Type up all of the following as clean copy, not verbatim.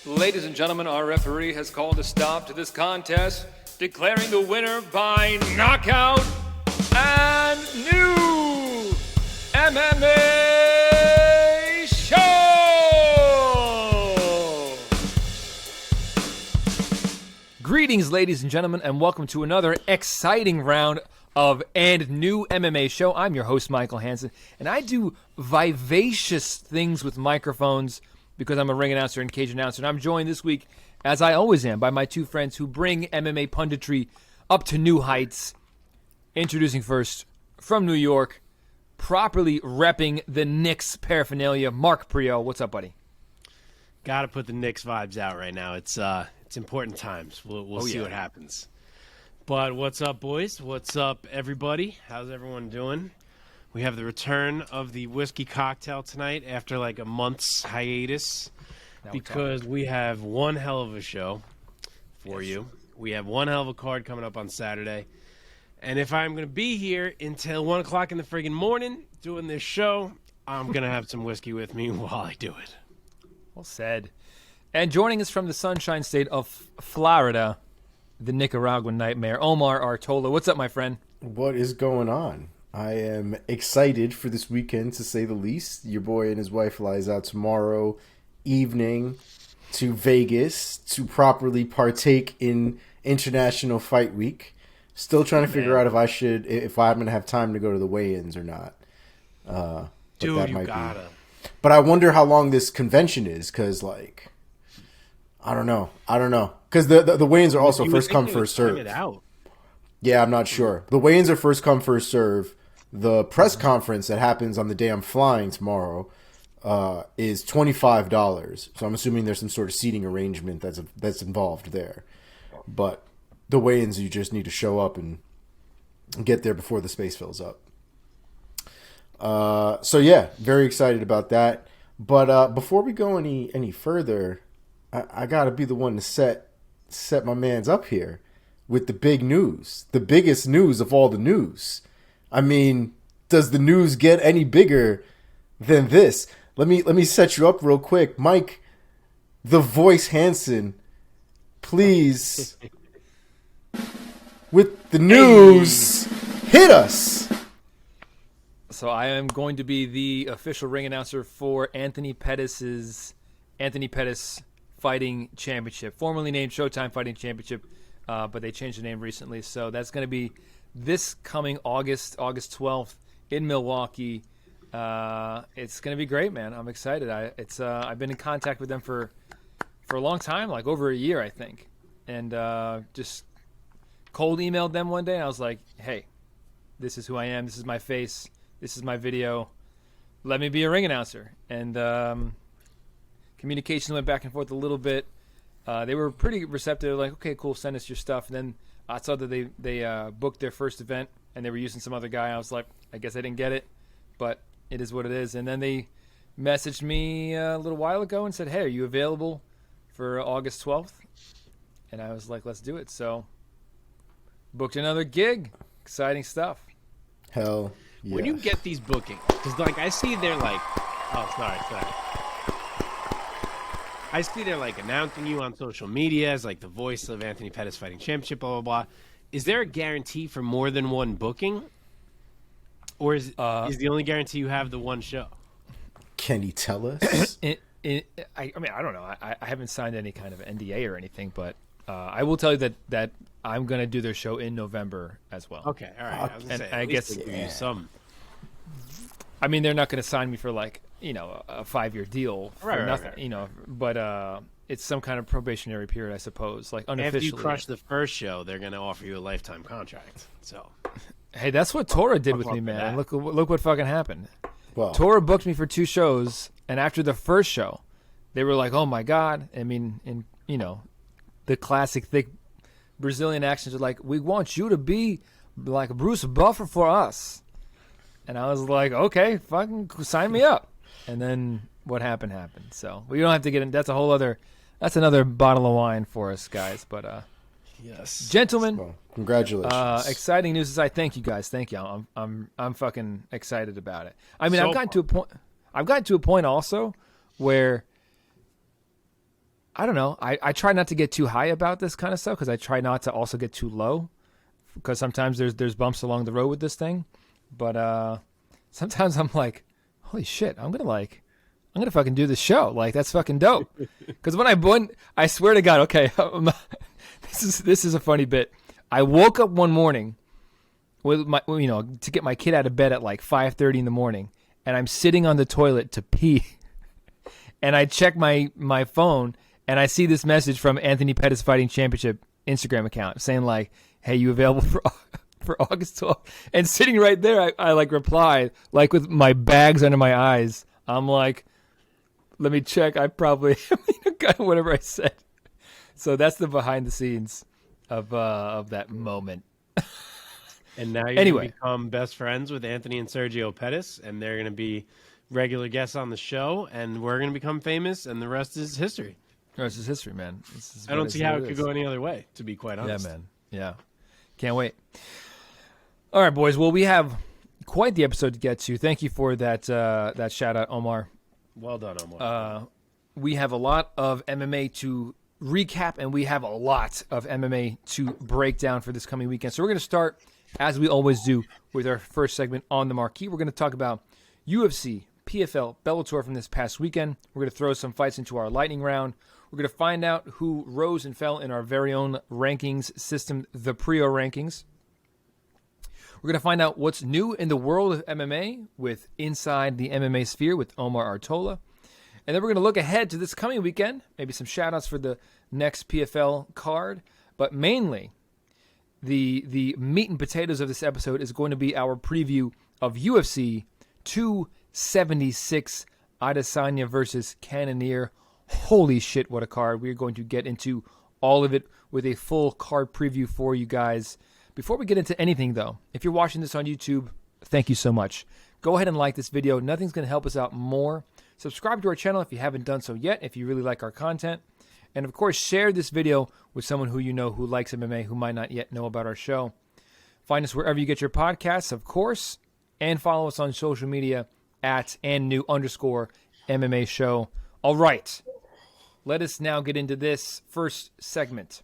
Ladies and gentlemen, our referee has called a stop to this contest, declaring the winner by knockout and new MMA show! Greetings, ladies and gentlemen, and welcome to another exciting round of and new MMA show. I'm your host, Michael Hansen, and I do vivacious things with microphones because I'm a ring announcer and cage announcer. And I'm joined this week, as I always am, by my two friends who bring MMA punditry up to new heights. Introducing first, from New York, properly repping the Knicks paraphernalia, Mark Priaulx. What's up, buddy? Got to put the Knicks vibes out right now. It's important times. We'll see what happens. But what's up, boys? What's up, everybody? How's everyone doing? We have the return of the whiskey cocktail tonight after like a month's hiatus because we have one hell of a show for you. We have one hell of a card coming up on Saturday. And if I'm going to be here until 1 o'clock in the friggin' morning doing this show, I'm going to have some whiskey with me while I do it. Well said. And joining us from the sunshine state of Florida, the Nicaraguan nightmare, Omar Artola. What's up, my friend? What is going on? I am excited for this weekend, to say the least. Your boy and his wife flies out tomorrow evening to Vegas to properly partake in International Fight Week. Still trying to figure out if I'm going to have time to go to the weigh-ins or not. Dude, that you might gotta. Be. But I wonder how long this convention is, because, like, I don't know. Because the weigh-ins are also first come, first serve. Yeah, I'm not sure. The weigh-ins are first come, first serve. The press conference that happens on the day I'm flying tomorrow is $25. So I'm assuming there's some sort of seating arrangement that's involved there. But the weigh-ins, you just need to show up and get there before the space fills up. So yeah, very excited about that. But before we go any further, I gotta be the one to set my mans up here with the big news, the biggest news of all the news. I mean, does the news get any bigger than this? Let me set you up real quick, Mike. The Voice Hansen, please, with the news, hit us. So I am going to be the official ring announcer for Anthony Pettis' Fighting Championship, formerly named Showtime Fighting Championship, but they changed the name recently. So that's going to be this coming August 12th in Milwaukee. It's going to be great, man. I'm excited. I've been in contact with them for a long time, like over a year, I think, and just cold emailed them one day, and I was like, hey, this is who I am. This is my face. This is my video. Let me be a ring announcer. And communication went back and forth a little bit. They were pretty receptive, like, okay, cool, send us your stuff. And then I saw that they booked their first event, and they were using some other guy. I was like, I guess I didn't get it, but it is what it is. And then they messaged me a little while ago and said, hey, are you available for August 12th? And I was like, let's do it. So booked another gig. Exciting stuff. Hell yeah. When you get these bookings, because like I see they're like, sorry. I see they're like announcing you on social media as like the voice of Anthony Pettis Fighting Championship, blah, blah, blah. Is there a guarantee for more than one booking? Or is the only guarantee you have the one show? Can you tell us? I mean, I don't know. I haven't signed any kind of NDA or anything, but I will tell you that I'm going to do their show in November as well. Okay, all right. I was gonna say, I guess give you some. I mean, they're not going to sign me for like, a 5-year deal for nothing, right. But it's some kind of probationary period, I suppose, like unofficially. After you crush the first show, they're going to offer you a lifetime contract. So, hey, that's what Tora did with me, man. And look what fucking happened. Well, Tora booked me for 2 shows, and after the first show, they were like, "Oh my god!" I mean, and the classic thick Brazilian accents are like, "We want you to be like Bruce Buffer for us." And I was like, okay, fucking sign me up. And then what happened. So we don't have to get in. That's another bottle of wine for us, guys. But yes, gentlemen, well, congratulations. Exciting news. Thank you guys. Thank you. I'm fucking excited about it. I mean, So I've gotten to a point also where I don't know. I try not to get too high about this kind of stuff because I try not to also get too low because sometimes there's bumps along the road with this thing. But sometimes I'm like, holy shit, I'm gonna fucking do this show. Like, that's fucking dope. Because when I swear to God, okay, this is a funny bit. I woke up one morning with to get my kid out of bed at like 5:30 in the morning, and I'm sitting on the toilet to pee, and I check my phone, and I see this message from Anthony Pettis Fighting Championship Instagram account saying like, "Hey, you available for August 12th?" And sitting right there, I like replied like with my bags under my eyes. I'm like, let me check. I probably got whatever I said. So that's the behind the scenes of that moment. And now you're going to become best friends with Anthony and Sergio Pettis, and they're going to be regular guests on the show, and we're going to become famous, and the rest is history. The rest is history, man. I don't see how it could go any other way, to be quite honest. Yeah, man. Yeah. Can't wait. All right, boys. Well, we have quite the episode to get to. Thank you for that shout out, Omar. Well done, Omar. We have a lot of MMA to recap, and we have a lot of MMA to break down for this coming weekend. So we're going to start, as we always do, with our first segment on the marquee. We're going to talk about UFC, PFL, Bellator from this past weekend. We're going to throw some fights into our lightning round. We're going to find out who rose and fell in our very own rankings system, the Priaulx Rankings. We're going to find out what's new in the world of MMA with Inside the MMA Sphere with Omar Artola. And then we're going to look ahead to this coming weekend, maybe some shout-outs for the next PFL card. But mainly, the meat and potatoes of this episode is going to be our preview of UFC 276, Adesanya versus Cannonier. Holy shit, what a card. We're going to get into all of it with a full card preview for you guys. Before we get into anything, though, if you're watching this on YouTube, thank you so much. Go ahead and like this video. Nothing's going to help us out more. Subscribe to our channel if you haven't done so yet, if you really like our content. And, of course, share this video with someone who you know who likes MMA, who might not yet know about our show. Find us wherever you get your podcasts, of course, and follow us on social media at @andnew_MMA show. All right. Let us now get into this first segment.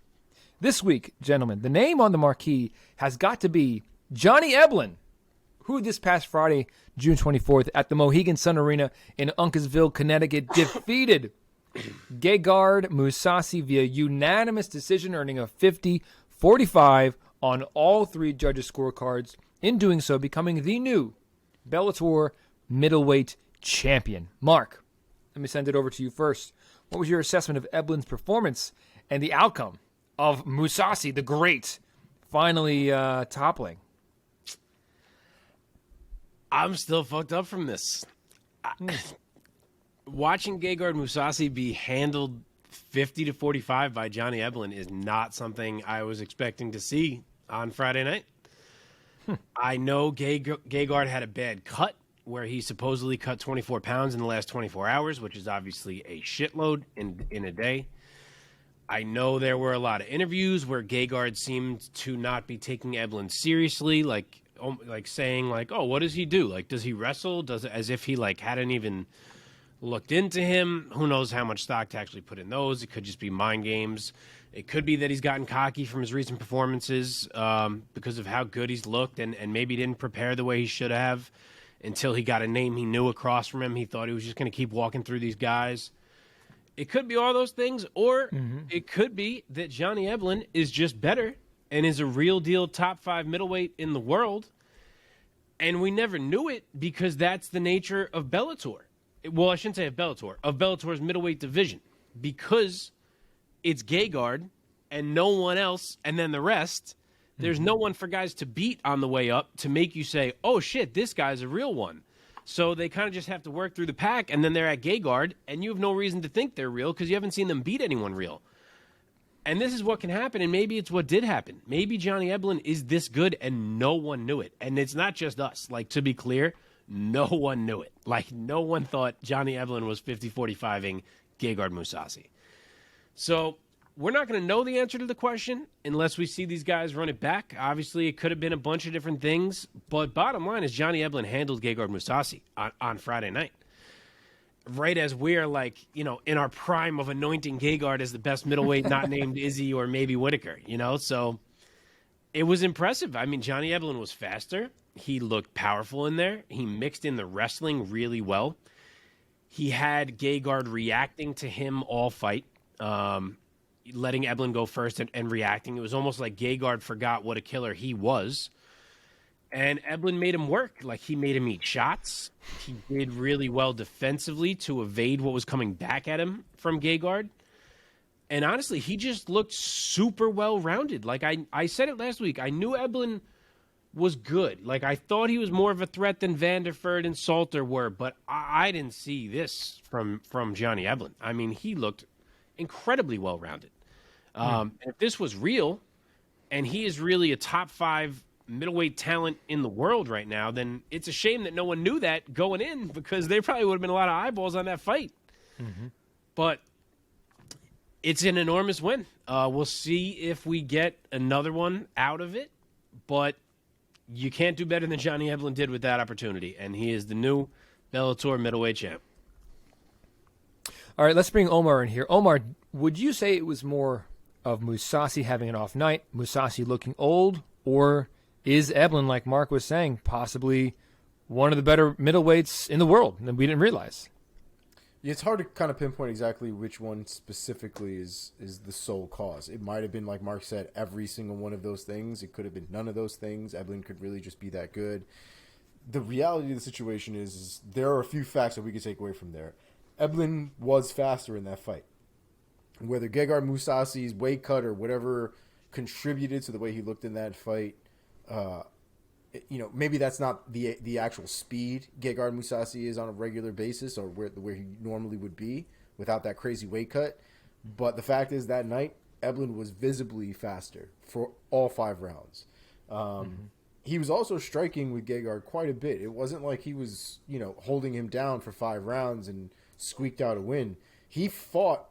This week, gentlemen, the name on the marquee has got to be Johnny Eblen, who this past Friday, June 24th, at the Mohegan Sun Arena in Uncasville, Connecticut, defeated Gegard Mousasi via unanimous decision, earning a 50-45 on all three judges' scorecards, in doing so becoming the new Bellator middleweight champion. Mark, let me send it over to you first. What was your assessment of Eblen's performance and the outcome of Mousasi, the Great, finally toppling? I'm still fucked up from this. Watching Gegard Mousasi be handled 50-45 by Johnny Eblen is not something I was expecting to see on Friday night. I know Gegard had a bad cut where he supposedly cut 24 pounds in the last 24 hours, which is obviously a shitload in a day. I know there were a lot of interviews where Gegard seemed to not be taking Eblen seriously, like saying like, "Oh, what does he do? Like, does he wrestle? As if he like hadn't even looked into him." Who knows how much stock to actually put in those? It could just be mind games. It could be that he's gotten cocky from his recent performances because of how good he's looked, and maybe didn't prepare the way he should have until he got a name he knew across from him. He thought he was just going to keep walking through these guys. It could be all those things, or it could be that Johnny Eblen is just better and is a real deal top 5 middleweight in the world, and we never knew it because that's the nature of Bellator. Well, I shouldn't say of Bellator, of Bellator's middleweight division, because it's Gegard and no one else, and then the rest. There's no one for guys to beat on the way up to make you say, "Oh shit, this guy's a real one." So they kind of just have to work through the pack, and then they're at Gegard, and you have no reason to think they're real because you haven't seen them beat anyone real. And this is what can happen, and maybe it's what did happen. Maybe Johnny Eblen is this good, and no one knew it. And it's not just us. Like, to be clear, no one knew it. Like, no one thought Johnny Eblen was 50-45ing Gegard Mousasi. So we're not going to know the answer to the question unless we see these guys run it back. Obviously, it could have been a bunch of different things. But bottom line is Johnny Eblen handled Gegard Mousasi on Friday night. right as we're like, in our prime of anointing Gegard as the best middleweight, not named Izzy or maybe Whitaker, so it was impressive. I mean, Johnny Eblen was faster. He looked powerful in there. He mixed in the wrestling really well. He had Gegard reacting to him all fight, letting Eblen go first and reacting. It was almost like Gegard forgot what a killer he was. And Eblen made him work. Like, he made him eat shots. He did really well defensively to evade what was coming back at him from Gegard. And honestly, he just looked super well-rounded. Like, I said it last week. I knew Eblen was good. Like, I thought he was more of a threat than Vanderford and Salter were, but I didn't see this from Johnny Eblen. I mean, he looked incredibly well-rounded. If this was real, and he is really a top 5 middleweight talent in the world right now, then it's a shame that no one knew that going in, because there probably would have been a lot of eyeballs on that fight. But it's an enormous win. We'll see if we get another one out of it, but you can't do better than Johnny Eblen did with that opportunity, and he is the new Bellator middleweight champ. All right, let's bring Omar in here. Omar, would you say it was more of Mousasi having an off night, Mousasi looking old, or is Eblen, like Mark was saying, possibly one of the better middleweights in the world that we didn't realize? Yeah, it's hard to kind of pinpoint exactly which one specifically is the sole cause. It might have been, like Mark said, every single one of those things. It could have been none of those things. Eblen could really just be that good. The reality of the situation is there are a few facts that we could take away from there. Eblen was faster in that fight. Whether Gegard Mousasi's weight cut or whatever contributed to the way he looked in that fight, maybe that's not the actual speed Gegard Mousasi is on a regular basis, or where he normally would be without that crazy weight cut. But the fact is, that night Eblen was visibly faster for all 5 rounds. He was also striking with Gegard quite a bit. It wasn't like he was holding him down for 5 rounds and squeaked out a win. He fought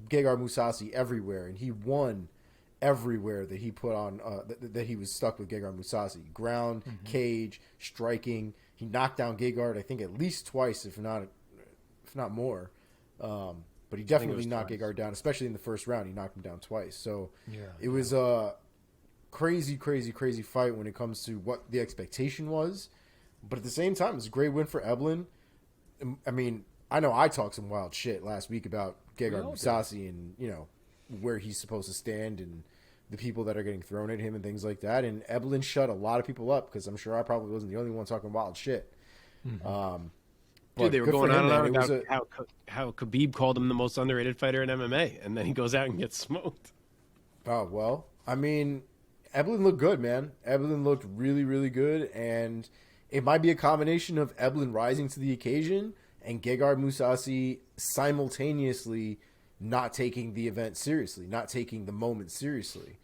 Gegard Mousasi everywhere, and he won everywhere that he put on, that he was stuck with Gegard Mousasi. Ground, cage, striking. He knocked down Gegard, I think, at least twice, if not more. But he definitely knocked Gegard down, especially in the first round. He knocked him down twice. So it was a crazy, crazy, crazy fight when it comes to what the expectation was. But at the same time, it's a great win for Eblen. I mean, I know I talked some wild shit last week about Gegard Mousasi and, where he's supposed to stand and the people that are getting thrown at him and things like that. And Eblen shut a lot of people up, because I'm sure I probably wasn't the only one talking wild shit. Dude, they were going on and on about how Khabib called him the most underrated fighter in MMA, and then he goes out and gets smoked. Oh, well, I mean, Eblen looked good, man. Eblen looked really, really good, and it might be a combination of Eblen rising to the occasion and Gegard Mousasi simultaneously not taking the event seriously, not taking the moment seriously,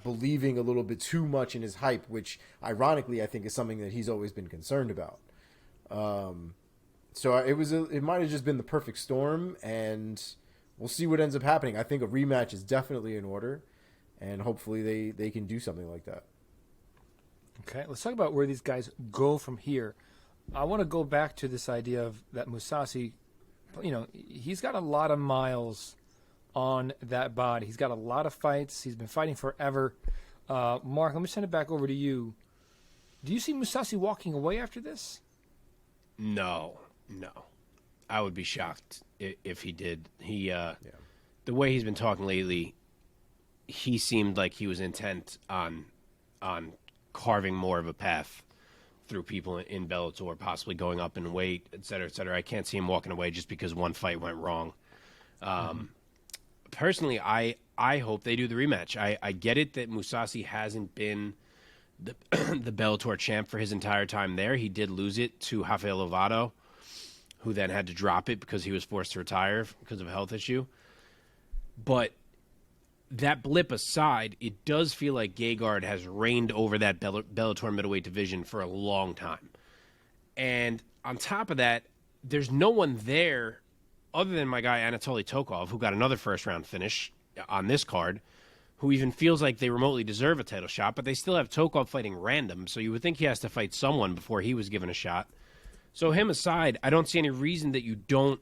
believing a little bit too much in his hype, which ironically I think is something that he's always been concerned about. So it might have just been the perfect storm, and we'll see what ends up happening. I think a rematch is definitely in order, and hopefully they can do something like that. Okay, let's talk about where these guys go from here. I want to go back to this idea of that Mousasi. He's got a lot of miles on that body. He's got a lot of fights. He's been fighting forever. Mark, let me send it back over to you. Do you see Mousasi walking away after this? No. I would be shocked if he did. The way he's been talking lately, he seemed like he was intent on carving more of a path through people in Bellator, possibly going up in weight, et cetera, et cetera. I can't see him walking away just because one fight went wrong. Personally, I hope they do the rematch. I get it that Mousasi hasn't been the Bellator champ for his entire time there. He did lose it to Rafael Lovato, who then had to drop it because he was forced to retire because of a health issue. But that blip aside, it does feel like Gegard has reigned over that Bellator middleweight division for a long time. And on top of that, there's no one there other than my guy Anatoly Tokov, who got another first-round finish on this card, who even feels like they remotely deserve a title shot, but they still have Tokov fighting random, so you would think he has to fight someone before he was given a shot. So him aside, I don't see any reason that you don't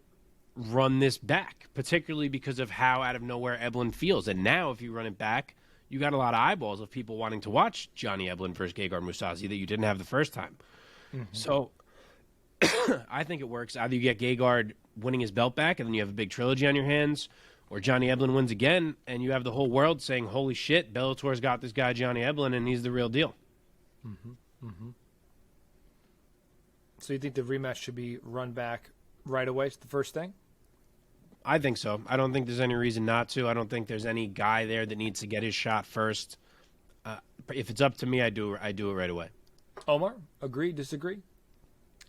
run this back, particularly because of how out of nowhere Eblen feels. And now if you run it back, you got a lot of eyeballs of people wanting to watch Johnny Eblen versus Gegard Mousasi that you didn't have the first time. Mm-hmm. So I think it works. Either you get Gegard winning his belt back and then you have a big trilogy on your hands, or Johnny Eblen wins again and you have the whole world saying, holy shit, Bellator's got this guy Johnny Eblen and he's the real deal. Mm-hmm. Mm-hmm. So you think the rematch should be run back right away? It's the first thing? I think so. I don't think there's any reason not to. I don't think there's any guy there that needs to get his shot first. If it's up to me, I do it right away. Omar, agree, disagree?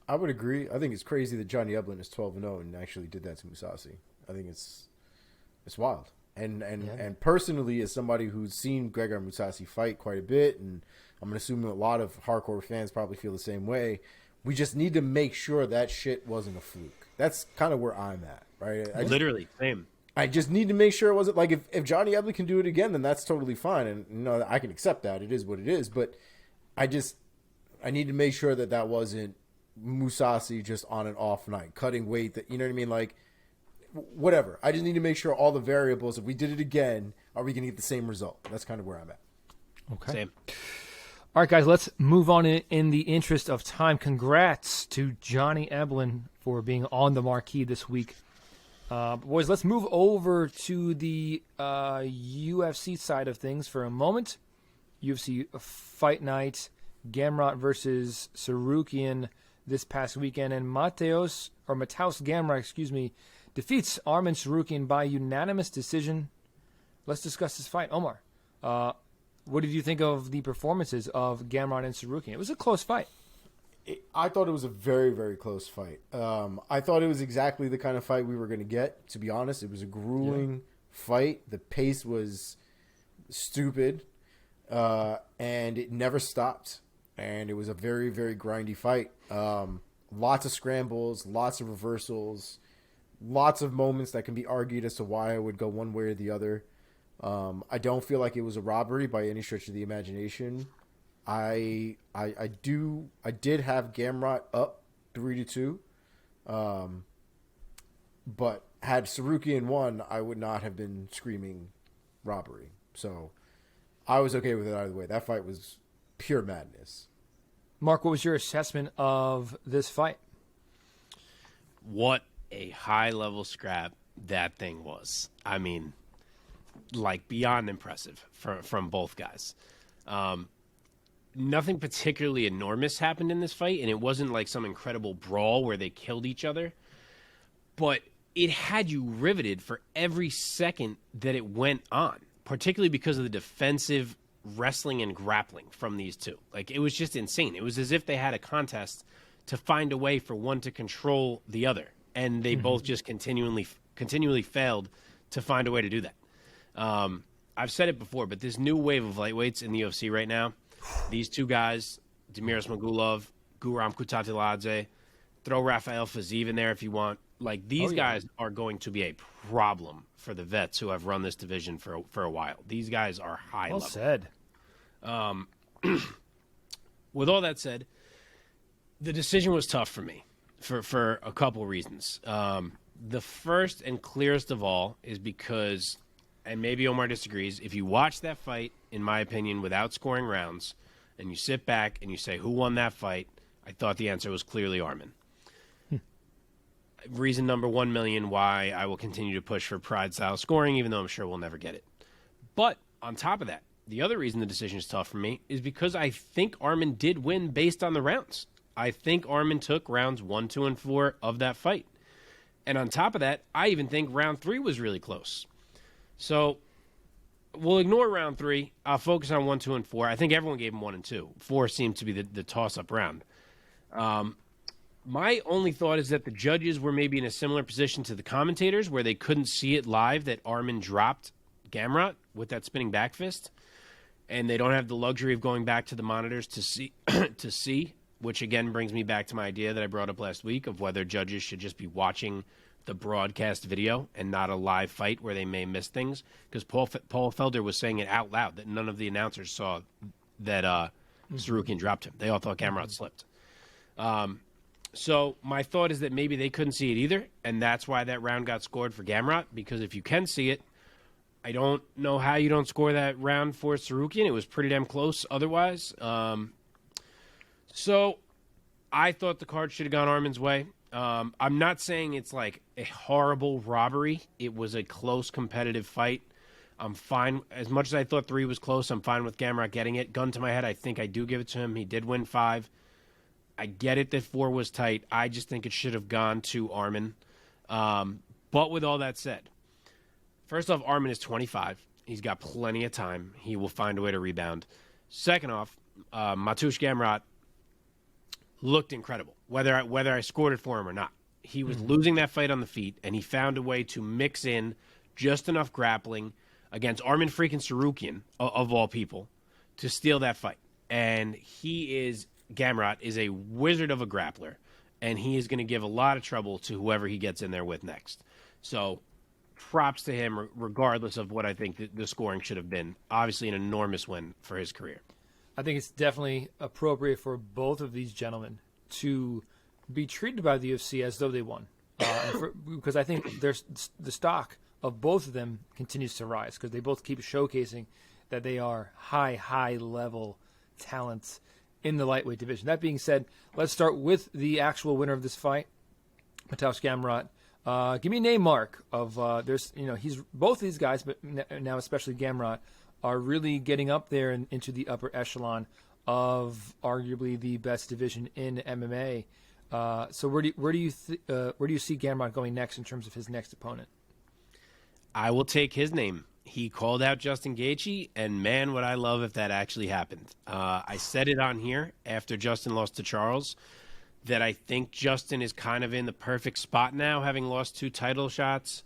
I would agree. I think it's crazy that Johnny Eblen is 12-0 and actually did that to Mousasi. I think it's wild. And personally, as somebody who's seen Gegard Mousasi fight quite a bit, and I'm assuming a lot of hardcore fans probably feel the same way, we just need to make sure that shit wasn't a fluke. That's kind of where I'm at, right? Literally, same. I just need to make sure it wasn't like if Johnny Eblen can do it again, then that's totally fine, and I can accept that. It is what it is, but I need to make sure that wasn't Mousasi just on an off night, cutting weight. That, you know what I mean? Like, whatever. I just need to make sure all the variables. If we did it again, are we going to get the same result? That's kind of where I'm at. Okay. Same. All right, guys, let's move on in the interest of time. Congrats to Johnny Eblen for being on the marquee this week. Boys, let's move over to the UFC side of things for a moment. UFC Fight Night, Gamrot versus Tsarukyan this past weekend, and Mateusz Gamrot, defeats Arman Tsarukyan by unanimous decision. Let's discuss this fight. Omar, what did you think of the performances of Gamrot and Tsarukyan? It was a close fight. I thought it was a very, very close fight. I thought it was exactly the kind of fight we were going to get, to be honest. It was a grueling fight. The pace was stupid, and it never stopped. And it was a very, very grindy fight. Lots of scrambles, lots of reversals, lots of moments that can be argued as to why I would go one way or the other. I don't feel like it was a robbery by any stretch of the imagination. I did have Gamrot up 3-2, but had Tsarukyan won, I would not have been screaming robbery. So I was okay with it either way. That fight was pure madness. Mark, what was your assessment of this fight? What a high-level scrap that thing was. I mean, like, beyond impressive from both guys. Nothing particularly enormous happened in this fight, and it wasn't like some incredible brawl where they killed each other. But it had you riveted for every second that it went on, particularly because of the defensive wrestling and grappling from these two. Like, it was just insane. It was as if they had a contest to find a way for one to control the other, and they both just continually failed to find a way to do that. I've said it before, but this new wave of lightweights in the UFC right now, these two guys, Demiris Magulov, Guram Kutateladze, throw Rafael Fiziev in there if you want. Like, these guys are going to be a problem for the vets who have run this division for a while. These guys are high level. Well said. With all that said, the decision was tough for me for a couple reasons. The first and clearest of all is because, and maybe Omar disagrees, if you watch that fight, in my opinion, without scoring rounds, and you sit back and you say, who won that fight? I thought the answer was clearly Arman. Reason number 1 million why I will continue to push for pride-style scoring, even though I'm sure we'll never get it. But on top of that, the other reason the decision is tough for me is because I think Arman did win based on the rounds. I think Arman took rounds 1, 2, and 4 of that fight. And on top of that, I even think round 3 was really close. So we'll ignore round 3. I'll focus on 1, 2, and 4. I think everyone gave him 1 and 2. 4 seemed to be the toss-up round. My only thought is that the judges were maybe in a similar position to the commentators, where they couldn't see it live that Arman dropped Gamrot with that spinning back fist, and they don't have the luxury of going back to the monitors to see, which again brings me back to my idea that I brought up last week of whether judges should just be watching the broadcast video and not a live fight where they may miss things, because Paul Felder was saying it out loud that none of the announcers saw that Tsarukyan dropped him. They all thought Gamrot slipped. So my thought is that maybe they couldn't see it either, and that's why that round got scored for Gamrot, because if you can see it, I don't know how you don't score that round for Tsarukyan. It was pretty damn close otherwise. So I thought the card should have gone Arman's way. I'm not saying it's like a horrible robbery. It was a close competitive fight. I'm fine. As much as I thought 3 was close, I'm fine with Gamrot getting it. Gun to my head, I think I do give it to him. He did win 5. I get it that 4 was tight. I just think it should have gone to Arman. But with all that said, first off, Arman is 25. He's got plenty of time. He will find a way to rebound. Second off, Mateusz Gamrot looked incredible, whether I scored it for him or not. He was losing that fight on the feet, and he found a way to mix in just enough grappling against Arman freaking Tsarukyan, of all people, to steal that fight. And Gamrot is a wizard of a grappler, and he is going to give a lot of trouble to whoever he gets in there with next. So props to him, regardless of what I think the scoring should have been. Obviously an enormous win for his career. I think it's definitely appropriate for both of these gentlemen to be treated by the UFC as though they won. Because I think the stock of both of them continues to rise, because they both keep showcasing that they are high level talents in the lightweight division. That being said, let's start with the actual winner of this fight, Mateusz Gamrot. Give me a name, Mark. He's both these guys, but now especially Gamrot, are really getting up there into the upper echelon of arguably the best division in MMA. So where do you see Gamrot going next in terms of his next opponent? I will take his name. He called out Justin Gaethje, and man, would I love if that actually happened. I said it on here after Justin lost to Charles that I think Justin is kind of in the perfect spot now, having lost 2 title shots.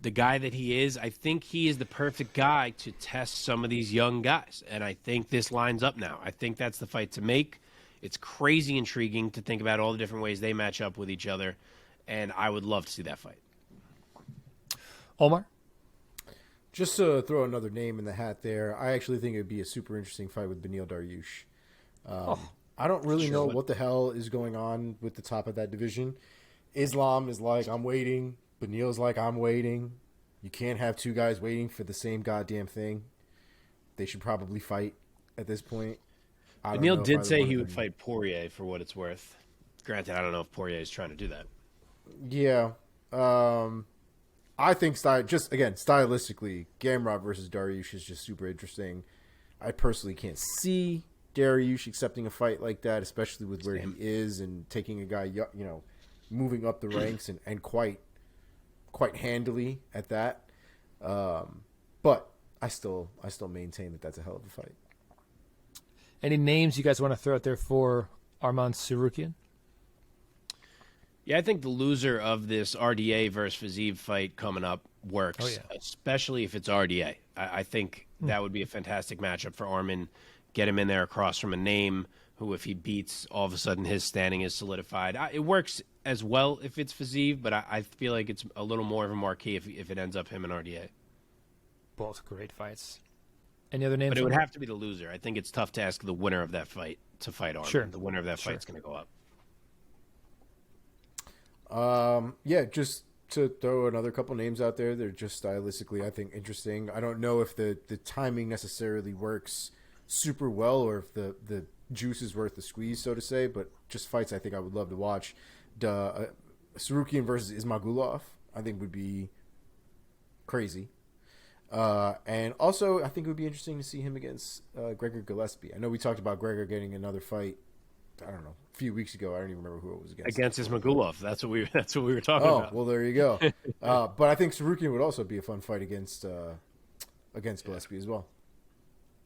The guy that he is, I think he is the perfect guy to test some of these young guys, and I think this lines up now. I think that's the fight to make. It's crazy intriguing to think about all the different ways they match up with each other, and I would love to see that fight. Omar? Just to throw another name in the hat there, I actually think it would be a super interesting fight with Beneil Dariush. I don't really know what the hell is going on with the top of that division. Islam is like, I'm waiting. Beneil's like, I'm waiting. You can't have 2 guys waiting for the same goddamn thing. They should probably fight at this point. Beneil did say he would fight Poirier for what it's worth. Granted, I don't know if Poirier is trying to do that. Yeah. I think stylistically, Gamrot versus Dariush is just super interesting. I personally can't see Dariush accepting a fight like that, especially with where he is and taking a guy, moving up the ranks and quite handily at that. But I still maintain that that's a hell of a fight. Any names you guys want to throw out there for Arman Tsarukyan? Yeah, I think the loser of this RDA versus Fiziev fight coming up works, especially if it's RDA. I think that would be a fantastic matchup for Arman. Get him in there across from a name who, if he beats, all of a sudden his standing is solidified. It works as well if it's Fiziev, but I feel like it's a little more of a marquee if it ends up him in RDA. Both great fights. Any other names? But it would have to be the loser. I think it's tough to ask the winner of that fight to fight Arman. Sure. The winner of that fight's going to go up. Just to throw another couple names out there, they're just stylistically, I think, interesting. I don't know if the timing necessarily works super well or if the juice is worth the squeeze, so to say, but just fights I think I would love to watch. Tsarukyan versus Ismagulov, I think would be crazy. And also, I think it would be interesting to see him against Gregor Gillespie. I know we talked about Gregor getting another fight, I don't know, a few weeks ago. I don't even remember who it was against. Against Ismagulov. That's what we were talking about. Oh, well, there you go. But I think Tsarukyan would also be a fun fight against Gillespie as well.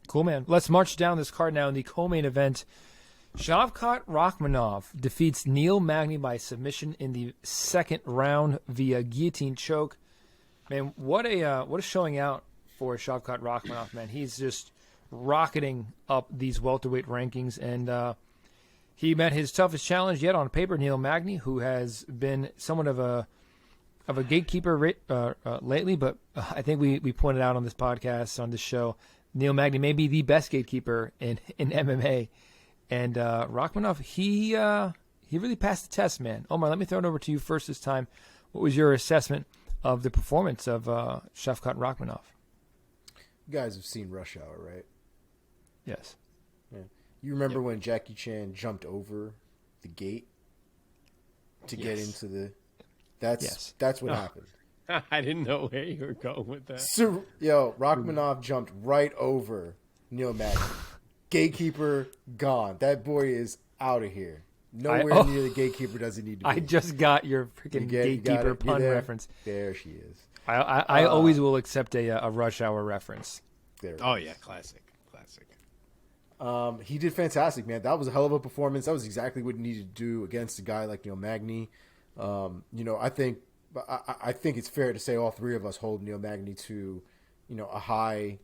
Cool, man. Let's march down this card now in the co-main event. Shavkat Rakhmonov defeats Neil Magny by submission in the second round via guillotine choke. Man, what a showing out for Shavkat Rakhmonov, man. He's just rocketing up these welterweight rankings, and he met his toughest challenge yet on paper, Neil Magny, who has been somewhat of a gatekeeper lately, but I think we pointed out on this podcast, on this show, Neil Magny may be the best gatekeeper in MMA. And Rakhmonov, he he really passed the test, man. Omar, let me throw it over to you first this time. What was your assessment of the performance of Shavkat Rakhmonov? You guys have seen Rush Hour, right? Yes. Yeah. You remember when Jackie Chan jumped over the gate to get into the... That's what happened. I didn't know where you were going with that. So, Rakhmonov jumped right over Neil Magny. Gatekeeper gone. That boy is out of here. Nowhere near the gatekeeper does he need to be. I just got your freaking gatekeeper pun reference. There she is. I always will accept a Rush Hour reference. Oh, yeah. Classic. He did fantastic, man. That was a hell of a performance. That was exactly what he needed to do against a guy like Neil Magny. I think it's fair to say all three of us hold Neil Magny to, a high,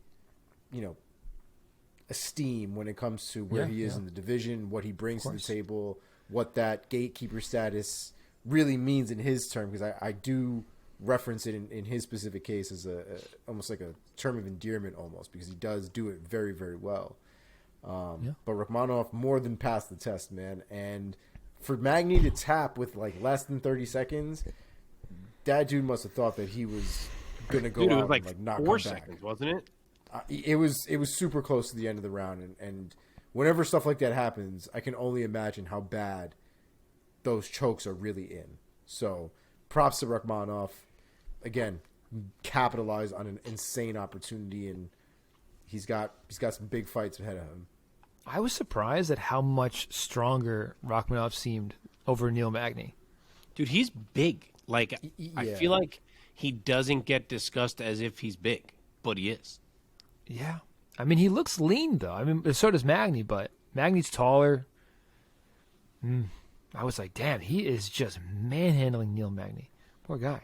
esteem when it comes to where he is in the division, what he brings to the table, what that gatekeeper status really means in his term. Because I do reference it in his specific case as almost like a term of endearment almost, because he does do it very, very well. But Rakhmonov more than passed the test, man. And for Magny to tap with like less than 30 seconds, that dude must have thought that he was gonna go out like, and not 4 come back. seconds, wasn't it? It was super close to the end of the round, and whenever stuff like that happens, I can only imagine how bad those chokes are really in. So props to Rakhmonov. Again, capitalized on an insane opportunity, and he's got some big fights ahead of him. I was surprised at how much stronger Rakhmonov seemed over Neil Magny. Dude, he's big. Like, I feel like he doesn't get discussed as if he's big, but he is. Yeah. I mean, he looks lean, though. I mean, so does Magny, but Magny's taller. I was like, damn, he is just manhandling Neil Magny. Poor guy.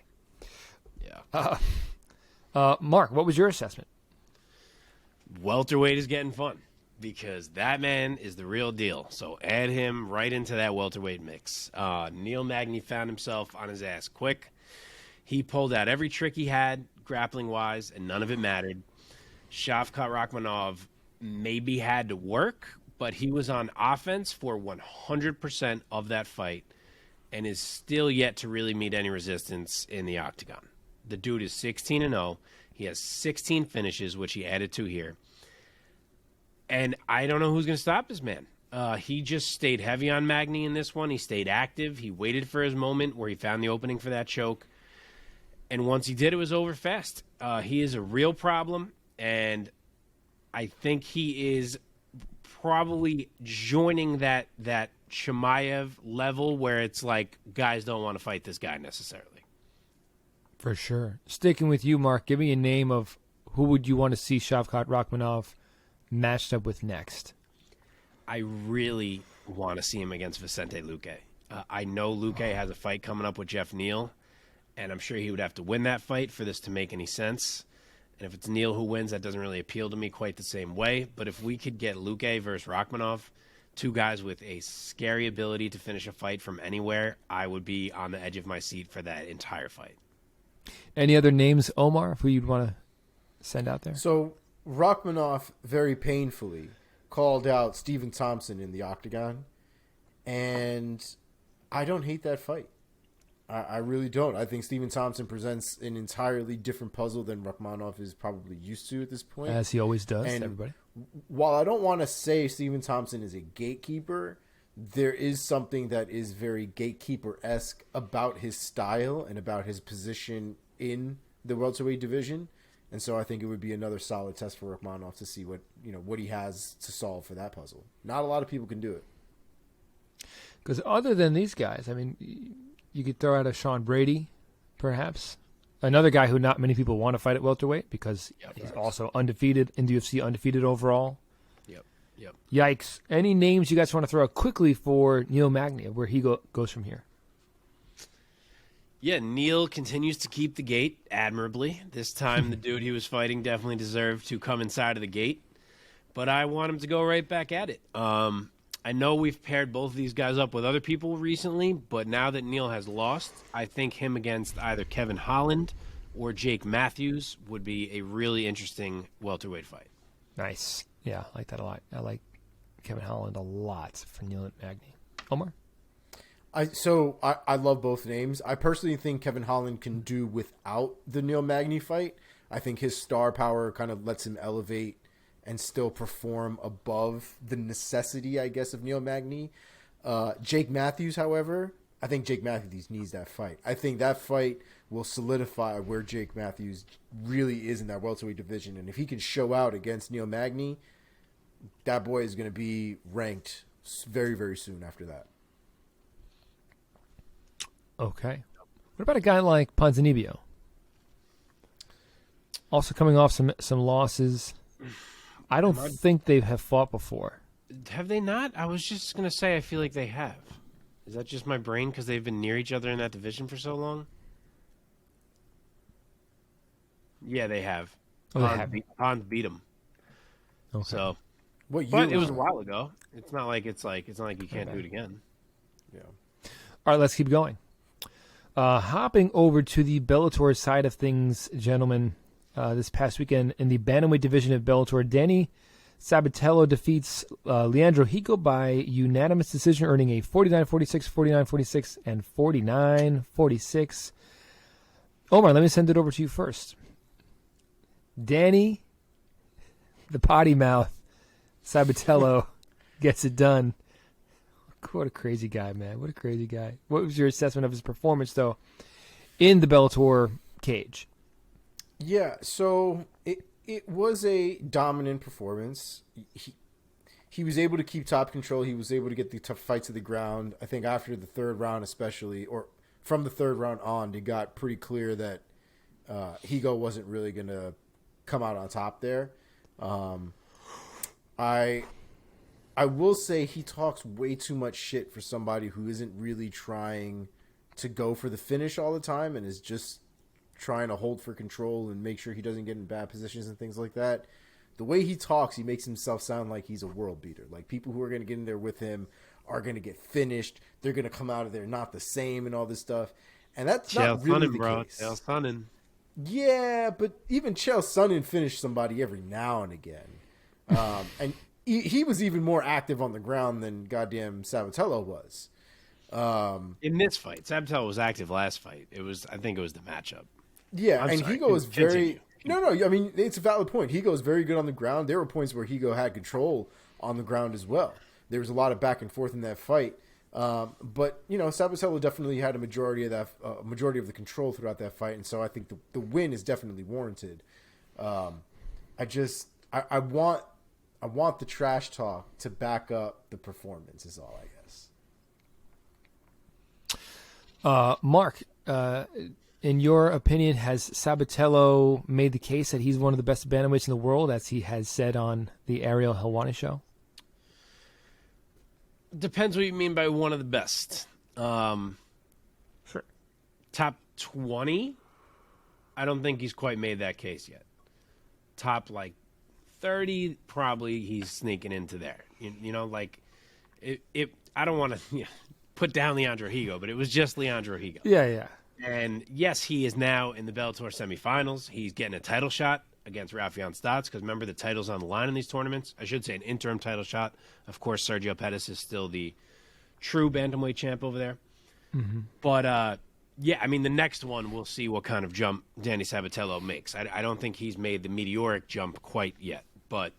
Yeah. Mark, what was your assessment? Welterweight is getting fun because that man is the real deal. So add him right into that welterweight mix. Neil Magny found himself on his ass quick. He pulled out every trick he had, grappling-wise, and none of it mattered. Shavkat Rakhmonov maybe had to work, but he was on offense for 100% of that fight and is still yet to really meet any resistance in the octagon. The dude is 16-0. He has 16 finishes, which he added to here. And I don't know who's going to stop this man. He just stayed heavy on Magny in this one. He stayed active. He waited for his moment where he found the opening for that choke. And once he did, it was over fast. He is a real problem, and I think he is probably joining that Chimaev level where it's like guys don't want to fight this guy necessarily. For sure. Sticking with you, Mark, give me a name of who would you want to see Shavkat Rakhmonov matched up with next. I really want to see him against Vicente Luque. I know Luque has a fight coming up with Jeff Neal, and I'm sure he would have to win that fight for this to make any sense. And if it's Neal who wins, that doesn't really appeal to me quite the same way. But if we could get Luque versus Rakhmonov, two guys with a scary ability to finish a fight from anywhere, I would be on the edge of my seat for that entire fight. Any other names, Omar, who you'd want to send out there? So Rakhmonov very painfully called out Stephen Thompson in the octagon, and I don't hate that fight. I really don't. I think Stephen Thompson presents an entirely different puzzle than Rakhmonov is probably used to at this point. As he always does, and everybody. While I don't want to say Stephen Thompson is a gatekeeper, there is something that is very gatekeeper-esque about his style and about his position in the welterweight division. And so I think it would be another solid test for Rakhmonov to see what he has to solve for that puzzle. Not a lot of people can do it. Because other than these guys, I mean, you could throw out a Sean Brady, perhaps. Another guy who not many people want to fight at welterweight because he's also undefeated in the UFC, undefeated overall. Yep. Yikes. Any names you guys want to throw out quickly for Neil Magny, where he goes from here? Yeah, Neil continues to keep the gate admirably. This time, the dude he was fighting definitely deserved to come inside of the gate. But I want him to go right back at it. I know we've paired both of these guys up with other people recently, but now that Neil has lost, I think him against either Kevin Holland or Jake Matthews would be a really interesting welterweight fight. Nice. Yeah, I like that a lot. I like Kevin Holland a lot for Neil Magny. Omar? I love both names. I personally think Kevin Holland can do without the Neil Magny fight. I think his star power kind of lets him elevate and still perform above the necessity, I guess, of Neil Magny. Jake Matthews, however, I think Jake Matthews needs that fight. I think that fight will solidify where Jake Matthews really is in that welterweight division. And if he can show out against Neil Magny, that boy is going to be ranked very, very soon after that. Okay. What about a guy like Ponzinibbio? Also coming off some losses. I don't think they have fought before. Have they not? I was just going to say I feel like they have. Is that just my brain because they've been near each other in that division for so long? Yeah, they have. Pons beat them. Okay. So, but it was a while ago. It's not like you can't do it again. Yeah. All right, let's keep going. Hopping over to the Bellator side of things, gentlemen. This past weekend in the bantamweight division of Bellator, Danny Sabatello defeats Leandro Higo by unanimous decision, earning a 49-46, 49-46, and 49-46. Omar, let me send it over to you first. Danny, the potty mouth, Sabatello gets it done. What a crazy guy, man. What a crazy guy. What was your assessment of his performance, though, in the Bellator cage? Yeah, so it was a dominant performance. He was able to keep top control. He was able to get the tough fights to the ground. I think after the third round especially, or from the third round on, it got pretty clear that Higo wasn't really going to come out on top there. I will say he talks way too much shit for somebody who isn't really trying to go for the finish all the time and is just trying to hold for control and make sure he doesn't get in bad positions and things like that. The way he talks, he makes himself sound like he's a world beater. Like people who are going to get in there with him are going to get finished. They're going to come out of there not the same and all this stuff. And that's not really the case. Chael Sonnen. Yeah, but even Chael Sonnen finished somebody every now and again. And he was even more active on the ground than goddamn Sabatello was. In this fight, Sabatello was active last fight. I think it was the matchup. Yeah, Higo was very... No, I mean, it's a valid point. Higo was very good on the ground. There were points where Higo had control on the ground as well. There was a lot of back and forth in that fight. But, Sabatello definitely had a majority of the control throughout that fight, and so I think the win is definitely warranted. I want the trash talk to back up the performance is all, I guess. Mark, in your opinion, has Sabatello made the case that he's one of the best bantamweights in the world, as he has said on the Ariel Helwani show? Depends what you mean by one of the best. Sure. Top 20? I don't think he's quite made that case yet. Top, 30, probably he's sneaking into there. I don't want to put down Leandro Higo, but it was just Leandro Higo. Yeah. And yes, he is now in the Bellator semifinals. He's getting a title shot against Rafael Stotts, because remember, the title's on the line in these tournaments. I should say an interim title shot. Of course, Sergio Pettis is still the true bantamweight champ over there. Mm-hmm. But, the next one, we'll see what kind of jump Danny Sabatello makes. I don't think he's made the meteoric jump quite yet. But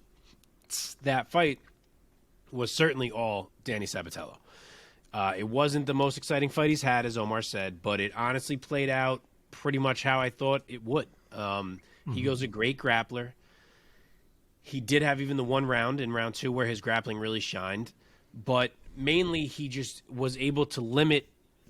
that fight was certainly all Danny Sabatello. It wasn't the most exciting fight he's had, as Omar said, but it honestly played out pretty much how I thought it would. Higo's a great grappler. He did have even the one round in round 2 where his grappling really shined, but mainly he just was able to limit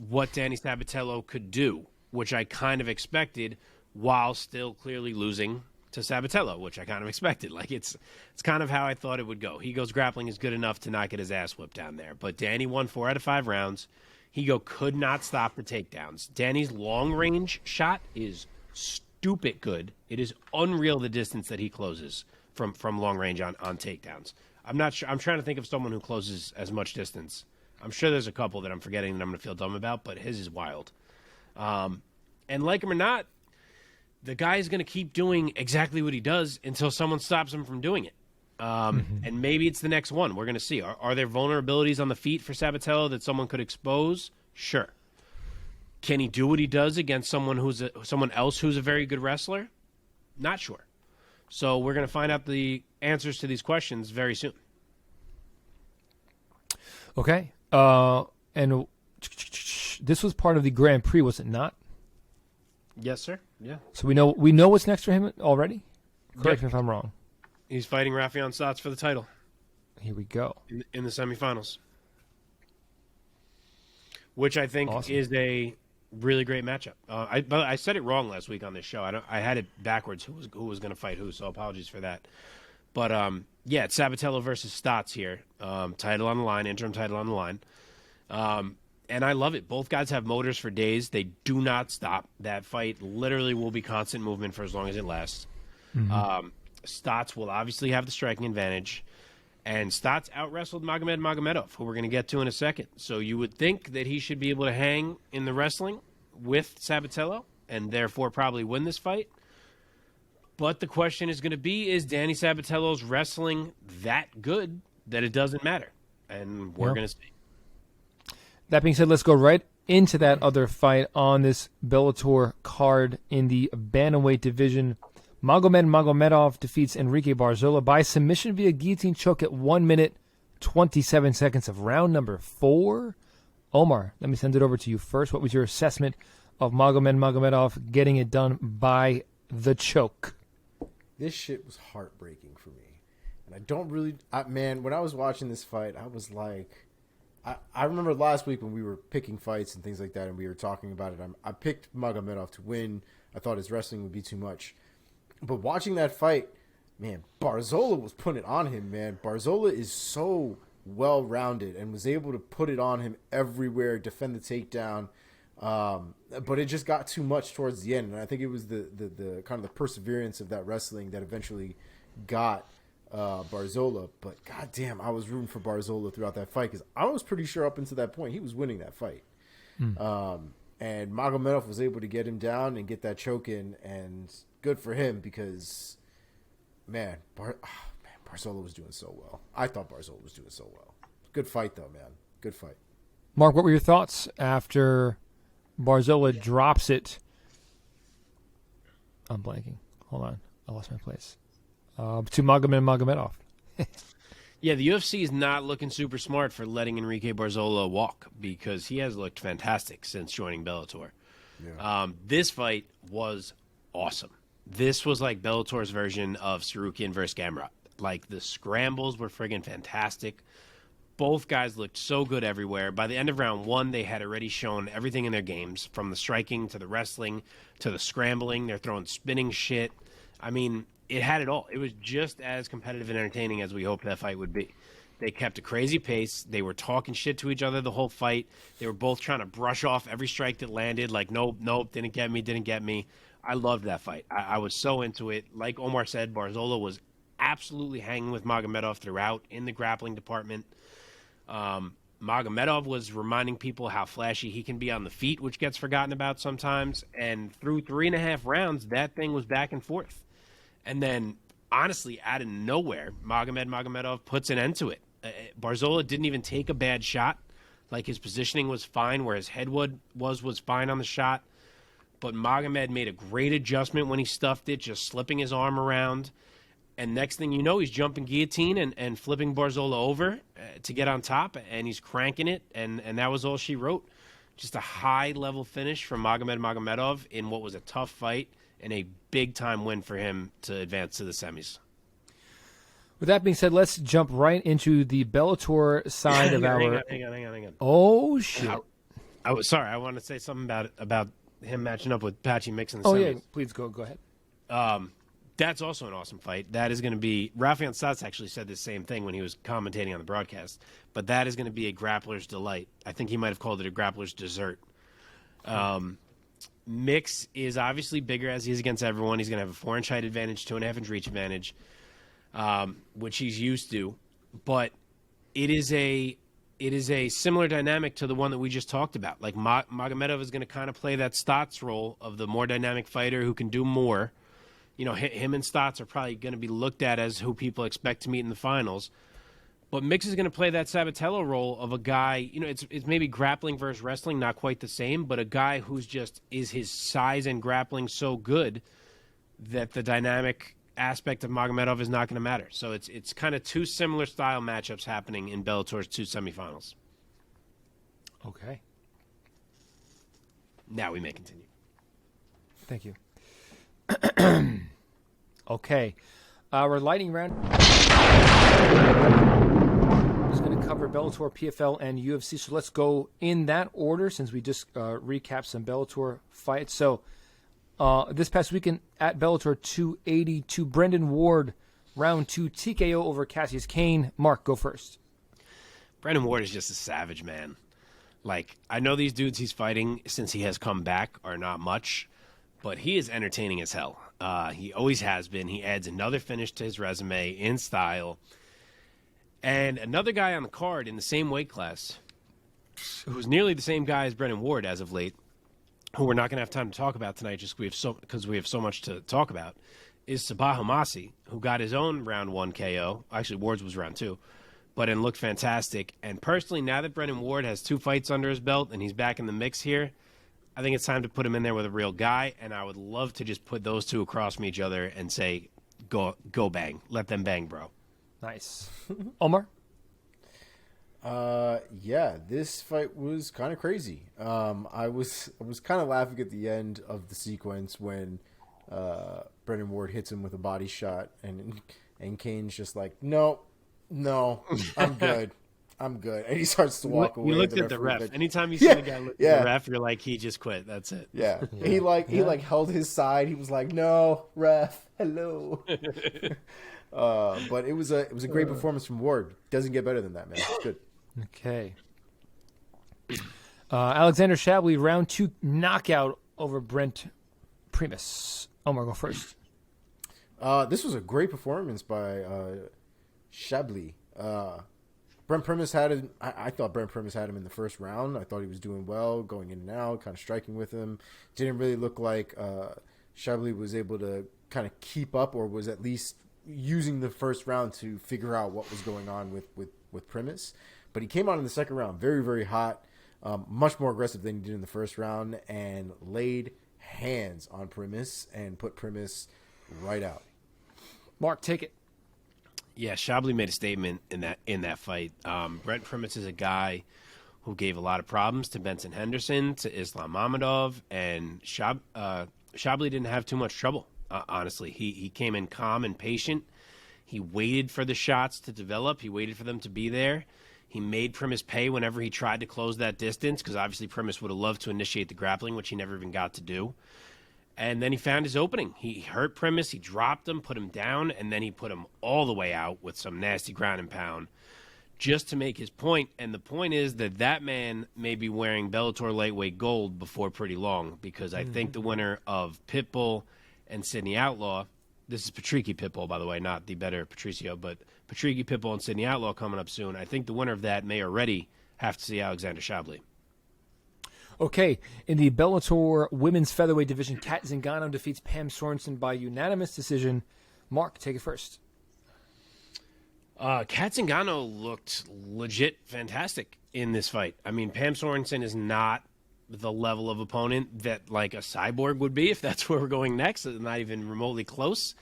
what Danny Sabatello could do, which I kind of expected, while still clearly losing to Sabatello, which I kind of expected. It's kind of how I thought it would go. Higo's grappling is good enough to not get his ass whipped down there, but Danny won 4 out of 5 rounds. Higo could not stop the takedowns. Danny's long-range shot is stupid good. It is unreal the distance that he closes from long range on takedowns. I'm not sure. I'm trying to think of someone who closes as much distance. I'm sure there's a couple that I'm forgetting that I'm going to feel dumb about, but his is wild. And like him or not, the guy is going to keep doing exactly what he does until someone stops him from doing it. And maybe it's the next one. We're going to see. Are there vulnerabilities on the feet for Sabatello that someone could expose? Sure. Can he do what he does against someone else who's a very good wrestler? Not sure. So we're going to find out the answers to these questions very soon. Okay. And this was part of the Grand Prix, was it not? Yes, sir. Yeah. So we know what's next for him already? Correct me if I'm wrong. He's fighting Rakhmonov Stots for the title. Here we go. In the semifinals. Which I think is a really great matchup. I said it wrong last week on this show. I had it backwards who was going to fight who, so apologies for that. But yeah, it's Sabatello versus Stots here. Title on the line, interim title on the line. And I love it. Both guys have motors for days. They do not stop. That fight literally will be constant movement for as long as it lasts. Mm-hmm. Stots will obviously have the striking advantage. And Stots out-wrestled Magomedov, who we're going to get to in a second. So you would think that he should be able to hang in the wrestling with Sabatello and therefore probably win this fight. But the question is going to be, is Danny Sabatello's wrestling that good that it doesn't matter? And we're going to see. That being said, let's go right into that other fight on this Bellator card in the bantamweight division. Magomedov defeats Enrique Barzola by submission via guillotine choke at 1 minute, 27 seconds of round number 4. Omar, let me send it over to you first. What was your assessment of Magomedov getting it done by the choke? This shit was heartbreaking for me. And I don't really... man, when I was watching this fight, I was like... I remember last week when we were picking fights and things like that, and we were talking about it. I picked Magomedov to win. I thought his wrestling would be too much. But watching that fight, man, Barzola was putting it on him, man. Barzola is so well-rounded and was able to put it on him everywhere, defend the takedown. But it just got too much towards the end. And I think it was the kind of the perseverance of that wrestling that eventually got Barzola. But goddamn, I was rooting for Barzola throughout that fight because I was pretty sure up until that point he was winning that fight. And Magomedov was able to get him down and get that choke in, and good for him because, man, Barzola was doing so well. I thought Barzola was doing so well. Good fight, though, man. Good fight. Mark, what were your thoughts after Barzola drops it? I'm blanking. Hold on. I lost my place. To Magomedov. Yeah, the UFC is not looking super smart for letting Enrique Barzola walk because he has looked fantastic since joining Bellator. Yeah. This fight was awesome. This was like Bellator's version of Tsarukyan versus Gamrot. Like, the scrambles were friggin' fantastic. Both guys looked so good everywhere. By the end of round 1, they had already shown everything in their games, from the striking to the wrestling to the scrambling. They're throwing spinning shit. I mean, it had it all. It was just as competitive and entertaining as we hoped that fight would be. They kept a crazy pace. They were talking shit to each other the whole fight. They were both trying to brush off every strike that landed. Like, nope, didn't get me. I loved that fight. I was so into it. Like Omar said, Barzola was absolutely hanging with Magomedov throughout in the grappling department. Magomedov was reminding people how flashy he can be on the feet, which gets forgotten about sometimes. And through 3.5 rounds, that thing was back and forth. And then, honestly, out of nowhere, Magomedov puts an end to it. Barzola didn't even take a bad shot. Like, his positioning was fine, where his head was fine on the shot. But Magomed made a great adjustment when he stuffed it, just slipping his arm around. And next thing you know, he's jumping guillotine and flipping Barzola over to get on top, and he's cranking it, and that was all she wrote. Just a high-level finish from Magomedov in what was a tough fight, and a big-time win for him to advance to the semis. With that being said, let's jump right into the Bellator side of our... Hang on. Oh, shit. I was sorry. I wanted to say something about him matching up with Patchy Mix in the semis. Yeah. Please go ahead. That's also an awesome fight. That is going to be... Rakhmonov Stots actually said the same thing when he was commentating on the broadcast, but that is going to be a grappler's delight. I think he might have called it a grappler's dessert. Mix is obviously bigger as he is against everyone. He's going to have a 4-inch height advantage, 2.5-inch reach advantage, which he's used to. But it is a similar dynamic to the one that we just talked about. Like, Magomedov is going to kind of play that Stots role of the more dynamic fighter who can do more. You know, him and Stots are probably going to be looked at as who people expect to meet in the finals. But Mix is going to play that Sabatello role of a guy, it's maybe grappling versus wrestling, not quite the same, but a guy who's is his size and grappling so good that the dynamic aspect of Magomedov is not going to matter. So it's kind of two similar style matchups happening in Bellator's 2 semifinals. Okay. Now we may continue. Thank you. Okay. Our lightning round is going to cover Bellator, PFL, and UFC. So let's go in that order since we just recapped some Bellator fights. So this past weekend at Bellator 282, Brendan Ward, round 2, TKO over Cassius Kane. Mark, go first. Brendan Ward is just a savage, man. Like, I know these dudes he's fighting since he has come back are not much, but he is entertaining as hell. He always has been. He adds another finish to his resume in style. And another guy on the card in the same weight class, who's nearly the same guy as Brendan Ward as of late, who we're not going to have time to talk about tonight just because we have so much to talk about, is Sabah Homasi, who got his own round 1 KO. Actually, Ward's was round 2. But it looked fantastic. And personally, now that Brendan Ward has 2 fights under his belt and he's back in the mix here, I think it's time to put him in there with a real guy. And I would love to just put those two across from each other and say, go bang. Let them bang, bro. Nice. Omar? Yeah, this fight was kind of crazy. I was kind of laughing at the end of the sequence when Brendan Ward hits him with a body shot and Kane's just like, no, I'm good. I'm good. And he starts to walk away. You looked at the ref. Anytime you see the guy look at the ref, you're like, he just quit. That's it. Yeah. He held his side. He was like, no, ref, hello. But it was a great performance from Ward. Doesn't get better than that, man. It's good. Okay. Alexander Shabliy, round 2 knockout over Brent Primus. Omar, go first. This was a great performance by Shabliy. Brent Primus had him. I thought Brent Primus had him in the first round. I thought he was doing well, going in and out, kind of striking with him. Didn't really look like Shabliy was able to kind of keep up, or was at least using the first round to figure out what was going on with Primus. But he came out in the second round very, very hot, much more aggressive than he did in the first round, and laid hands on Primus and put Primus right out. Mark, take it. Yeah, Shabliy made a statement in that fight. Brent Primus is a guy who gave a lot of problems to Benson Henderson, to Islam Mamedov, and Shabliy didn't have too much trouble, honestly. He came in calm and patient. He waited for the shots to develop. He waited for them to be there. He made Primus pay whenever he tried to close that distance, because obviously Primus would have loved to initiate the grappling, which he never even got to do. And then he found his opening. He hurt Primus, he dropped him, put him down, and then he put him all the way out with some nasty ground and pound just to make his point. And the point is that man may be wearing Bellator lightweight gold before pretty long, because I think the winner of Pitbull and Sydney Outlaw, this is Patricky Pitbull, by the way, not the better Patricio, but Patricky Pitbull and Sydney Outlaw coming up soon. I think the winner of that may already have to see Alexander Shabliy. Okay, in the Bellator women's featherweight division, Kat Zingano defeats Pam Sorensen by unanimous decision. Mark, take it first. Kat Zingano looked legit fantastic in this fight. I mean, Pam Sorensen is not the level of opponent that like a Cyborg would be, if that's where we're going next. It's not even remotely close.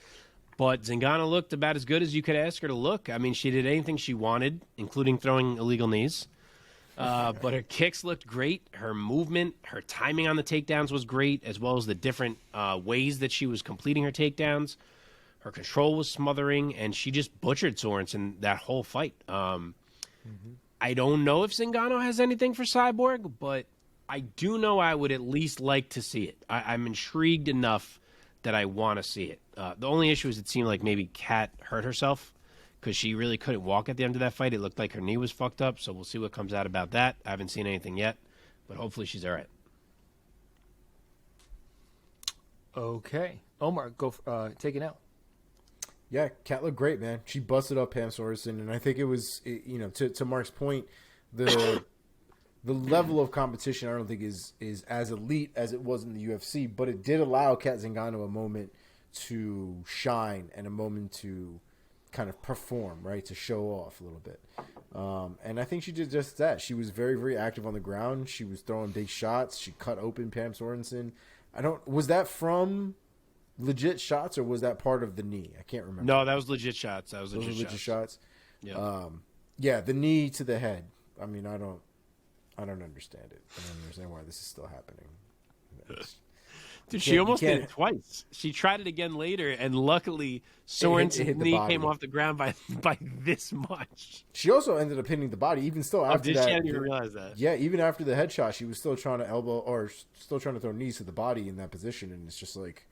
But Zingano looked about as good as you could ask her to look. I mean, she did anything she wanted, including throwing illegal knees. But her kicks looked great. Her movement, her timing on the takedowns was great, as well as the different ways that she was completing her takedowns. Her control was smothering, and she just butchered Sorensen that whole fight. I don't know if Zingano has anything for Cyborg, but I do know I would at least like to see it. I'm intrigued enough that I want to see it. The only issue is it seemed like maybe Kat hurt herself, because she really couldn't walk at the end of that fight. It looked like her knee was fucked up, so we'll see what comes out about that. I haven't seen anything yet, but hopefully she's all right. Okay. Omar, go take it now. Yeah, Kat looked great, man. She busted up Pam Sorensen, and I think it was, to Mark's point, the level of competition I don't think is as elite as it was in the UFC, but it did allow Kat Zingano a moment to shine and a moment to kind of perform, right, to show off a little bit. And I think she did just that. She was very, very active on the ground. She was throwing big shots. She cut open Pam Sorensen. Was that from legit shots or was that part of the knee? I can't remember. No, that was legit shots. Those legit shots. Yeah. Yeah, the knee to the head. I mean, I don't understand it. I don't understand why this is still happening. Dude, she almost did it twice. She tried it again later, and luckily Sorensen's knee came off the ground by this much. She also ended up hitting the body, even still after that. She didn't even realize that. Yeah, even after the headshot, she was still trying to elbow or still trying to throw knees to the body in that position, and it's just like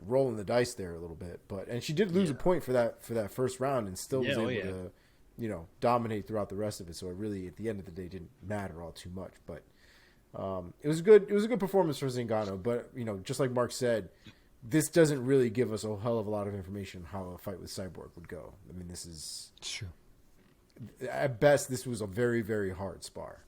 rolling the dice there a little bit. And she did lose a point for that first round, and still was able to, dominate throughout the rest of it. So it really, at the end of the day, didn't matter all too much, but. It was a good performance for Zingano, but just like Mark said, this doesn't really give us a hell of a lot of information on how a fight with Cyborg would go. I mean, this is true. At best, this was a very, very hard spar.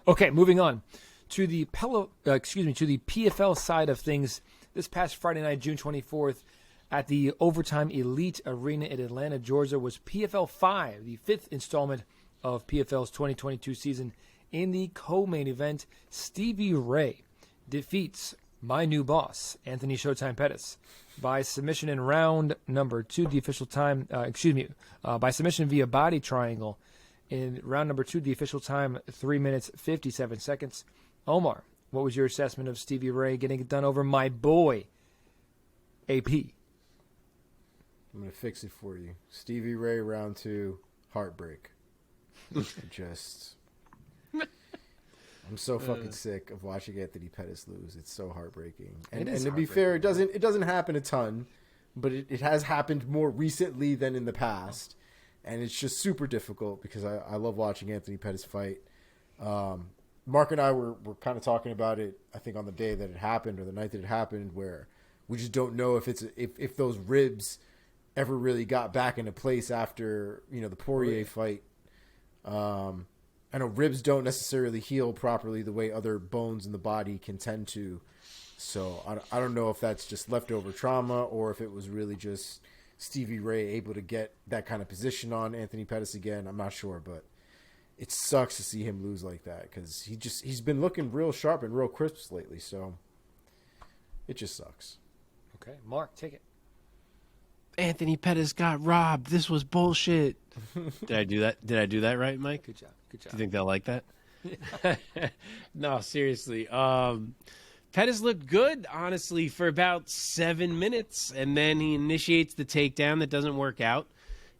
Okay, moving on to the PFL side of things. This past Friday night, June 24th, at the Overtime Elite Arena in Atlanta, Georgia, was PFL 5, the fifth installment of PFL's 2022 season. In the co-main event, Stevie Ray defeats my new boss, Anthony Showtime Pettis, by submission in round number 2, the official time, by submission via body triangle in round number 2, the official time, 3 minutes, 57 seconds. Omar, what was your assessment of Stevie Ray getting it done over my boy, AP? I'm going to fix it for you. Stevie Ray, round 2, heartbreak. I'm so fucking sick of watching Anthony Pettis lose. It's so heartbreaking. And to be fair, it doesn't happen a ton, but it has happened more recently than in the past. And it's just super difficult because I love watching Anthony Pettis fight. Mark and I were kind of talking about it, I think, on the day that it happened or the night that it happened, where we just don't know if those ribs ever really got back into place after the Poirier fight. I know ribs don't necessarily heal properly the way other bones in the body can tend to. So I don't know if that's just leftover trauma or if it was really just Stevie Ray able to get that kind of position on Anthony Pettis again. I'm not sure, but it sucks to see him lose like that because he's been looking real sharp and real crisp lately. So it just sucks. Okay, Mark, take it. Anthony Pettis got robbed. This was bullshit. Did I do that? Did I do that right, Mike? Good job. Good job. Do you think they'll like that? No, seriously. Pettis looked good, honestly, for about 7 minutes, and then he initiates the takedown that doesn't work out.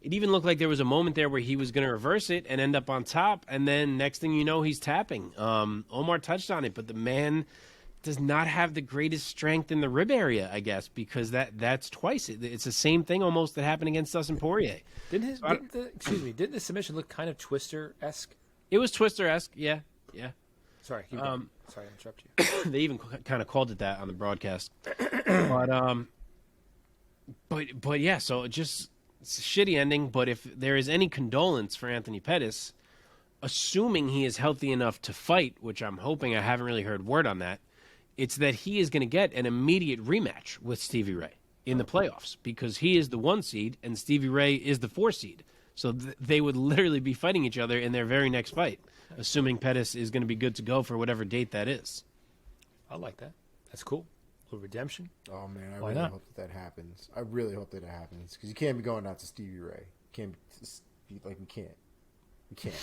It even looked like there was a moment there where he was going to reverse it and end up on top, and then next thing you know, he's tapping. Omar touched on it, but the man does not have the greatest strength in the rib area, I guess, because that's twice. It's the same thing almost that happened against Dustin Poirier. Didn't the submission look kind of Twister-esque? It was Twister-esque, yeah. Sorry, sorry to interrupt you. They even kind of called it that on the broadcast. But yeah, so just it's a shitty ending. But if there is any condolence for Anthony Pettis, assuming he is healthy enough to fight, which I'm hoping, I haven't really heard word on that, it's that he is going to get an immediate rematch with Stevie Ray in the playoffs because he is the 1 seed and Stevie Ray is the 4 seed. So they would literally be fighting each other in their very next fight, assuming Pettis is going to be good to go for whatever date that is. I like that. That's cool. A little redemption. Oh, man, I really hope that happens. I really hope that happens because you can't be going out to Stevie Ray. You can't.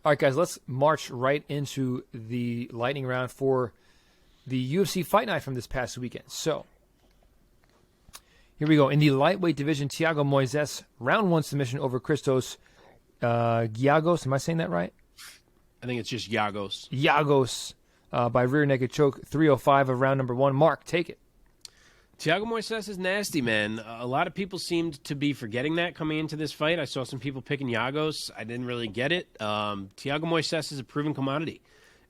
All right, guys, let's march right into the lightning round for the UFC Fight Night from this past weekend. So, here we go. In the lightweight division, Thiago Moises, round 1 submission over Christos Giagos. Am I saying that right? I think it's just Giagos. Giagos by rear naked choke, 3:05 of round number 1. Mark, take it. Thiago Moises is nasty, man. A lot of people seemed to be forgetting that coming into this fight. I saw some people picking Giagos. I didn't really get it. Thiago Moises is a proven commodity,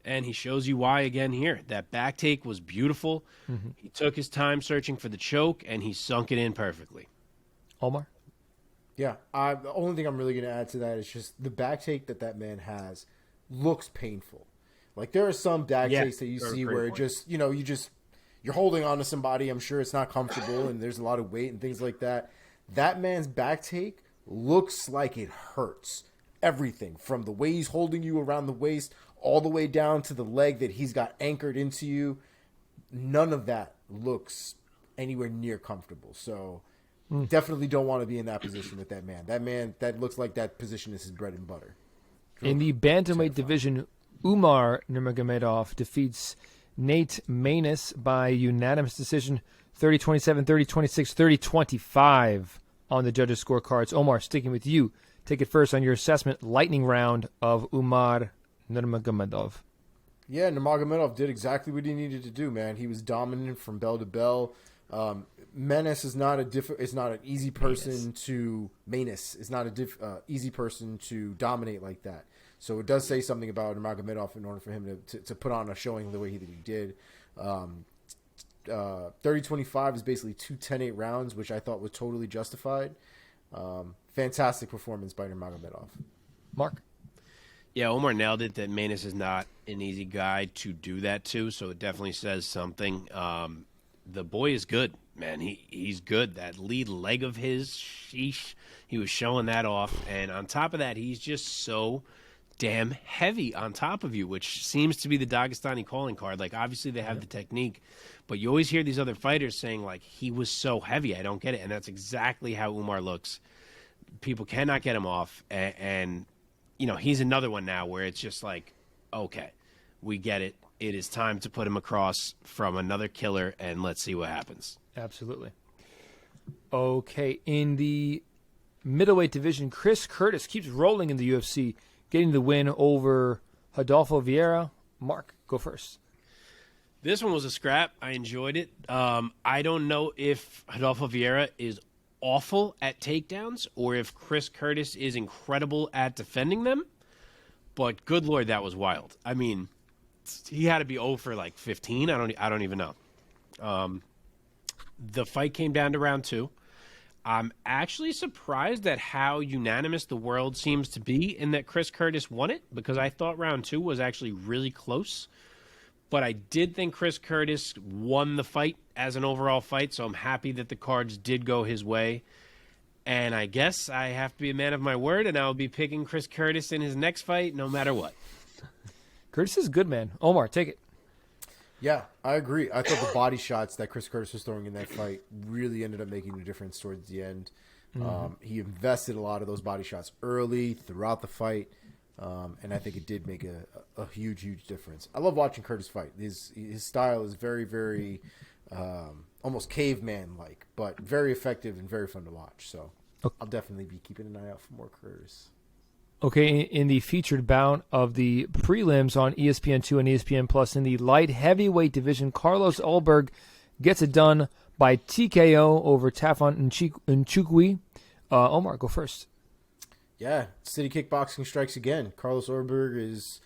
and he shows you why again here. That back take was beautiful. Mm-hmm. He took his time searching for the choke, and he sunk it in perfectly. Omar? Yeah, the only thing I'm really going to add to that is just the back take that man has looks painful. Like there are some back takes that you see where just you're holding on to somebody. I'm sure it's not comfortable, and there's a lot of weight and things like that. That man's back take looks like it hurts. Everything from the way he's holding you around the waist all the way down to the leg that he's got anchored into you. None of that looks anywhere near comfortable. So definitely don't want to be in that position with that man. That man, that looks like that position is his bread and butter. In the bantamweight division, Umar Nurmagomedov defeats Nate Maness by unanimous decision, 30-27, 30-26, 30-25 on the judges' scorecards. Omar, sticking with you. Take it first on your assessment, lightning round of Umar Nurmagomedov. Yeah, Nurmagomedov did exactly what he needed to do, man. He was dominant from bell to bell. Maness is not an easy person to easy person to dominate like that. So it does say something about Nurmagomedov in order for him to put on a showing the way that he did. 30-25 is basically 2 10-8 rounds, which I thought was totally justified. Fantastic performance by Nurmagomedov. Mark? Yeah, Omar nailed it that Maness is not an easy guy to do that to, so it definitely says something. The boy is good, man. He's good. That lead leg of his, sheesh, he was showing that off. And on top of that, he's just so damn heavy on top of you, which seems to be the Dagestani calling card. Like, obviously they have the technique, but you always hear these other fighters saying, like, he was so heavy. I don't get it. And that's exactly how Umar looks. People cannot get him off. And you know, he's another one now where it's just like, okay, we get it. It is time to put him across from another killer, and let's see what happens. Absolutely. Okay, in the middleweight division, Chris Curtis keeps rolling in the UFC, getting the win over Rodolfo Vieira. Mark, go first. This one was a scrap. I enjoyed it. I don't know if Rodolfo Vieira is awful at takedowns or if Chris Curtis is incredible at defending them, but good Lord, that was wild. I mean, he had to be 0 for like 15. I don't even know. The fight came down to round 2. I'm actually surprised at how unanimous the world seems to be in that Chris Curtis won it, because I thought round 2 was actually really close. But I did think Chris Curtis won the fight as an overall fight, so I'm happy that the cards did go his way. And I guess I have to be a man of my word, and I'll be picking Chris Curtis in his next fight no matter what. Curtis is good, man. Omar, take it. Yeah, I agree. I thought the body shots that Chris Curtis was throwing in that fight really ended up making a difference towards the end. He invested a lot of those body shots early, throughout the fight. And I think it did make a huge, huge difference. I love watching Curtis fight. His style is very, very almost caveman-like, but very effective and very fun to watch. So I'll definitely be keeping an eye out for more Curtis. Okay, in the featured bout of the prelims on ESPN2 and ESPN Plus in the light heavyweight division, Carlos Ulberg gets it done by TKO over Tafon Nchukwi. Omar, go first. Yeah, City Kickboxing strikes again. Carlos Ulberg is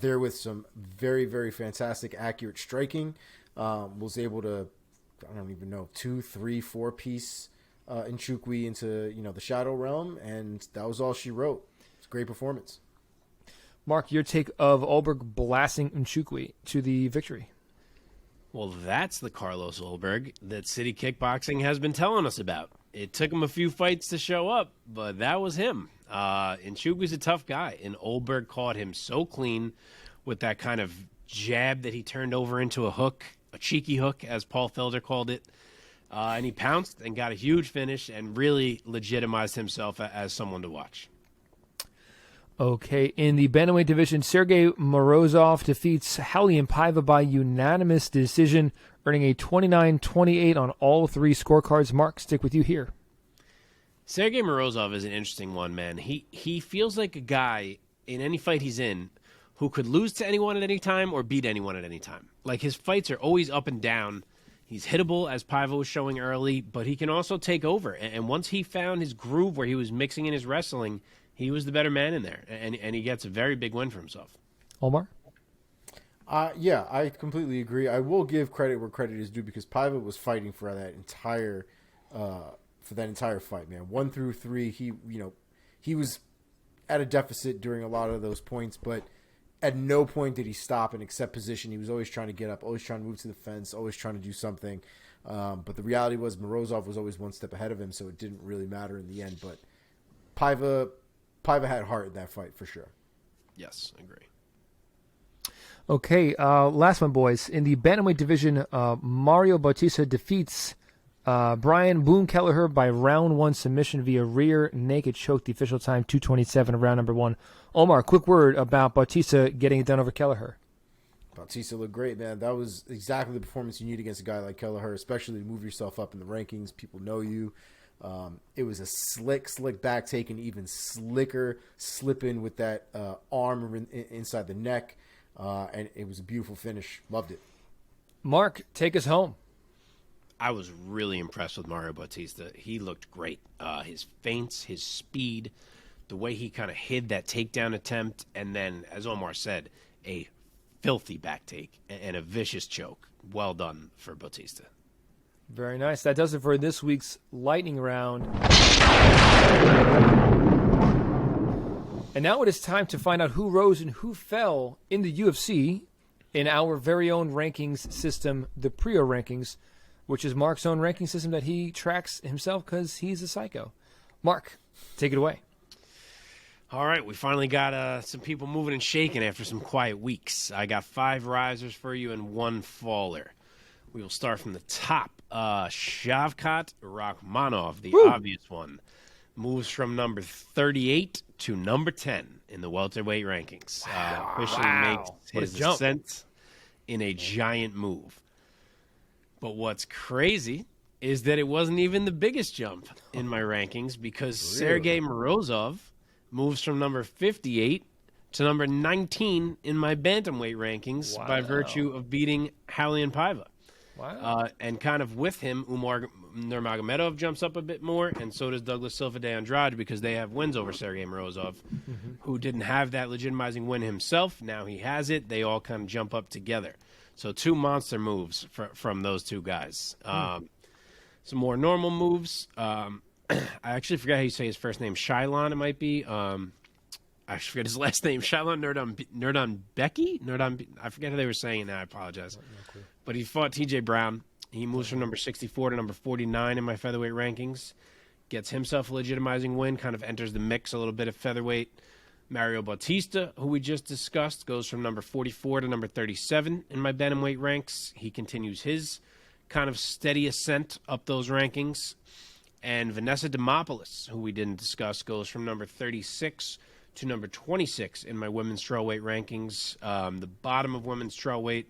there with some very, very fantastic, accurate striking. Was able to, I don't even know, 2, 3, 4 piece Nchukwi into the shadow realm, and that was all she wrote. It's a great performance. Mark, your take of Ulberg blasting Nchukwi to the victory. Well, that's the Carlos Ulberg that City Kickboxing has been telling us about. It took him a few fights to show up, but that was him. Nchukwi's a tough guy, and Ulberg caught him so clean with that kind of jab that he turned over into a hook, a cheeky hook, as Paul Felder called it. And he pounced and got a huge finish and really legitimized himself as someone to watch. Okay, in the bantamweight division, Sergey Morozov defeats Raulian Paiva by unanimous decision, earning a 29-28 on all 3 scorecards. Mark, stick with you here. Sergey Morozov is an interesting one, man. He feels like a guy in any fight he's in who could lose to anyone at any time or beat anyone at any time. Like, his fights are always up and down. He's hittable, as Paiva was showing early, but he can also take over. And once he found his groove where he was mixing in his wrestling, he was the better man in there, and he gets a very big win for himself. Omar? Yeah, I completely agree. I will give credit where credit is due, because Paiva was fighting for that entire fight, man. 1 through 3, he was at a deficit during a lot of those points, but at no point did he stop and accept position. He was always trying to get up, always trying to move to the fence, always trying to do something. But the reality was Morozov was always one step ahead of him, so it didn't really matter in the end. But Paiva had heart in that fight for sure. Yes, I agree. Okay, last one, boys. In the bantamweight division, Mario Bautista defeats Brian Boone Kelleher by round 1 submission via rear naked choke. The official time 2:27 of round number 1. Omar, quick word about Bautista getting it done over Kelleher. Bautista looked great, man. That was exactly the performance you need against a guy like Kelleher, especially to move yourself up in the rankings. People know you. It was a slick back take, and even slicker slip in with that arm inside the neck. And it was a beautiful finish. Loved it. Mark, take us home. I was really impressed with Mario Bautista. He looked great. His feints, his speed, the way he kind of hid that takedown attempt, and then, as Omar said, a filthy back take and a vicious choke. Well done for Bautista. Very nice. That does it for this week's lightning round. And now it is time to find out who rose and who fell in the UFC in our very own rankings system, the Priaulx Rankings, which is Mark's own ranking system that he tracks himself because he's a psycho. Mark, take it away. All right, we finally got some people moving and shaking after some quiet weeks. I got 5 risers for you and 1 faller. We will start from the top. Shavkat Rakhmonov, the obvious one, moves from number 38 to number 10 in the welterweight rankings. Officially makes his ascent in a giant move. But what's crazy is that it wasn't even the biggest jump in my rankings because Sergey Morozov moves from number 58 to number 19 in my bantamweight rankings by virtue of beating Julian Paiva. Wow. And kind of with him, Umar Nurmagomedov jumps up a bit more, and so does Douglas Silva de Andrade because they have wins over Sergey Morozov, who didn't have that legitimizing win himself. Now he has it. They all kind of jump up together. So 2 monster moves from those 2 guys. Some more normal moves. I actually forgot how you say his first name. Shylon, it might be. I forget his last name. Shylon Nurdonbeki? I forget how they were saying it now. I apologize. No, but he fought TJ Brown. He moves from number 64 to number 49 in my featherweight rankings. Gets himself a legitimizing win. Kind of enters the mix a little bit of featherweight. Mario Bautista, who we just discussed, goes from number 44 to number 37 in my bantamweight ranks. He continues his kind of steady ascent up those rankings. And Vanessa Demopoulos, who we didn't discuss, goes from number 36 to number 26 in my women's strawweight rankings. The bottom of women's strawweight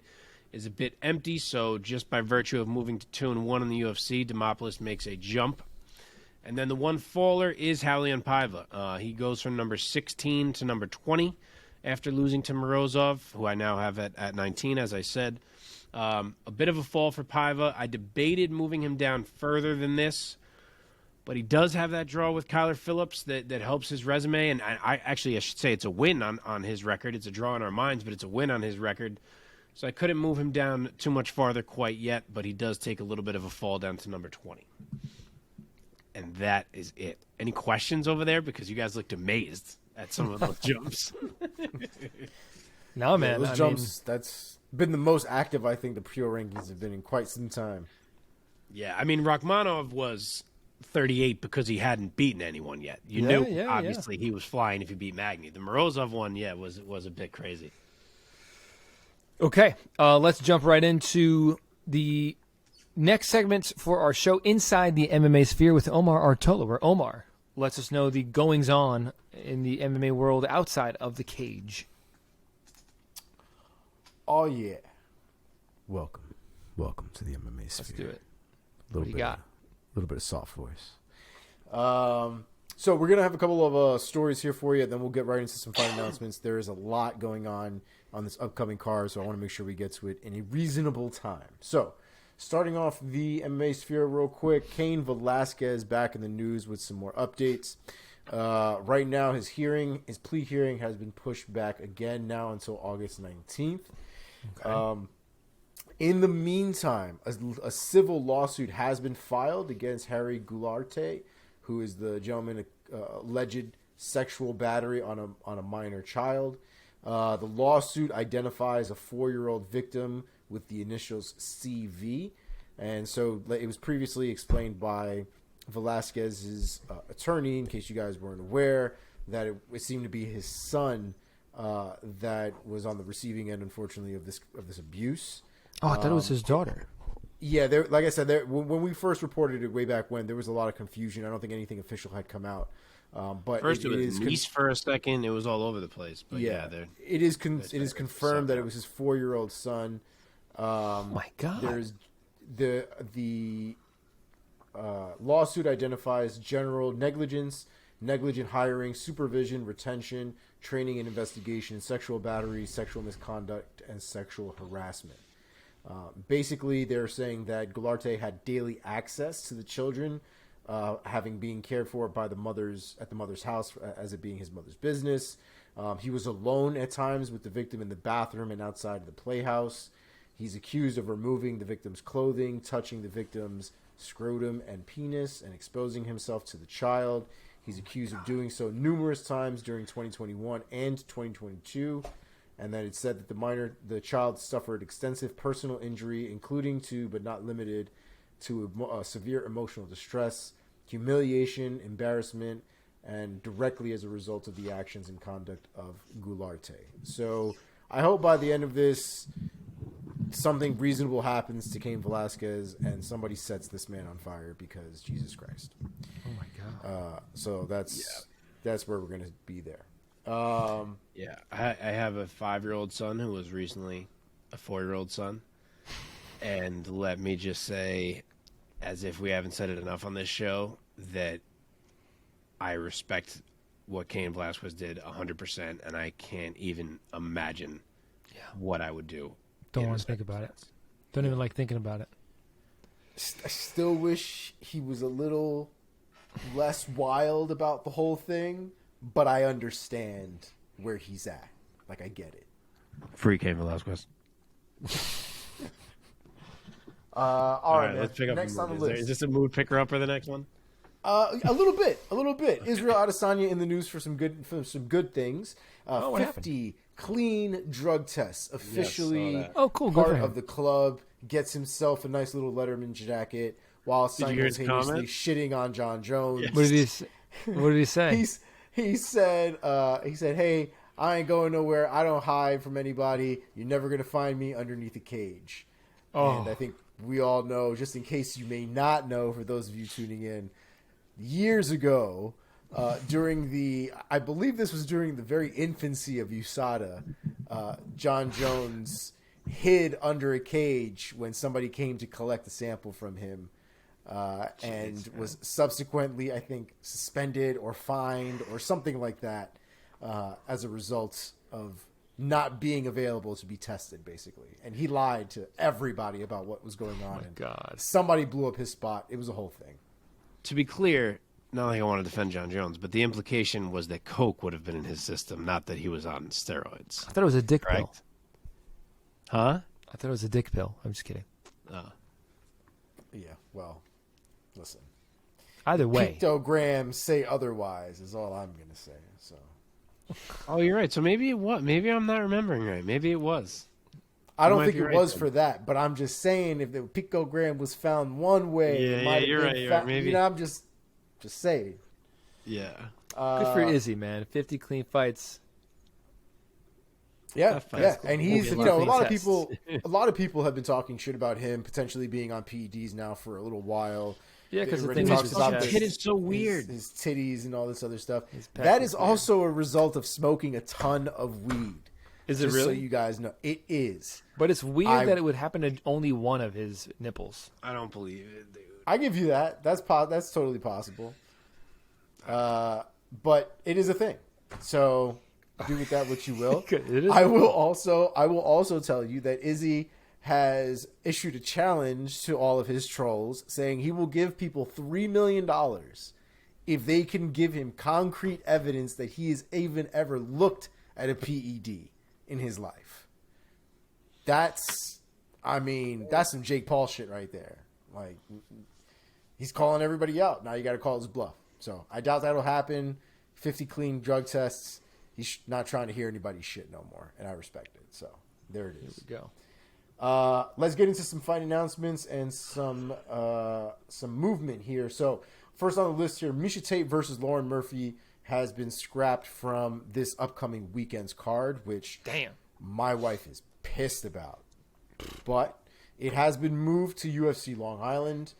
is a bit empty, so just by virtue of moving to 2-1 in the UFC, Demopoulos makes a jump. And then the one faller is Julian Paiva. He goes from number 16 to number 20 after losing to Morozov, who I now have at 19, as I said. A bit of a fall for Paiva. I debated moving him down further than this, but he does have that draw with Kyler Phillips that helps his resume. And I should say it's a win on his record. It's a draw in our minds, but it's a win on his record. So I couldn't move him down too much farther quite yet, but he does take a little bit of a fall down to number 20. And that is it. Any questions over there? Because you guys looked amazed at some of those jumps. No, man. Those jumps, that's been the most active I think the Priaulx rankings have been in quite some time. Yeah, I mean, Rakhmonov was 38 because he hadn't beaten anyone yet. You knew, obviously, he was flying if he beat Magny. The Morozov one, was a bit crazy. Okay, let's jump right into the next segment for our show, Inside the MMA Sphere with Omar Artola, where Omar lets us know the goings-on in the MMA world outside of the cage. Oh, yeah. Welcome to the MMA Sphere. Let's do it. What do you got? A little bit of soft voice. So we're going to have a couple of stories here for you, then we'll get right into some fight announcements. There is a lot going on this upcoming card, so I want to make sure we get to it in a reasonable time. So, starting off the MMA Sphere real quick, Cain Velasquez back in the news with some more updates. Right now, his plea hearing has been pushed back again now until August 19th. Okay. In the meantime, a civil lawsuit has been filed against Harry Goularte, who is the gentleman alleged sexual battery on a minor child. The lawsuit identifies a 4-year-old victim with the initials CV. And so it was previously explained by Velasquez's attorney, in case you guys weren't aware, that it seemed to be his son that was on the receiving end, unfortunately, of this abuse. Oh, I thought it was his daughter. Yeah, like I said, when we first reported it way back when, there was a lot of confusion. I don't think anything official had come out. But first it was niece for a second. It was all over the place. But it is confirmed that it was his 4-year-old son. Oh my God! There's the lawsuit identifies general negligence, negligent hiring, supervision, retention, training and investigation, sexual battery, sexual misconduct, and sexual harassment. Basically, they're saying that Gularte had daily access to the children, having been cared for by the mother's house, as it being his mother's business. He was alone at times with the victim in the bathroom and outside of the playhouse. He's accused of removing the victim's clothing, touching the victim's scrotum and penis, and exposing himself to the child. He's accused of doing so numerous times during 2021 and 2022. And then it said that the child suffered extensive personal injury, including to, but not limited to, severe emotional distress, humiliation, embarrassment, and directly as a result of the actions and conduct of Gularte. So I hope by the end of this, something reasonable happens to Cain Velasquez and somebody sets this man on fire, because Jesus Christ. Oh my God. So that's where we're going to be there. I have a 5-year-old son who was recently a 4-year-old son. And let me just say, as if we haven't said it enough on this show, that I respect what Cain Velasquez did 100%, and I can't even imagine what I would do. Don't want to think about it. Don't even like thinking about it. I still wish he was a little less wild about the whole thing, but I understand where he's at. Like, I get it. Free Cain Velasquez. All right, let's pick up next on the list. Is this a mood picker up for the next one? A little bit. Israel Adesanya in the news for some good things. What 50 clean drug tests officially. Cool. Part of the club, gets himself a nice little Letterman jacket while simultaneously shitting on John Jones. Yes. What did he say? He said, "Hey, I ain't going nowhere. I don't hide from anybody. You're never gonna find me underneath a cage." And I think we all know, just in case you may not know, for those of you tuning in, years ago, I believe this was during the very infancy of USADA, John Jones hid under a cage when somebody came to collect a sample from him, and was subsequently, I think, suspended or fined or something like that, as a result of not being available to be tested, basically. And he lied to everybody about what was going on. Oh my God. Somebody blew up his spot. It was a whole thing. To be clear, not like I want to defend John Jones, but the implication was that coke would have been in his system, not that he was on steroids. I thought it was a dick pill. Huh? I thought it was a dick pill. I'm just kidding. Yeah, well, listen. Either way. Pictograms say otherwise is all I'm going to say. So. Oh, you're right. So maybe it was. Maybe I'm not remembering right. Maybe it was. I don't think it was for that, but I'm just saying if the picogram was found one way, it might have been found. Maybe. I'm just saying. Yeah. Good for Izzy, man. 50 clean fights. Yeah, and he's a lot of people have been talking shit about him potentially being on PEDs now for a little while. Yeah, because the thing talks about his tit is so weird. His titties and all this other stuff. That is also a result of smoking a ton of weed. Is it really? So you guys know, it is. But it's weird that it would happen to only one of his nipples. I don't believe it, dude. I give you that. That's totally possible. But it is a thing. So do with that what you will. I will also tell you that Izzy has issued a challenge to all of his trolls, saying he will give people $3 million if they can give him concrete evidence that he has even ever looked at a PED in his life. That's some Jake Paul shit right there. Like, he's calling everybody out. Now you got to call his bluff. So I doubt that'll happen. 50 clean drug tests. he's not trying to hear anybody's shit no more, and I respect it. So there it is. Here we go. Let's get into some fight announcements and some movement here. So first on the list here, Miesha Tate versus Lauren Murphy has been scrapped from this upcoming weekend's card, which my wife is pissed about. But it has been moved to UFC Long Island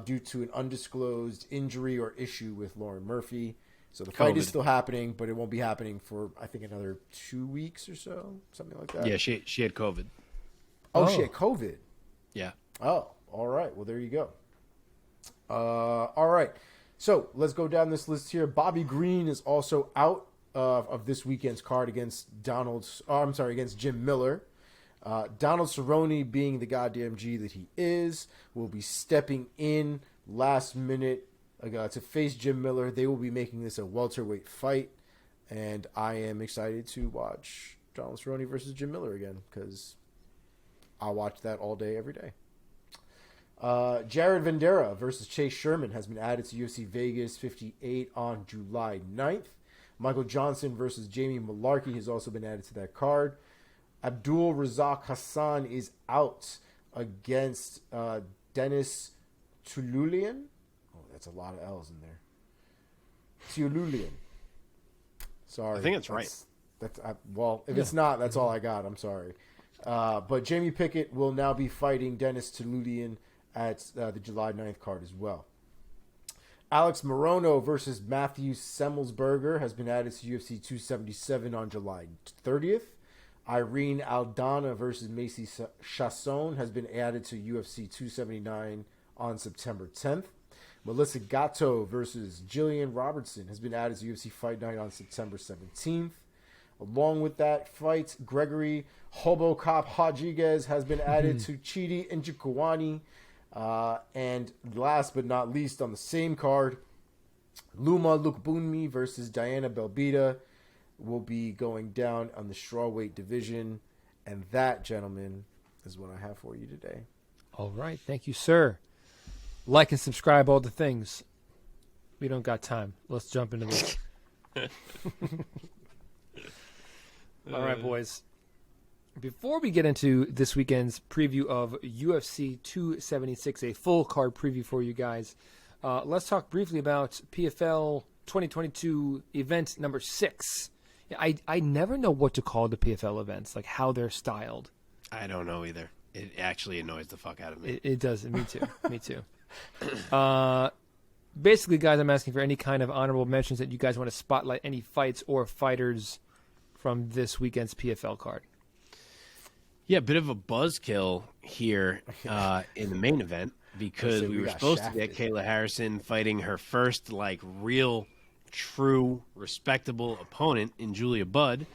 due to an undisclosed injury or issue with Lauren Murphy. So the fight is still happening, but it won't be happening for, I think, another 2 weeks or so, something like that. Yeah, she had COVID. Oh, she had COVID. Yeah. Oh, all right. Well, there you go. All right. So let's go down this list here. Bobby Green is also out of this weekend's card against against Jim Miller. Donald Cerrone, being the goddamn G that he is, will be stepping in last minute to face Jim Miller. They will be making this a welterweight fight, and I am excited to watch Donald Cerrone versus Jim Miller again because I'll watch that all day, every day. Jared Vanderaa versus Chase Sherman has been added to UFC Vegas 58 on July 9th. Michael Johnson versus Jamie Malarkey has also been added to that card. Abdul Razak Hassan is out against Dennis Tsarukyan. Oh, that's a lot of L's in there. Tsarukyan. Sorry. I think it's right. Well, if it's not, that's all I got. I'm sorry. But Jamie Pickett will now be fighting Dennis Tsarukyan at the July 9th card as well. Alex Morono versus Matthew Semmelsberger has been added to UFC 277 on July 30th. Irene Aldana versus Maycee Chasson has been added to UFC 279 on September 10th. Melissa Gatto versus Jillian Robertson has been added to UFC Fight Night on September 17th. Along with that fight, Gregory Hobocop Rodriguez has been added to Chidi Njokuani. And last but not least, on the same card, Luma Lukbunmi versus Diana Belbita will be going down on the strawweight division. And that, gentlemen, is what I have for you today. All right. Thank you, sir. Like and subscribe, all the things. We don't got time. Let's jump into this. All right, boys. Before we get into this weekend's preview of UFC 276, a full card preview for you guys, let's talk briefly about PFL 2022 event number 6. I never know what to call the PFL events, like how they're styled. I don't know either. It actually annoys the fuck out of me. It does. Me too. Me too. Basically, guys, I'm asking for any kind of honorable mentions that you guys want to spotlight any fights or fighters from this weekend's PFL card. Yeah, a bit of a buzzkill here in the main event because we were supposed to get Kayla Harrison fighting her first, real, true, respectable opponent in Julia Budd.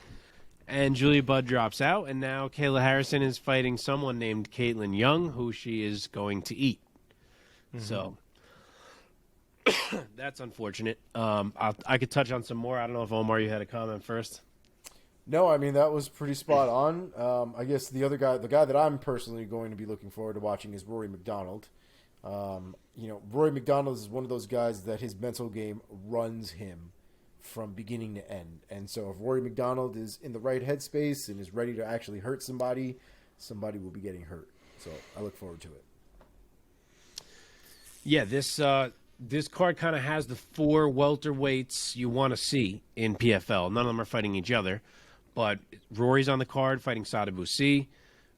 And Julia Budd drops out, and now Kayla Harrison is fighting someone named Caitlin Young, who she is going to eat. So that's unfortunate. I could touch on some more. I don't know if, Omar, you had a comment first. No, I mean, that was pretty spot on. I guess the other guy, the guy that I'm personally going to be looking forward to watching is Rory McDonald. Rory McDonald is one of those guys that his mental game runs him from beginning to end. And so if Rory McDonald is in the right headspace and is ready to actually hurt somebody, somebody will be getting hurt. So I look forward to it. Yeah, this card kind of has the 4 welterweights you want to see in PFL. None of them are fighting each other. But Rory's on the card fighting Sada Boucy.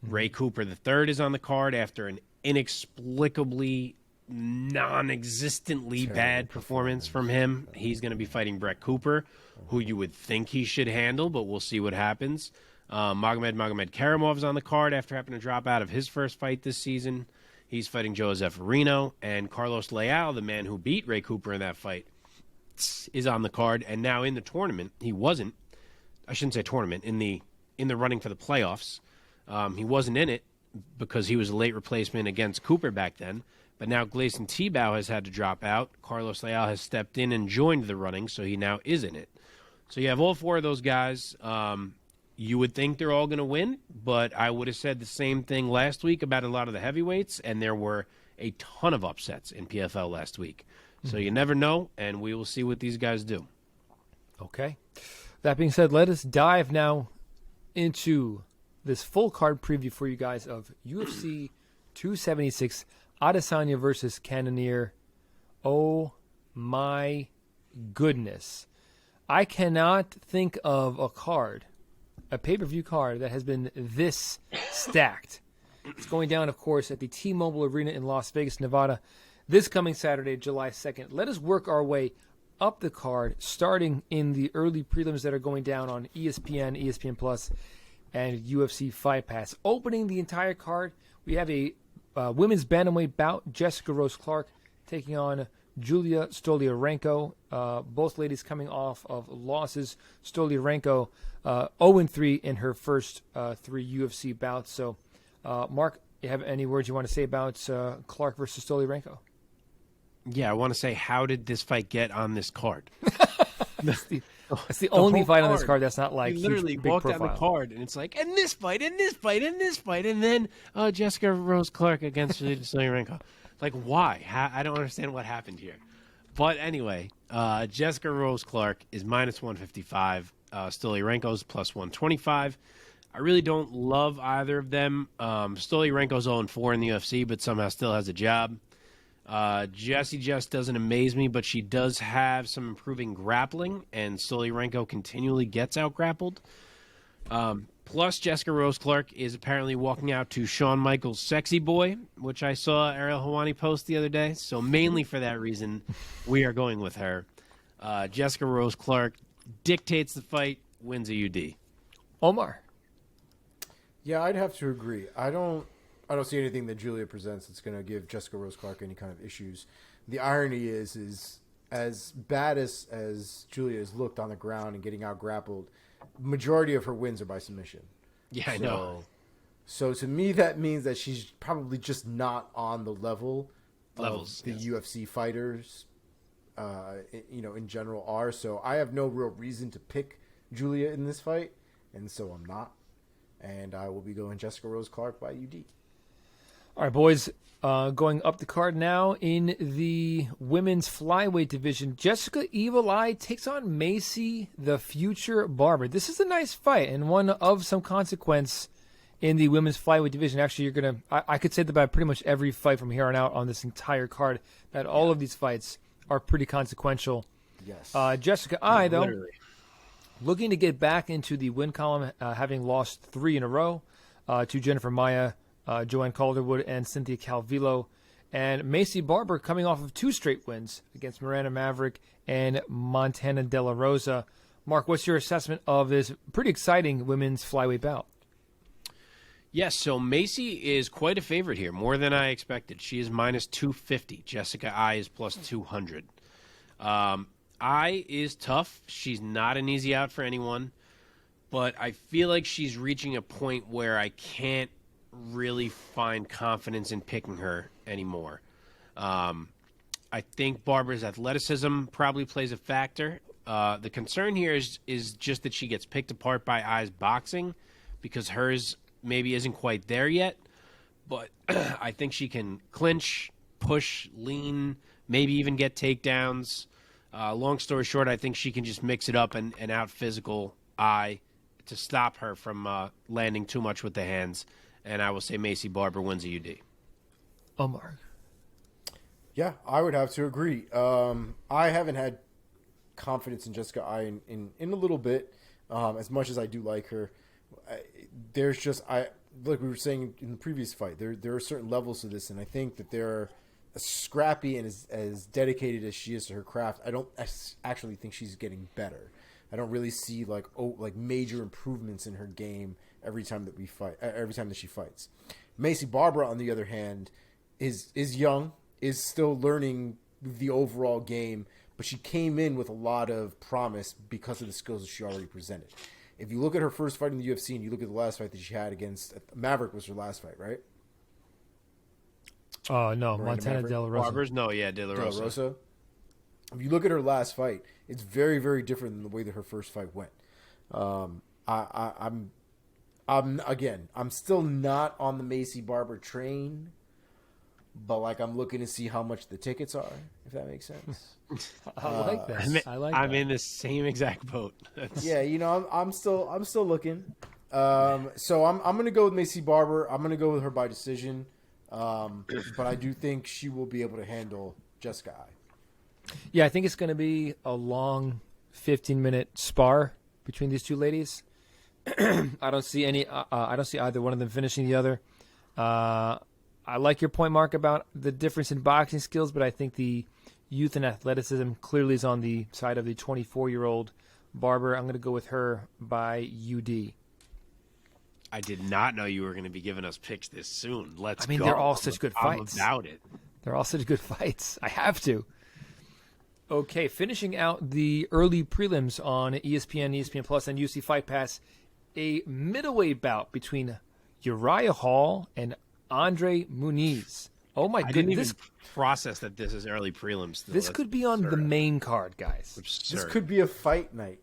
Ray Cooper III is on the card after an inexplicably, non-existently bad performance from him. He's going to be fighting Brett Cooper, who you would think he should handle, but we'll see what happens. Magomed Karamov is on the card after having to drop out of his first fight this season. He's fighting Joe Zeffirino. And Carlos Leal, the man who beat Ray Cooper in that fight, is on the card. And now in the tournament, he wasn't. I shouldn't say tournament, in the running for the playoffs. He wasn't in it because he was a late replacement against Cooper back then. But now Gleison Tebow has had to drop out. Carlos Leal has stepped in and joined the running, so he now is in it. So you have all 4 of those guys. You would think they're all going to win, but I would have said the same thing last week about a lot of the heavyweights, and there were a ton of upsets in PFL last week. So you never know, and we will see what these guys do. Okay. That being said, let us dive now into this full card preview for you guys of UFC 276, Adesanya versus Cannonier. Oh my goodness. I cannot think of a pay-per-view card that has been this stacked. It's going down, of course, at the T-Mobile Arena in Las Vegas, Nevada, this coming Saturday, July 2nd. Let us work our way up the card, starting in the early prelims that are going down on ESPN, ESPN Plus, and UFC Fight Pass. Opening the entire card, we have a women's bantamweight bout, Jessica Rose Clark taking on Julija Stoliarenko. Both ladies coming off of losses. Stoliarenko 0-3 in her first 3 UFC bouts. So, Mark, you have any words you want to say about Clark versus Stoliarenko? Yeah, I want to say, how did this fight get on this card? That's the only fight on this card that's not like you literally huge, big walk profile. down the card and it's like, and this fight, and this fight, and this fight, and then Jessica Rose Clark against Stoliarenko. Like, why? I don't understand what happened here. But anyway, Jessica Rose Clark is minus 155. Stoliarenko's plus 125. I really don't love either of them. Stoliarenko's 0-4 in the UFC, but somehow still has a job. Jessie just doesn't amaze me, but she does have some improving grappling, and Stoliarenko continually gets out-grappled. Plus, Jessica Rose Clark is apparently walking out to Shawn Michaels' Sexy Boy, which I saw Ariel Helwani post the other day. So mainly for that reason, we are going with her. Jessica Rose Clark dictates the fight, wins a UD. Omar. Yeah, I'd have to agree. I don't see anything that Julia presents that's going to give Jessica Rose Clark any kind of issues. The irony is as bad as Julia has looked on the ground and getting out grappled, majority of her wins are by submission. Yeah, I know. So to me, that means that she's probably just not on the level of the UFC fighters, in general are. So I have no real reason to pick Julia in this fight, and so I'm not. And I will be going Jessica Rose Clark by UD. All right, boys. Going up the card now in the women's flyweight division, Jessica Evil Eye takes on Maycee, the future Barber. This is a nice fight and one of some consequence in the women's flyweight division. Actually, I could say that about pretty much every fight from here on out on this entire card, that all of these fights are pretty consequential. Yes. Jessica Eye, though, Literally. looking to get back into the win column, having lost 3 in a row to Jennifer Maia, Joanne Calderwood, and Cynthia Calvillo. And Maycee Barber coming off of 2 straight wins against Miranda Maverick and Montana De La Rosa. Mark, what's your assessment of this pretty exciting women's flyweight bout? Yes, so Maycee is quite a favorite here, more than I expected. She is minus 250. Jessica Eye is plus 200. Eye is tough. She's not an easy out for anyone, but I feel like she's reaching a point where I can't really find confidence in picking her anymore. I think Barber's athleticism probably plays a factor. The concern here is just that she gets picked apart by Eye's boxing, because hers maybe isn't quite there yet. But I think she can clinch, push, lean, maybe even get takedowns. Long story short, I think she can just mix it up and out physical Eye to stop her from landing too much with the hands. And I will say Maycee Barber wins a UD. Omar. Yeah, I would have to agree. I haven't had confidence in Jessica Eye in a little bit, as much as I do like her. Like we were saying in the previous fight, there are certain levels to this, and I think that they're as scrappy and as dedicated as she is to her craft. I don't actually think she's getting better. I don't really see like major improvements in her game every time that she fights. Maycee Barber, on the other hand, is young, is still learning the overall game, but she came in with a lot of promise because of the skills that she already presented. If you look at her first fight in the UFC and you look at the last fight that she had against Maverick, was her last fight, right? Oh, no, Montana De La Rosa. Barber's? No, yeah, De La Rosa. If you look at her last fight, it's very, very different than the way that her first fight went. I'm still not on the Maycee Barber train, but like I'm looking to see how much the tickets are, if that makes sense. I like that. I'm in the same exact boat. Yeah, I'm still looking. So I'm gonna go with Maycee Barber. I'm gonna go with her by decision. But I do think she will be able to handle Jessica Eye. Yeah, I think it's going to be a long 15-minute spar between these two ladies. I don't see either one of them finishing the other. I like your point, Mark, about the difference in boxing skills, but I think the youth and athleticism clearly is on the side of the 24-year-old Barber. I'm going to go with her by UD. I did not know you were going to be giving us picks this soon. Let's go. They're all such good fights. I'm about it. They're all such good fights. I have to. Okay, finishing out the early prelims on ESPN, ESPN Plus, and UFC Fight Pass, a middleweight bout between Uriah Hall and Andre Muniz. Oh my goodness! I didn't even this process that this is early prelims. This could be on the main card, guys. This could be a fight night.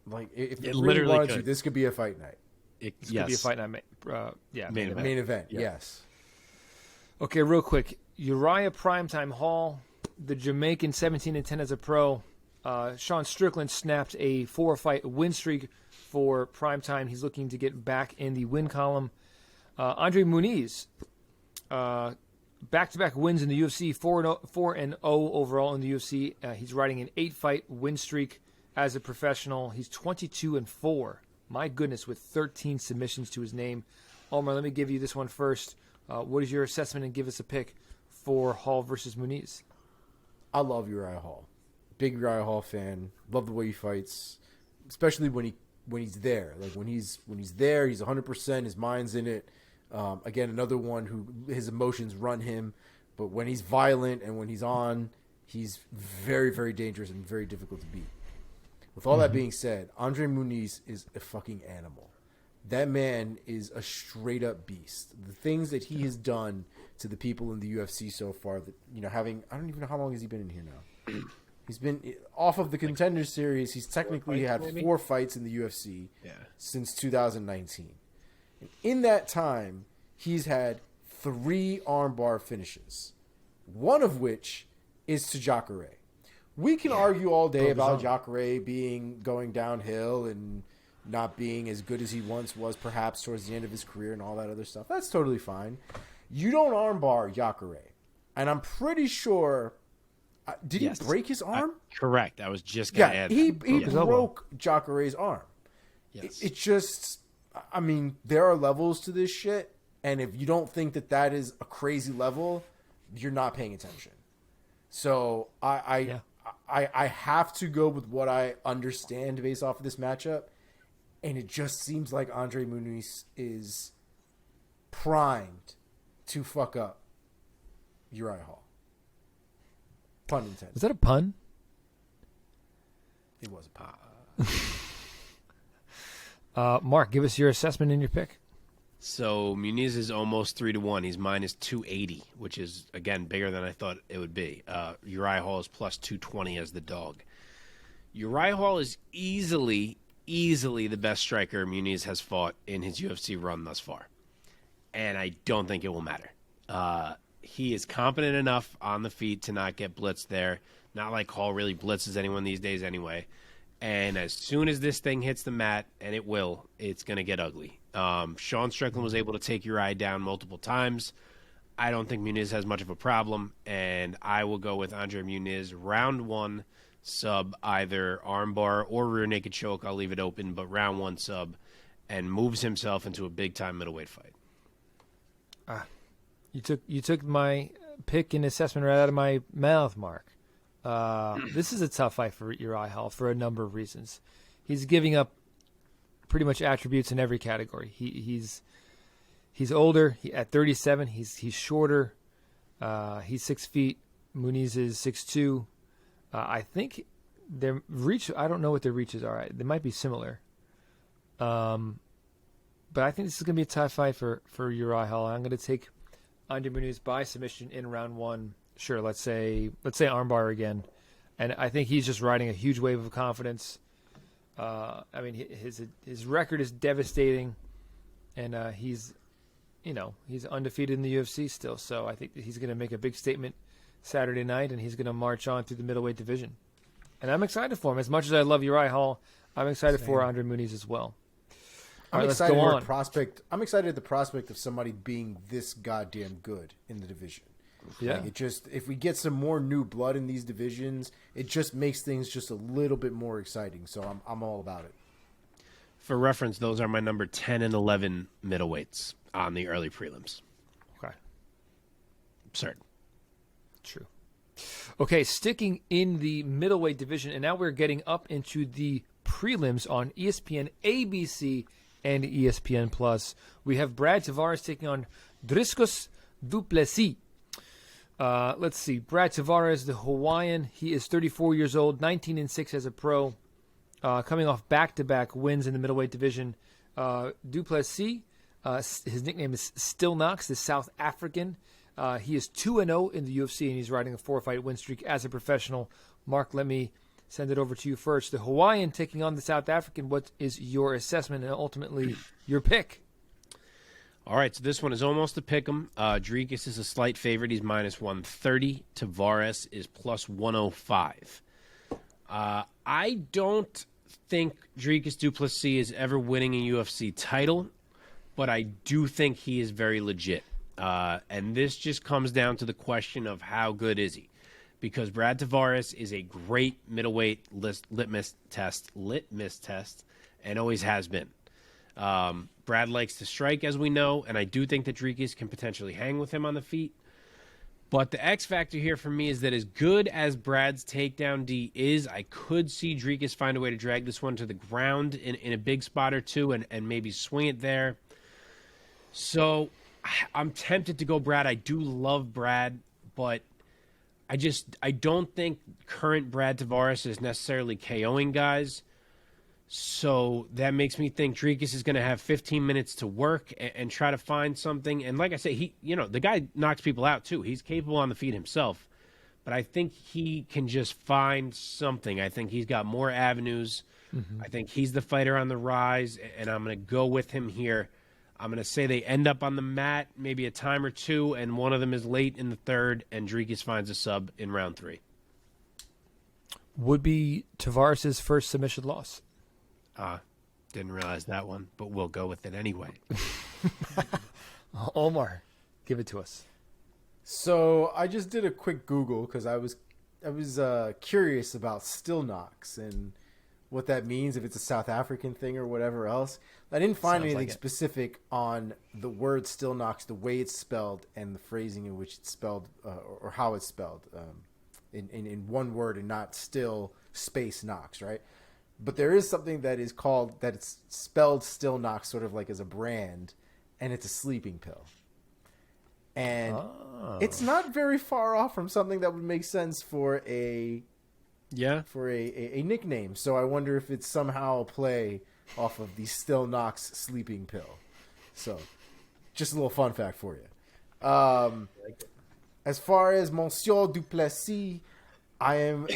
Like if it literally really wanted could. to, this could be a fight night. This could be a fight night. Main event. Yeah. Yes. Okay, real quick. Uriah Primetime Hall, the Jamaican 17-10 as a pro. Sean Strickland snapped a 4-fight win streak for Primetime. He's looking to get back in the win column. Andre Muniz, back-to-back wins in the UFC, 4-0 overall in the UFC. He's riding an 8-fight win streak as a professional. He's 22-4. My goodness, with 13 submissions to his name. Omar, let me give you this one first. What is your assessment, and give us a pick for Hall versus Muniz? I love Uriah Hall. Big Uriah Hall fan. Love the way he fights, especially when he's there. Like when he's there, he's 100%. His mind's in it. Again, another one who his emotions run him, but when he's violent and when he's on, he's very, very dangerous and very difficult to beat. With all that being said, Andre Muniz is a fucking animal. That man is a straight up beast. The things that he has done to the people in the UFC so far, that I don't even know how long has he been in here now. He's been off of the Contender Series. He's technically had 4 fights in the UFC since 2019. And in that time, he's had 3 armbar finishes, one of which is to Jacare. We can argue all day about Jacare going downhill and not being as good as he once was, perhaps towards the end of his career and all that other stuff. That's totally fine. You don't armbar Jacare, and I'm pretty sure. Did he break his arm? Correct. I was just going to add. He broke Jacare's arm. Yes. It just. I mean, there are levels to this shit, and if you don't think that is a crazy level, you're not paying attention. So I have to go with what I understand based off of this matchup, and it just seems like Andre Muniz is primed to fuck up Uriah Hall. Pun intended. Was that a pun? It was a pun. Mark, give us your assessment and your pick. So Muniz is almost 3-1. He's minus 280, which is, again, bigger than I thought it would be. Uriah Hall is plus 220 as the dog. Uriah Hall is easily the best striker Muniz has fought in his UFC run thus far. And I don't think it will matter. He is competent enough on the feet to not get blitzed there. Not like Hall really blitzes anyone these days anyway. And as soon as this thing hits the mat, and it will, it's going to get ugly. Sean Strickland was able to take Uriah down multiple times. I don't think Muniz has much of a problem, and I will go with Andre Muniz. Round 1 sub, either armbar or rear naked choke. I'll leave it open, but round 1 sub, and moves himself into a big-time middleweight fight. You took my pick and assessment right out of my mouth, Mark. This is a tough fight for Uriah Hall for a number of reasons. He's giving up pretty much attributes in every category. He's older. At 37, he's shorter. He's 6 feet. Muniz is 6'2". I think their reach. I don't know what their reaches are. They might be similar. But I think this is going to be a tough fight for Uriah Hall. I'm going to take Andre Muniz by submission in round 1. Sure, let's say armbar again, and I think he's just riding a huge wave of confidence. I mean, his record is devastating, and he's he's undefeated in the UFC still. So I think he's going to make a big statement Saturday night, and he's going to march on through the middleweight division. And I'm excited for him. As much as I love Uriah Hall, I'm excited for Andre Muniz as well. I'm excited for prospect. I'm excited at the prospect of somebody being this goddamn good in the division. Yeah. Like if we get some more new blood in these divisions, it just makes things just a little bit more exciting. So I'm all about it. For reference, those are my number 10 and 11 middleweights on the early prelims. Okay. Absurd. True. Okay, sticking in the middleweight division, and now we're getting up into the prelims on ESPN, ABC, and ESPN Plus. We have Brad Tavares taking on Dricus du Plessis. Let's see. Brad Tavares, the Hawaiian, he is 34 years old, 19-6 as a pro, coming off back-to-back wins in the middleweight division. Du Plessis, his nickname is Still Knox, the South African. He is 2-0 in the UFC, and he's riding a 4-fight win streak as a professional. Mark, let me send it over to you first. The Hawaiian taking on the South African. What is your assessment and ultimately your pick? All right, so this one is almost a pick 'em. Dricus is a slight favorite. He's minus 130. Tavares is plus 105. I don't think Dricus du Plessis is ever winning a UFC title, but I do think he is very legit. And this just comes down to the question of how good is he? Because Brad Tavares is a great middleweight litmus test, and always has been. Brad likes to strike, as we know, and I do think that Dricus can potentially hang with him on the feet. But the X factor here for me is that as good as Brad's takedown D is, I could see Dricus find a way to drag this one to the ground in a big spot or two and maybe swing it there. So I'm tempted to go Brad. I do love Brad, but I don't think current Brad Tavares is necessarily KOing guys. So that makes me think Dricus is going to have 15 minutes to work and try to find something. And like I say, the guy knocks people out too. He's capable on the feet himself, but I think he can just find something. I think he's got more avenues. Mm-hmm. I think he's the fighter on the rise, and I'm going to go with him here. I'm going to say they end up on the mat maybe a time or two, and one of them is late in the third, and Dricus finds a sub in round 3. Would be Tavares' first submission loss. Didn't realize that one, but we'll go with it anyway. Omar, give it to us. So I just did a quick Google because I was curious about Still Knox and what that means, if it's a South African thing or whatever else. I didn't find anything specific on the word Still Knox, the way it's spelled, and the phrasing in which it's spelled, or how it's spelled, in one word and not still space Knox, right? But there is something that is called, that it's spelled Still Knox sort of like as a brand, and it's a sleeping pill. And it's not very far off from something that would make sense for a nickname. So I wonder if it's somehow a play off of the Still Knox sleeping pill. So just a little fun fact for you. As far as Monsieur du Plessis, I am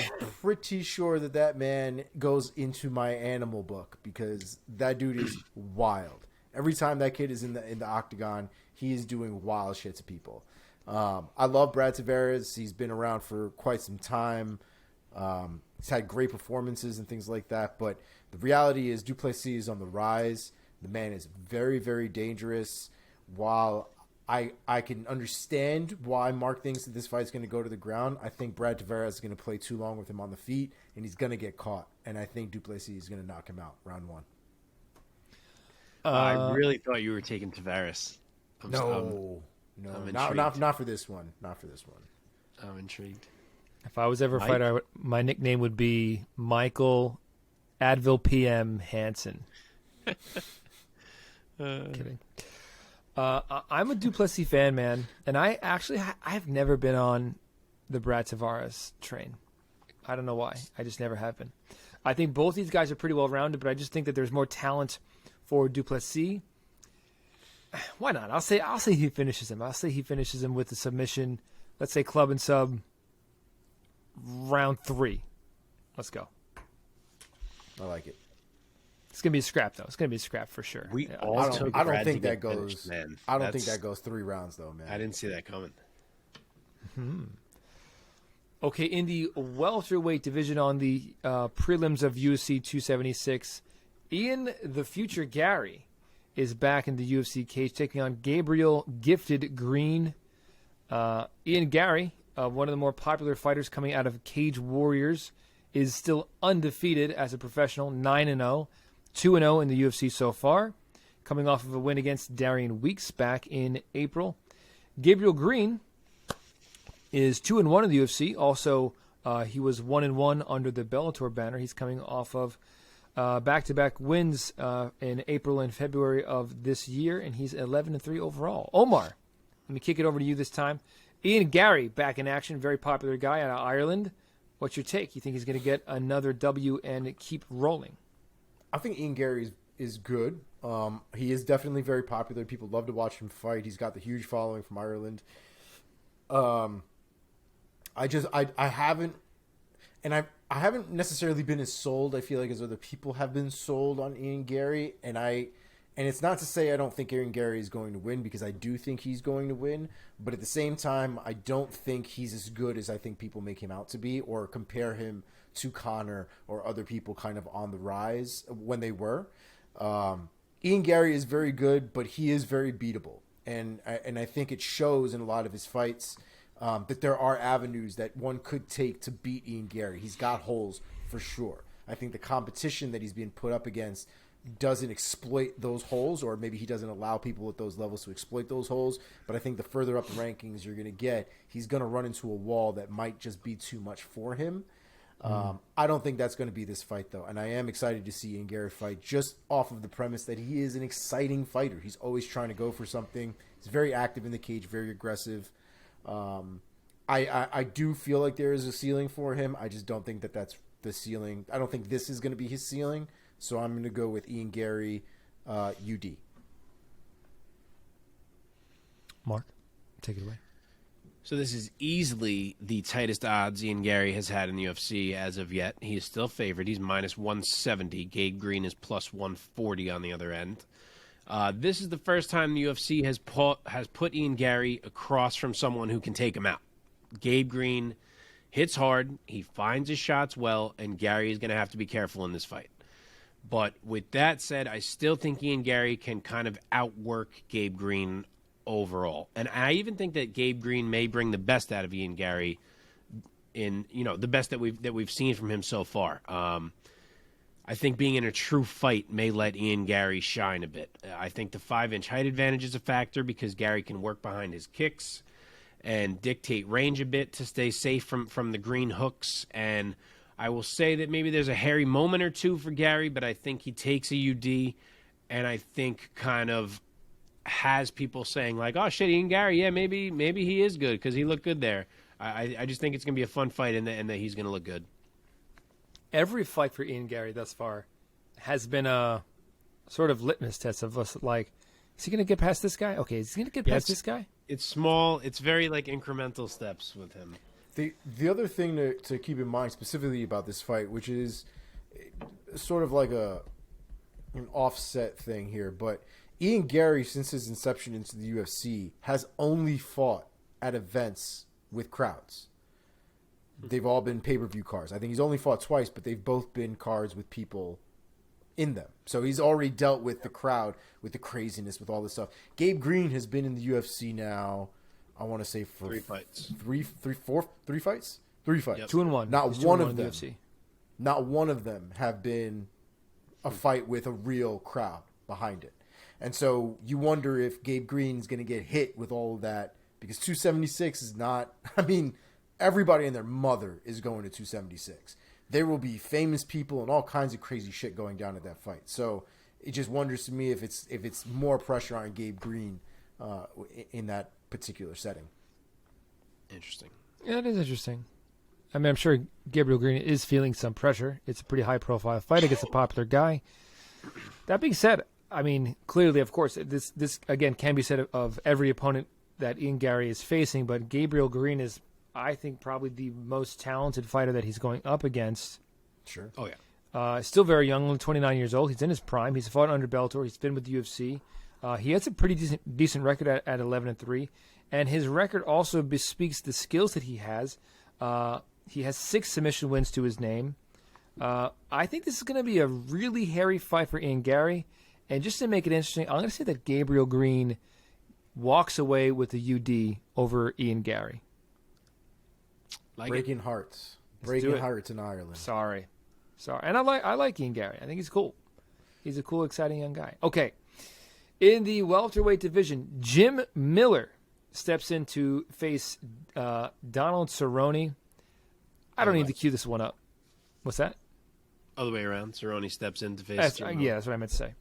pretty sure that man goes into my animal book because that dude is wild. Every time that kid is in the octagon, he is doing wild shit to people. I love Brad Tavares. He's been around for quite some time. He's had great performances and things like that. But the reality is du Plessis is on the rise. The man is very, very dangerous. While I can understand why Mark thinks that this fight's going to go to the ground, I think Brad Tavares is going to play too long with him on the feet, and he's going to get caught. And I think du Plessis is going to knock him out round 1. I really thought you were taking Tavares. No, not for this one. Not for this one. I'm intrigued. If I was ever a fighter, my nickname would be Michael Advil PM Hansen. Kidding. I'm a du Plessis fan, man, and I've never been on the Brad Tavares train. I don't know why. I just never have been. I think both these guys are pretty well rounded, but I just think that there's more talent for du Plessis. Why not? I'll say he finishes him. I'll say he finishes him with the submission. Let's say club and sub. Round 3. Let's go. I like it. It's gonna be a scrap though. It's gonna be a scrap for sure. I don't think that goes. Man, I don't think that goes 3 rounds though, man. I didn't see that coming. Okay, in the welterweight division on the prelims of UFC 276, Ian the Future Garry is back in the UFC cage, taking on Gabriel Gifted Green. Ian Garry, one of the more popular fighters coming out of Cage Warriors, is still undefeated as a professional, 9-0, 2-0 in the UFC so far, coming off of a win against Darian Weeks back in April. Gabriel Green is 2-1 in the UFC. Also, he was 1-1 under the Bellator banner. He's coming off of back-to-back wins in April and February of this year, and he's 11-3 overall. Omar, let me kick it over to you this time. Ian Garry back in action, very popular guy out of Ireland. What's your take? You think he's going to get another W and keep rolling? I think Ian Garry is good. He is definitely very popular. People love to watch him fight. He's got the huge following from Ireland. I haven't necessarily been as sold, I feel like, as other people have been sold on Ian Garry, and it's not to say I don't think Ian Garry is going to win, because I do think he's going to win, but at the same time, I don't think he's as good as I think people make him out to be, or compare him to Conor or other people kind of on the rise when they were. Ian Garry is very good, but he is very beatable, and I think it shows in a lot of his fights that there are avenues that one could take to beat Ian Garry. He's got holes for sure. I think the competition that he's being put up against doesn't exploit those holes, or maybe he doesn't allow people at those levels to exploit those holes. But I think the further up the rankings you're going to get, he's going to run into a wall that might just be too much for him. I don't think that's going to be this fight, though. And I am excited to see Ian Garry fight, just off of the premise that he is an exciting fighter. He's always trying to go for something. He's very active in the cage, very aggressive. I do feel like there is a ceiling for him. I just don't think that that's the ceiling. I don't think this is going to be his ceiling. So I'm going to go with Ian Garry, UD. Mark, take it away. So this is easily the tightest odds Ian Garry has had in the UFC as of yet. He is still favored. He's minus 170. Gabe Green is plus 140 on the other end. This is the first time the UFC has put Ian Garry across from someone who can take him out. Gabe Green hits hard, he finds his shots well, and Garry is going to have to be careful in this fight. But with that said, I still think Ian Garry can kind of outwork Gabe Green overall. And I even think that Gabe Green may bring the best out of Ian Garry in, the best that we've seen from him so far. I think being in a true fight may let Ian Garry shine a bit. I think the 5-inch height advantage is a factor because Garry can work behind his kicks and dictate range a bit to stay safe from the green hooks. And I will say that maybe there's a hairy moment or two for Garry, but I think he takes a UD, and I think kind of has people saying like, oh shit, Ian Garry, yeah, maybe he is good because he looked good there. I just think it's going to be a fun fight and that he's going to look good. Every fight for Ian Garry thus far has been a sort of litmus test of us, like, is he going to get past this guy? Okay, is he going to get past this guy? It's small. It's very like incremental steps with him. The other thing to keep in mind specifically about this fight, which is sort of like an offset thing here, but Ian Garry, since his inception into the UFC, has only fought at events with crowds. They've all been pay-per-view cards. I think he's only fought twice, but they've both been cards with people in them. So he's already dealt with the crowd, with the craziness, with all this stuff. Gabe Green has been in the UFC now, I want to say, for 3 fights. Three fights? 3 fights. Yep. 2-1. Not He's one 2-1 of in them. the UFC. Not one of them have been a fight with a real crowd behind it. And so you wonder if Gabe Green is going to get hit with all of that, because 276 is not, everybody and their mother is going to 276. There will be famous people and all kinds of crazy shit going down at that fight. So it just wonders to me if it's more pressure on Gabe Green in that particular setting. Interesting. Yeah, it is interesting. I'm sure Gabriel Green is feeling some pressure. It's a pretty high-profile fight against a popular guy. That being said, clearly, of course, this again can be said of every opponent that Ian Garry is facing, but Gabriel Green is, I think, probably the most talented fighter that he's going up against. Sure. Oh, yeah. Still very young, only 29 years old. He's in his prime. He's fought under Bellator. He's been with the UFC. He has a pretty decent record at 11-3, and his record also bespeaks the skills that he has. He has 6 submission wins to his name. I think this is going to be a really hairy fight for Ian Garry, and just to make it interesting, I'm going to say that Gabriel Green walks away with the UD over Ian Garry. Breaking hearts. Breaking hearts in Ireland. Sorry. And I like Ian Garry. I think he's cool. He's a cool, exciting young guy. Okay. In the welterweight division, Jim Miller steps in to face Donald Cerrone. I don't need to cue this one up. What's that? Other way around. Cerrone steps in to face Jim Miller. Yeah, that's what I meant to say.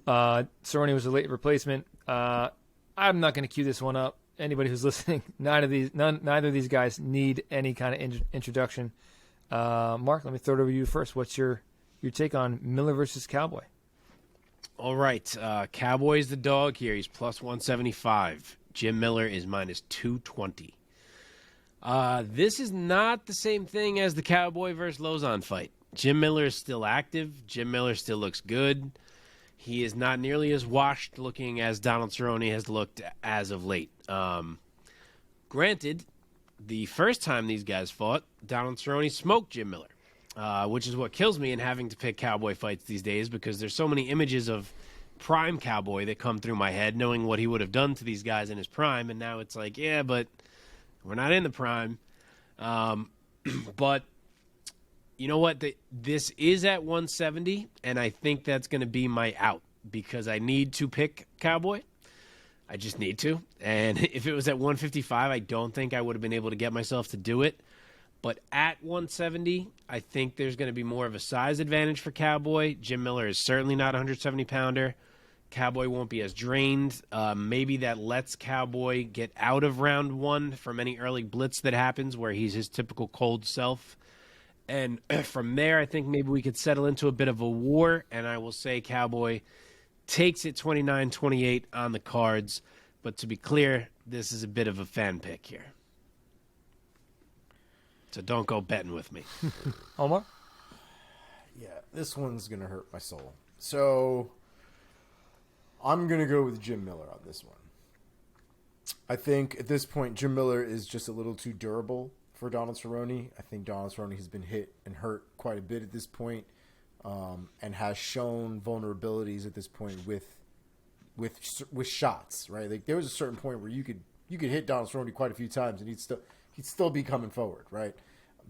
Cerrone was a late replacement. I'm not going to cue this one up. Anybody who's listening, neither of these guys need any kind of introduction. Mark, let me throw it over to you first. What's your take on Miller versus Cowboy? All right. Cowboy's the dog here. He's plus 175. Jim Miller is minus 220. This is not the same thing as the Cowboy versus Lozon fight. Jim Miller is still active. Jim Miller still looks good. He is not nearly as washed looking as Donald Cerrone has looked as of late. Granted, the first time these guys fought, Donald Cerrone smoked Jim Miller, which is what kills me in having to pick Cowboy fights these days because there's so many images of prime Cowboy that come through my head knowing what he would have done to these guys in his prime, and now it's like, yeah, but we're not in the prime. But you know what? This is at 170, and I think that's going to be my out because I need to pick Cowboy. I just need to. And if it was at 155, I don't think I would have been able to get myself to do it. But at 170, I think there's going to be more of a size advantage for Cowboy. Jim Miller is certainly not a 170-pounder. Cowboy won't be as drained. Maybe that lets Cowboy get out of round 1 from any early blitz that happens where he's his typical cold self. And from there, I think maybe we could settle into a bit of a war, and I will say Cowboy takes it 29-28 on the cards. But to be clear, this is a bit of a fan pick here. So don't go betting with me. Omar? Yeah, this one's going to hurt my soul. So I'm going to go with Jim Miller on this one. I think at this point, Jim Miller is just a little too durable for Donald Cerrone. I think Donald Cerrone has been hit and hurt quite a bit at this point, and has shown vulnerabilities at this point with shots. Right, like there was a certain point where you could hit Donald Cerrone quite a few times and he'd still be coming forward. Right,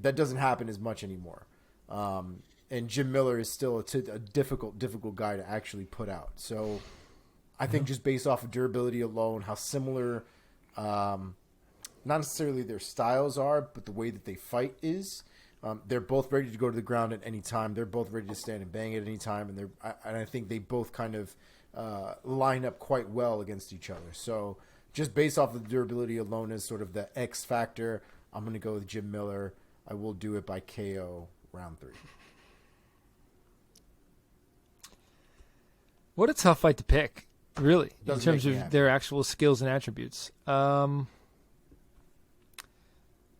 that doesn't happen as much anymore. And Jim Miller is still a difficult guy to actually put out. So I think just based off of durability alone, how similar. Not necessarily their styles are, but the way that they fight is. They're both ready to go to the ground at any time. They're both ready to stand and bang at any time, and I think they both kind of line up quite well against each other. So just based off of the durability alone as sort of the X factor, I'm going to go with Jim Miller. I will do it by KO round 3. What a tough fight to pick, really, in terms of their actual skills and attributes.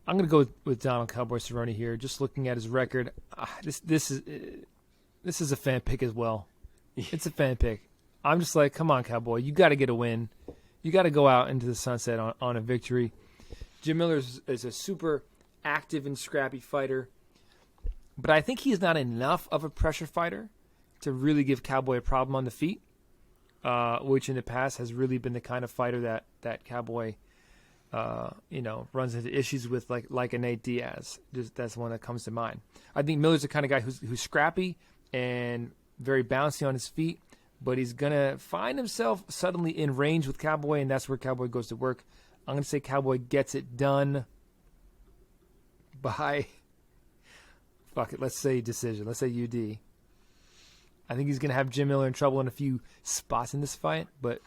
I'm going to go with Donald Cowboy Cerrone here. Just looking at his record, this is a fan pick as well. It's a fan pick. I'm just like, come on, Cowboy, you got to get a win. You got to go out into the sunset on a victory. Jim Miller is a super active and scrappy fighter, but I think he's not enough of a pressure fighter to really give Cowboy a problem on the feet, which in the past has really been the kind of fighter that Cowboy runs into issues with, like a Nate Diaz. Just that's one that comes to mind. I think Miller's the kind of guy who's scrappy and very bouncy on his feet, but he's gonna find himself suddenly in range with Cowboy, and that's where Cowboy goes to work. I'm gonna say Cowboy gets it done by let's say decision. Let's say UD. I think he's gonna have Jim Miller in trouble in a few spots in this fight, but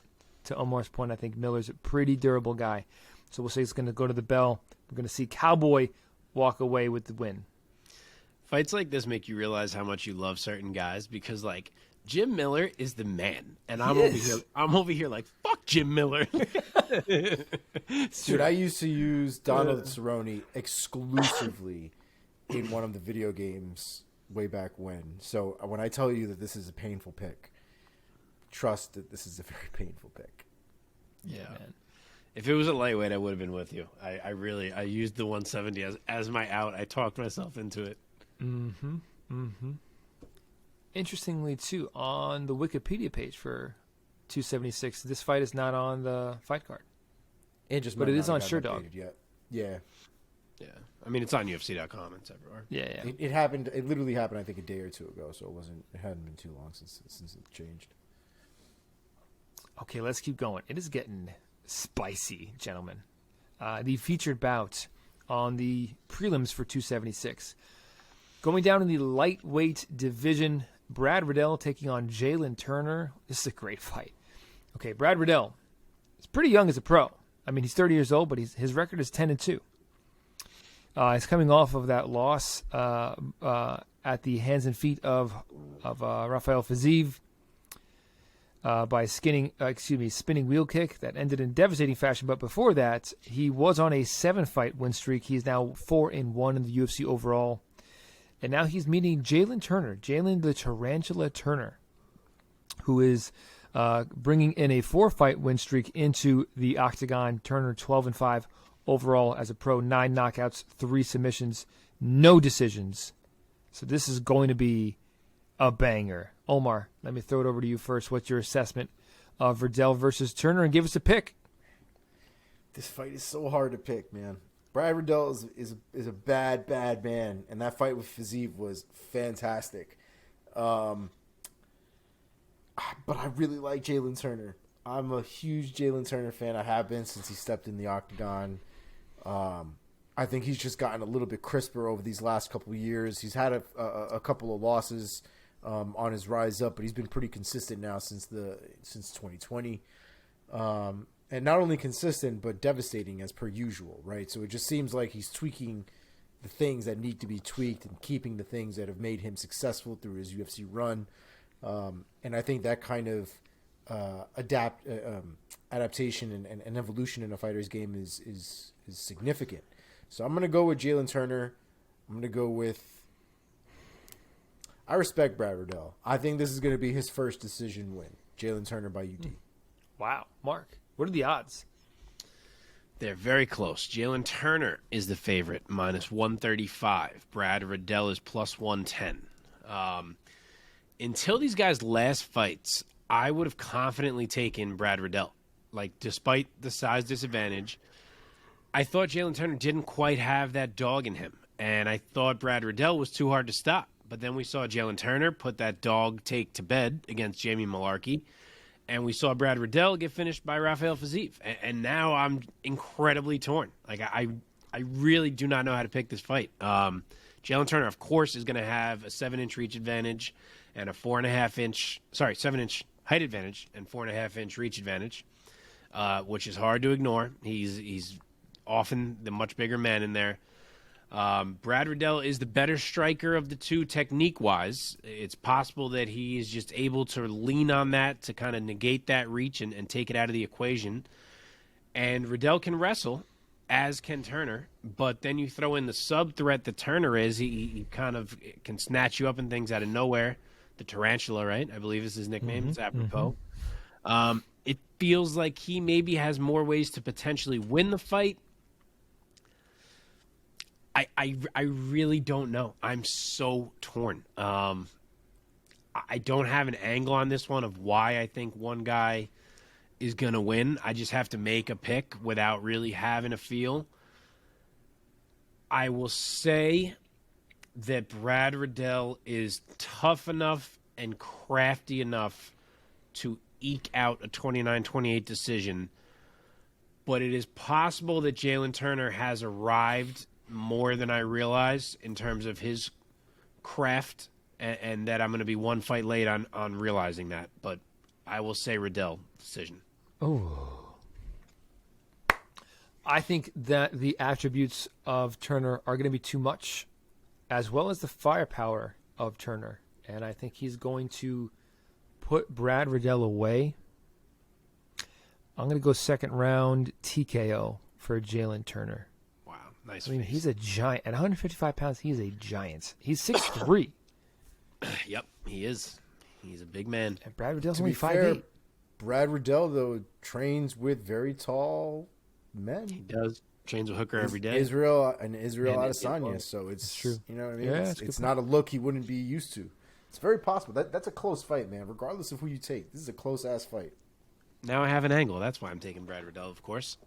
to Omar's point, I think Miller's a pretty durable guy. So we'll say it's going to go to the bell. We're going to see Cowboy walk away with the win. Fights like this make you realize how much you love certain guys because, like, Jim Miller is the man, and I'm over here like, fuck Jim Miller. Dude, I used to use Donald Cerrone exclusively in one of the video games way back when. So when I tell you that this is a painful pick, trust that this is a very painful pick. Yeah, man. If it was a lightweight, I would have been with you. I used the 170 as my out. I talked myself into it. Mm-hmm. Mm-hmm. Interestingly, too, on the Wikipedia page for 276, this fight is not on the fight card. But it is on SureDog. Yeah. Yeah. I mean, it's on UFC.com. It's everywhere. Yeah. It happened. It literally happened, I think, a day or two ago. So it hadn't been too long since it changed. Okay, let's keep going. It is getting spicy, gentlemen. The featured bout on the prelims for 276. Going down in the lightweight division, Brad Riddell taking on Jalen Turner. This is a great fight. Okay, Brad Riddell is pretty young as a pro. I mean, he's 30 years old, but his record is 10-2. He's coming off of that loss at the hands and feet of Rafael Fiziev by spinning wheel kick that ended in devastating fashion. But before that, he was on a 7-fight win streak. He's now 4-1 in the UFC overall. And now he's meeting Jalen Turner, Jalen the Tarantula Turner, who is bringing in a 4-fight win streak into the octagon. Turner 12-5 overall as a pro, 9 knockouts, 3 submissions, no decisions. So this is going to be a banger. Omar, let me throw it over to you first. What's your assessment of Riddell versus Turner? And give us a pick. This fight is so hard to pick, man. Brad Riddell is a bad man, and that fight with Fiziev was fantastic. But I really like Jalen Turner. I'm a huge Jalen Turner fan. I have been since he stepped in the octagon. I think he's just gotten a little bit crisper over these last couple of years. He's had a couple of losses on his rise up, but he's been pretty consistent now since 2020. And not only consistent, but devastating as per usual, right? So it just seems like he's tweaking the things that need to be tweaked and keeping the things that have made him successful through his UFC run. And I think that kind of adaptation and evolution in a fighter's game is significant. So I'm going to go with Jalen Turner. I'm going to go with... I respect Brad Riddell. I think this is going to be his first decision win. Jalen Turner by UD. Wow. Mark, what are the odds? They're very close. Jalen Turner is the favorite, minus 135. Brad Riddell is plus 110. Until these guys' last fights, I would have confidently taken Brad Riddell. Like, despite the size disadvantage, I thought Jalen Turner didn't quite have that dog in him. And I thought Brad Riddell was too hard to stop. But then we saw Jalen Turner put that dog take to bed against Jamie Malarkey. And we saw Brad Riddell get finished by Rafael Fiziev. And now I'm incredibly torn. Like, I really do not know how to pick this fight. Jalen Turner, of course, is going to have a 7-inch reach advantage and a 7-inch height advantage and 4.5-inch reach advantage, which is hard to ignore. He's often the much bigger man in there. Brad Riddell is the better striker of the two technique-wise. It's possible that he is just able to lean on that to kind of negate that reach and take it out of the equation. And Riddell can wrestle, as can Turner, but then you throw in the sub-threat that Turner is. He kind of can snatch you up and things out of nowhere. The Tarantula, right? I believe is his nickname. Mm-hmm, it's apropos. Mm-hmm. It feels like he maybe has more ways to potentially win the fight. I really don't know. I'm so torn. I don't have an angle on this one of why I think one guy is going to win. I just have to make a pick without really having a feel. I will say that Brad Riddell is tough enough and crafty enough to eke out a 29-28 decision, but it is possible that Jalen Turner has arrived more than I realize in terms of his craft, and that I'm going to be one fight late on realizing that. But I will say Riddell decision. Oh, I think that the attributes of Turner are going to be too much, as well as the firepower of Turner. And I think he's going to put Brad Riddell away. I'm going to go second round TKO for Jalen Turner. Wow, nice. I mean, he's a giant. At 155 pounds, he's a giant. He's 6'3". Yep, he is. He's a big man. And Brad Riddell's To only be fair, 5'8". Brad Riddell, though, trains with very tall men. He does. Trains with Hooker every day. Israel Adesanya, so it's true. You know what I mean? Yeah, it's not a look he wouldn't be used to. It's very possible. That's a close fight, man. Regardless of who you take, this is a close-ass fight. Now I have an angle. That's why I'm taking Brad Riddell, of course.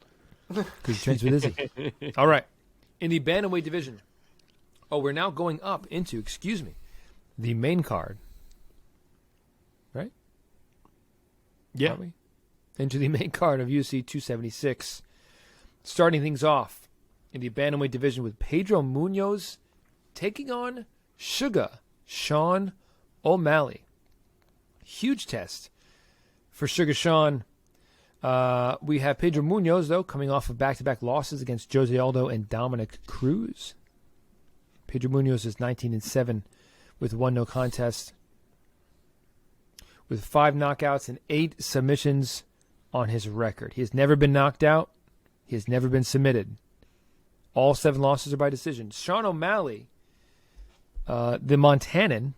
Because he trains with Izzy. All right. In the bantamweight division. Oh, we're now going up into, The main card. Right? Yeah. Are we? Into the main card of UFC 276. Starting things off in the bantamweight division with Pedro Munoz taking on Sean O'Malley. Huge test for Sean. We have Pedro Munoz, though, coming off of back-to-back losses against Jose Aldo and Dominic Cruz. Pedro Munoz is 19-7 with 1 no contest, with 5 knockouts and 8 submissions on his record. He has never been knocked out. He has never been submitted. All 7 losses are by decision. Sean O'Malley, the Montanan,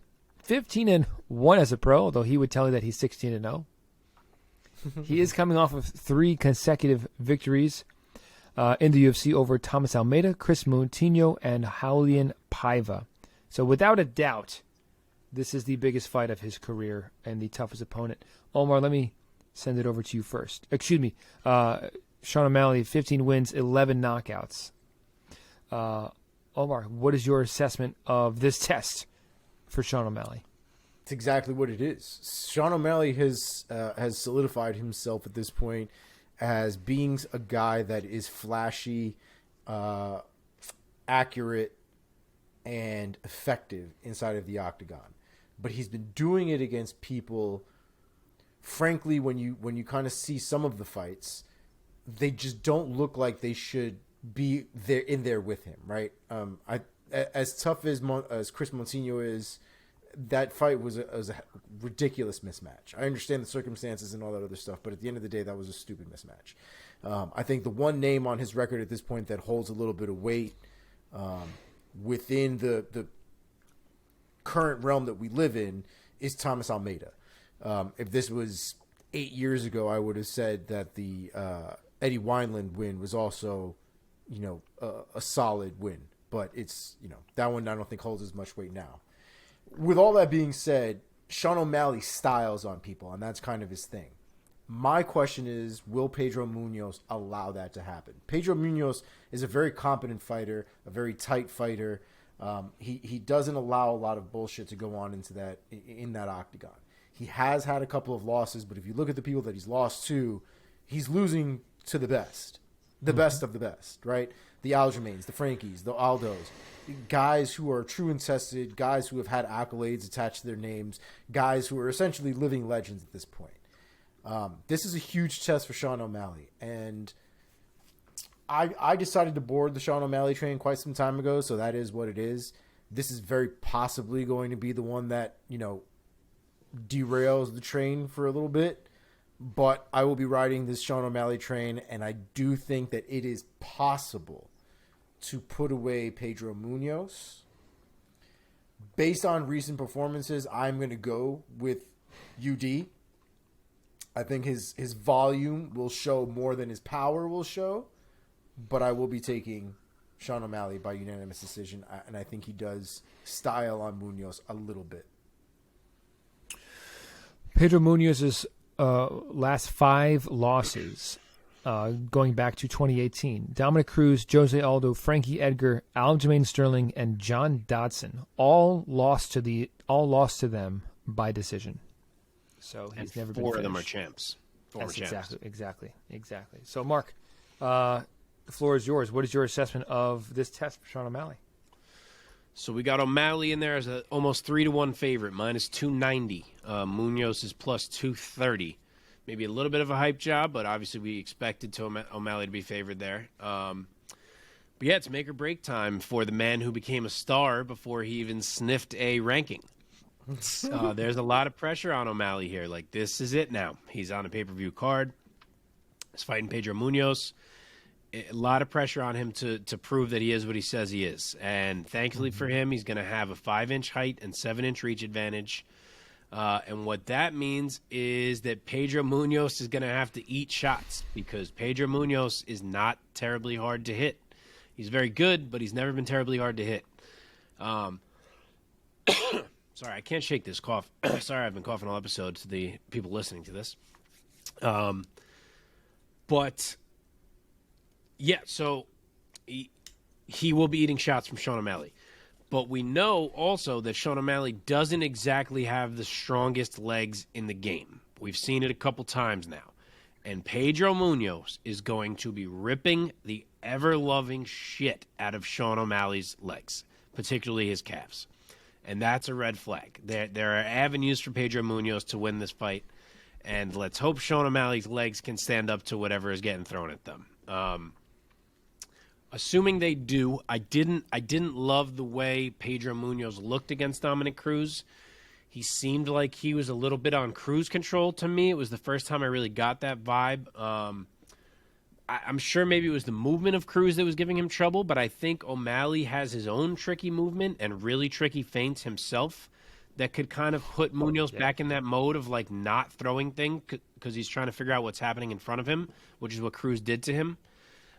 15-1 as a pro, although he would tell you that he's 16-0. He is coming off of 3 consecutive victories in the UFC over Thomas Almeida, Chris Moutinho, and Raulian Paiva. So without a doubt, this is the biggest fight of his career and the toughest opponent. Omar, let me send it over to you first. Excuse me. Sean O'Malley, 15 wins, 11 knockouts. Omar, what is your assessment of this test for Sean O'Malley? It's exactly what it is. Sean O'Malley has solidified himself at this point as being a guy that is flashy, accurate, and effective inside of the octagon. But he's been doing it against people. Frankly, when you kind of see some of the fights, they just don't look like they should be there with him, right? As tough as Chris Moutinho is, that fight was a ridiculous mismatch. I understand the circumstances and all that other stuff, but at the end of the day, that was a stupid mismatch. I think the one name on his record at this point that holds a little bit of weight within the current realm that we live in is Thomas Almeida. If this was 8 years ago, I would have said that the Eddie Wineland win was also, a solid win. But it's, that one I don't think holds as much weight now. With all that being said, Sean O'Malley styles on people, and that's kind of his thing. My question is, will Pedro Munoz allow that to happen? Pedro Munoz is a very competent fighter, a very tight fighter. He doesn't allow a lot of bullshit to go on in that octagon. He has had a couple of losses, but if you look at the people that he's lost to, he's losing to the best of the best, right? The Aljamains, the Frankies, the Aldos, guys who are true and tested, guys who have had accolades attached to their names, guys who are essentially living legends at this point. This is a huge test for Sean O'Malley, and I decided to board the Sean O'Malley train quite some time ago, so that is what it is. This is very possibly going to be the one that, derails the train for a little bit, but I will be riding this Sean O'Malley train, and I do think that it is possible to put away Pedro Munoz. Based on recent performances, I'm going to go with UD. I think his volume will show more than his power will show, but I will be taking Sean O'Malley by unanimous decision, and I think he does style on Munoz a little bit. Pedro Munoz's last 5 losses going back to 2018. Dominic Cruz, Jose Aldo, Frankie Edgar, Aljamain Sterling, and John Dodson all lost to them by decision. So he's never been 4 finished. of them are champs. Former champs. Exactly. So, Mark, the floor is yours. What is your assessment of this test for Sean O'Malley? So we got O'Malley in there as an almost 3-1 favorite, minus 290. Munoz is plus 230. Maybe a little bit of a hype job, but obviously we expected O'Malley to be favored there. But yeah, it's make or break time for the man who became a star before he even sniffed a ranking. There's a lot of pressure on O'Malley here. Like, this is it now. He's on a pay-per-view card. He's fighting Pedro Munoz. a lot of pressure on him to prove that he is what he says he is. And thankfully for him, he's going to have a 5-inch height and 7-inch reach advantage. And what that means is that Pedro Munoz is going to have to eat shots because Pedro Munoz is not terribly hard to hit. He's very good, but he's never been terribly hard to hit. Sorry, I can't shake this cough. Sorry, I've been coughing all episode to the people listening to this. But, yeah, so he will be eating shots from Sean O'Malley. But we know also that Sean O'Malley doesn't exactly have the strongest legs in the game. We've seen it a couple times now. And Pedro Munoz is going to be ripping the ever-loving shit out of Sean O'Malley's legs, particularly his calves. And that's a red flag. There are avenues for Pedro Munoz to win this fight. And let's hope Sean O'Malley's legs can stand up to whatever is getting thrown at them. Assuming they do, I didn't love the way Pedro Munoz looked against Dominic Cruz. He seemed like he was a little bit on cruise control to me. It was the first time I really got that vibe. I'm sure maybe it was the movement of Cruz that was giving him trouble, but I think O'Malley has his own tricky movement and really tricky feints himself that could kind of put Munoz back in that mode of like not throwing things because he's trying to figure out what's happening in front of him, which is what Cruz did to him.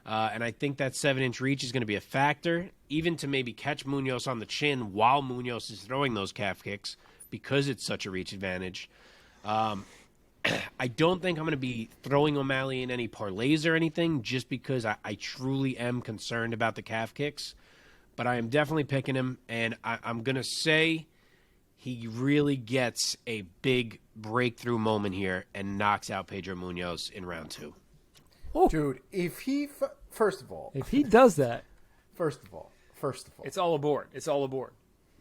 And I think that 7-inch reach is going to be a factor, even to maybe catch Munoz on the chin while Munoz is throwing those calf kicks because it's such a reach advantage. I don't think I'm going to be throwing O'Malley in any parlays or anything just because I truly am concerned about the calf kicks. But I am definitely picking him, and I'm going to say he really gets a big breakthrough moment here and knocks out Pedro Munoz in round 2. Oh. Dude, if he first of all, if he does that, first of all, it's all aboard. It's all aboard.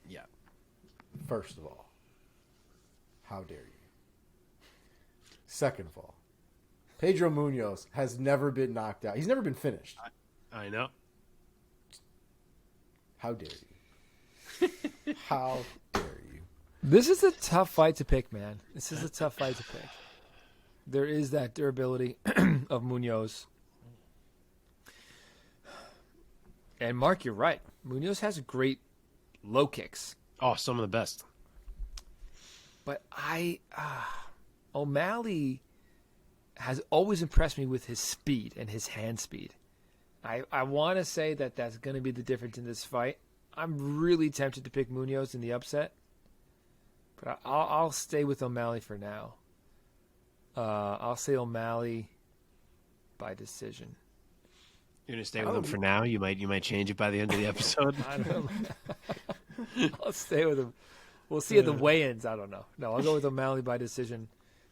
Yeah. First of all, how dare you? Second of all, Pedro Munoz has never been knocked out. He's never been finished. I know. How dare you? How dare you? This is a tough fight to pick, man. This is a tough fight to pick. There is that durability of Munoz. And Mark, you're right. Munoz has great low kicks. Oh, some of the best. But O'Malley has always impressed me with his speed and his hand speed. I want to say that that's going to be the difference in this fight. I'm really tempted to pick Munoz in the upset. But I'll stay with O'Malley for now. I'll say O'Malley by decision. You're gonna stay with him for now. You might change it by the end of the episode. I don't know. I'll stay with him. We'll see at the weigh-ins. I don't know. No, I'll go with O'Malley by decision.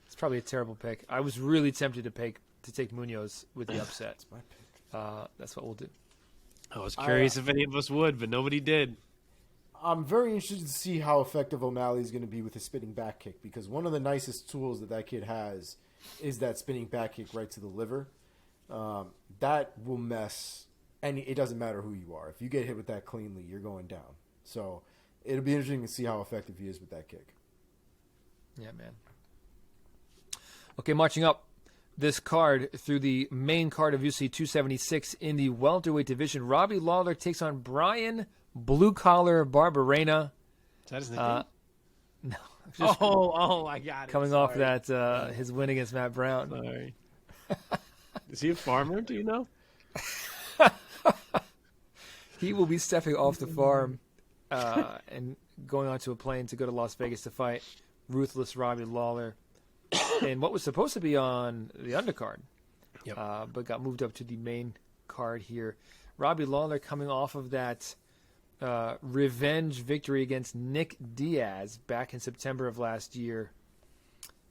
It's probably a terrible pick. I was really tempted to take Munoz with the upset. That's my pick. That's what we'll do. I was curious if any of us would, but nobody did. I'm very interested to see how effective O'Malley is going to be with his spinning back kick because one of the nicest tools that kid has is that spinning back kick right to the liver. That will mess it doesn't matter who you are. If you get hit with that cleanly, you're going down. So it'll be interesting to see how effective he is with that kick. Yeah, man. Okay, marching up this card through the main card of UFC 276 in the welterweight division, Robbie Lawler takes on Brian Blue Collar Barberena. Is that his nickname? No. I got it. Coming off that his win against Matt Brown. Sorry. Is he a farmer? Do you know? He will be stepping off the farm and going onto a plane to go to Las Vegas to fight ruthless Robbie Lawler in what was supposed to be on the undercard, but got moved up to the main card here. Robbie Lawler coming off of that revenge victory against Nick Diaz back in September of last year.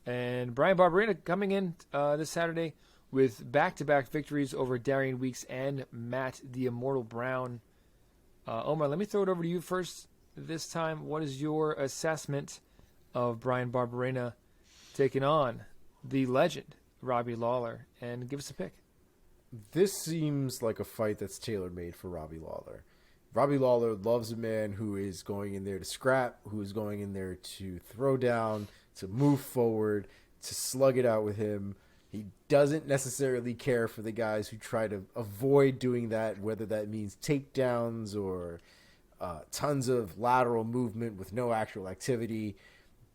And Brian Barberena coming in this Saturday with back-to-back victories over Darian Weeks and Matt the Immortal Brown. Omar, let me throw it over to you first this time. What is your assessment of Brian Barberena taking on the legend, Robbie Lawler? And give us a pick. This seems like a fight that's tailor-made for Robbie Lawler. Robbie Lawler loves a man who is going in there to scrap, who is going in there to throw down, to move forward, to slug it out with him. He doesn't necessarily care for the guys who try to avoid doing that, whether that means takedowns or tons of lateral movement with no actual activity.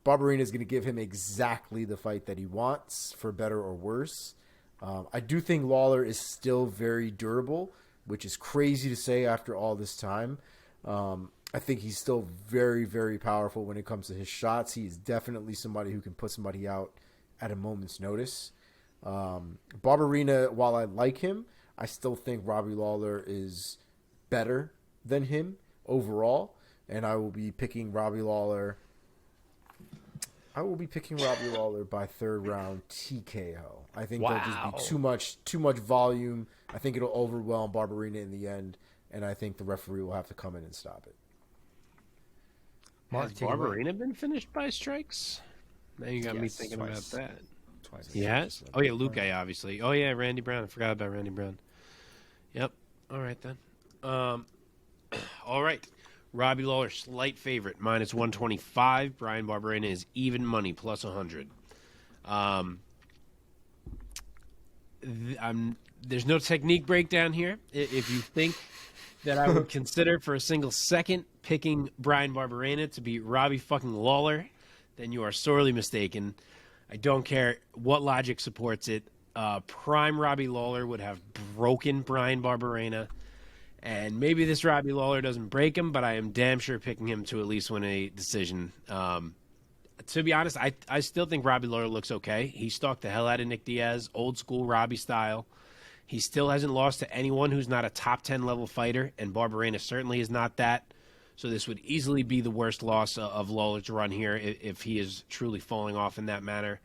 Barberena is going to give him exactly the fight that he wants, for better or worse. I do think Lawler is still very durable, which is crazy to say after all this time. I think he's still very, very powerful when it comes to his shots. He is definitely somebody who can put somebody out at a moment's notice. Barberena, while I like him, I still think Robbie Lawler is better than him overall, and I will be picking Robbie Lawler. By third round TKO. I think there'll just be too much volume. I think it'll overwhelm Barberena in the end, and I think the referee will have to come in and stop it. Has Barberena been finished by strikes? Now you got me thinking twice. About that. Twice. He has? Oh, yeah, Luque, obviously. Oh, yeah, Randy Brown. I forgot about Randy Brown. Yep. All right, then. All right. Robbie Lawler, slight favorite, minus 125. Brian Barberena is even money, plus 100. There's no technique breakdown here. If you think that I would consider for a single second picking Brian Barberena to beat Robbie fucking Lawler, then you are sorely mistaken. I don't care what logic supports it. Prime Robbie Lawler would have broken Brian Barberena. And maybe this Robbie Lawler doesn't break him, but I am damn sure picking him to at least win a decision. To be honest, I still think Robbie Lawler looks okay. He stalked the hell out of Nick Diaz, old school Robbie style. He still hasn't lost to anyone who's not a top 10 level fighter, and Barberena certainly is not that. So this would easily be the worst loss of Lawler's run here if he is truly falling off in that manner.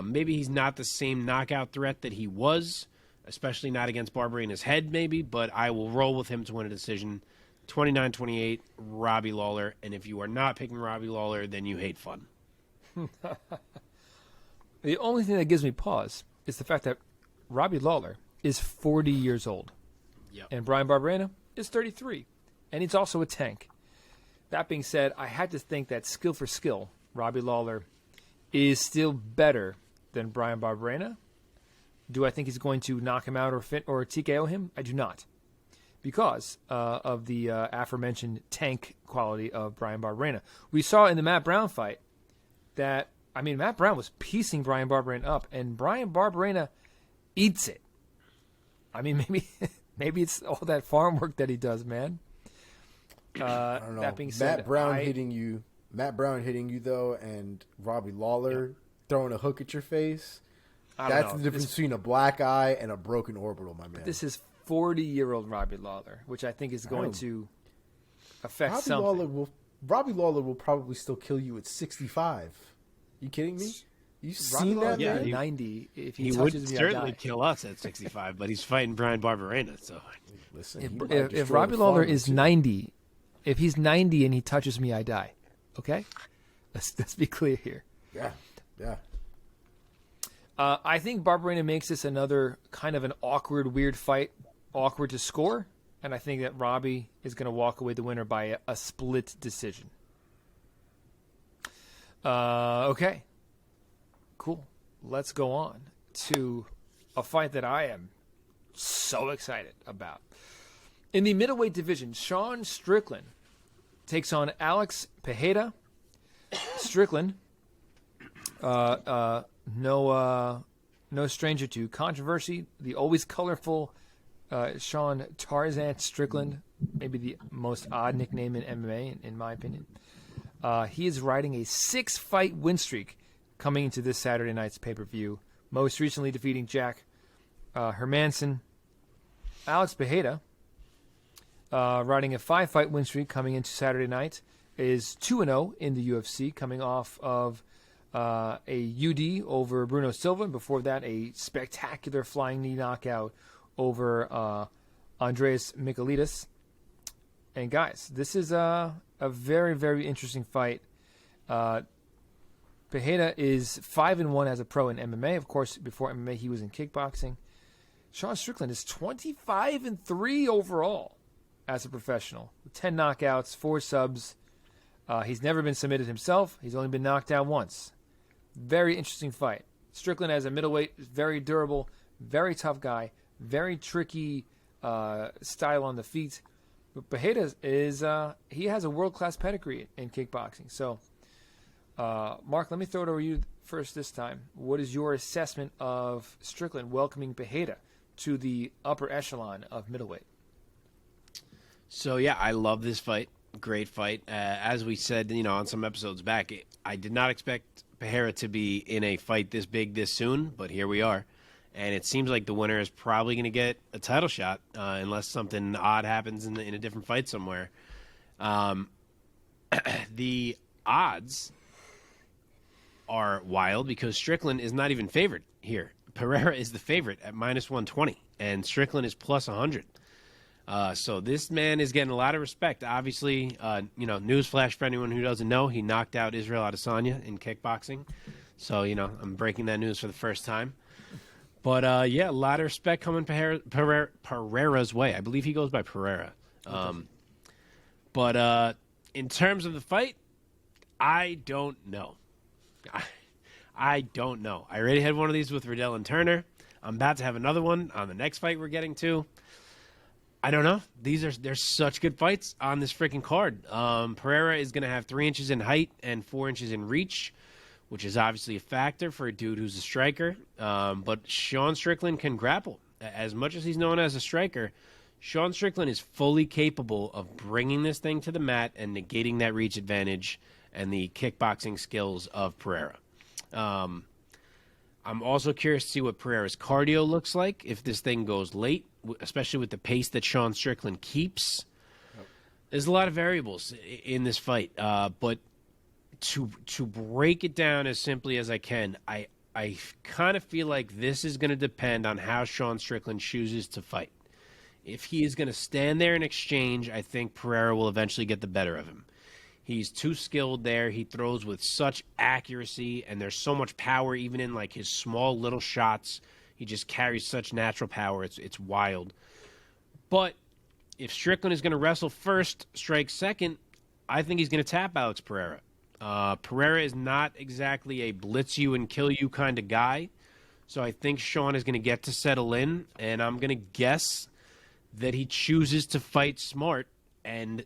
Maybe he's not the same knockout threat that he was, especially not against Barberena's head maybe, but I will roll with him to win a decision. 29-28, Robbie Lawler. And if you are not picking Robbie Lawler, then you hate fun. The only thing that gives me pause is the fact that Robbie Lawler is 40 years old. Yep. And Brian Barberena is 33. And he's also a tank. That being said, I had to think that skill for skill, Robbie Lawler is still better than Brian Barberena. Do I think he's going to knock him out or TKO him? I do not. Because of the aforementioned tank quality of Brian Barberena. We saw in the Matt Brown fight that, Matt Brown was piecing Brian Barberena up, and Brian Barberena eats it. Maybe it's all that farm work that he does, man. I don't know. That being said, Matt Brown hitting you though, and Robbie Lawler throwing a hook at your face. That's the difference between a black eye and a broken orbital, my man. This is 40-year-old Robbie Lawler, which I think is going to affect something. Robbie Lawler will probably still kill you at 65. You kidding me? You seen that, man? 90. If he would touches me, certainly kill us at 65, but he's fighting Brian Barberena. So listen, if Robbie Lawler is 90, if he's 90 and he touches me, I die. Okay, let's be clear here. Yeah. I think Barberena makes this another kind of an awkward, weird fight, awkward to score, and I think that Robbie is going to walk away the winner by a split decision. Okay. Cool. Let's go on to a fight that I am so excited about. In the middleweight division, Sean Strickland takes on Alex Pereira. Strickland, no stranger to controversy. The always colorful Sean Tarzan Strickland, maybe the most odd nickname in MMA, in my opinion. He is riding a 6-fight win streak coming into this Saturday night's pay-per-view, most recently defeating Jack Hermanson. Alex Pereira, riding a 5-fight win streak coming into Saturday night, is 2-0 in the UFC, coming off of a UD over Bruno Silva, and before that a spectacular flying knee knockout over Andreas Michailidis. And guys, this is a very, very interesting fight. Pereira is 5-1 as a pro in MMA. Of course, before MMA, he was in kickboxing. Sean Strickland is 25-3 overall as a professional, 10 knockouts, 4 subs. He's never been submitted himself. He's only been knocked out once. Very interesting fight. Strickland as a middleweight is very durable, very tough guy, very tricky style on the feet. But Pereira is he has a world-class pedigree in kickboxing. So, Mark, let me throw it over you first this time. What is your assessment of Strickland welcoming Pereira to the upper echelon of middleweight? So, yeah, I love this fight. Great fight. As we said, on some episodes back, I did not expect Pereira to be in a fight this big this soon, but here we are. And it seems like the winner is probably going to get a title shot unless something odd happens in a different fight somewhere. The odds are wild because Strickland is not even favored here. Pereira is the favorite at -120, and Strickland is +100. So this man is getting a lot of respect. Obviously, newsflash for anyone who doesn't know, he knocked out Israel Adesanya in kickboxing. So, I'm breaking that news for the first time. But, a lot of respect coming Pereira's way. I believe he goes by Pereira. But in terms of the fight, I don't know. I don't know. I already had one of these with Riddell and Turner. I'm about to have another one on the next fight we're getting to. I don't know. There's such good fights on this freaking card. Pereira is going to have 3 inches in height and 4 inches in reach, which is obviously a factor for a dude who's a striker. But Sean Strickland can grapple. As much as he's known as a striker, Sean Strickland is fully capable of bringing this thing to the mat and negating that reach advantage and the kickboxing skills of Pereira. I'm also curious to see what Pereira's cardio looks like if this thing goes late, especially with the pace that Sean Strickland keeps. Yep. There's a lot of variables in this fight, but to break it down as simply as I can, I kind of feel like this is going to depend on how Sean Strickland chooses to fight. If he is going to stand there and exchange, I think Pereira will eventually get the better of him. He's too skilled there. He throws with such accuracy, and there's so much power even in like his small little shots. He just carries such natural power. It's wild. But if Strickland is going to wrestle first, strike second, I think he's going to tap Alex Pereira. Pereira is not exactly a blitz you and kill you kind of guy. So I think Sean is going to get to settle in, and I'm going to guess that he chooses to fight smart and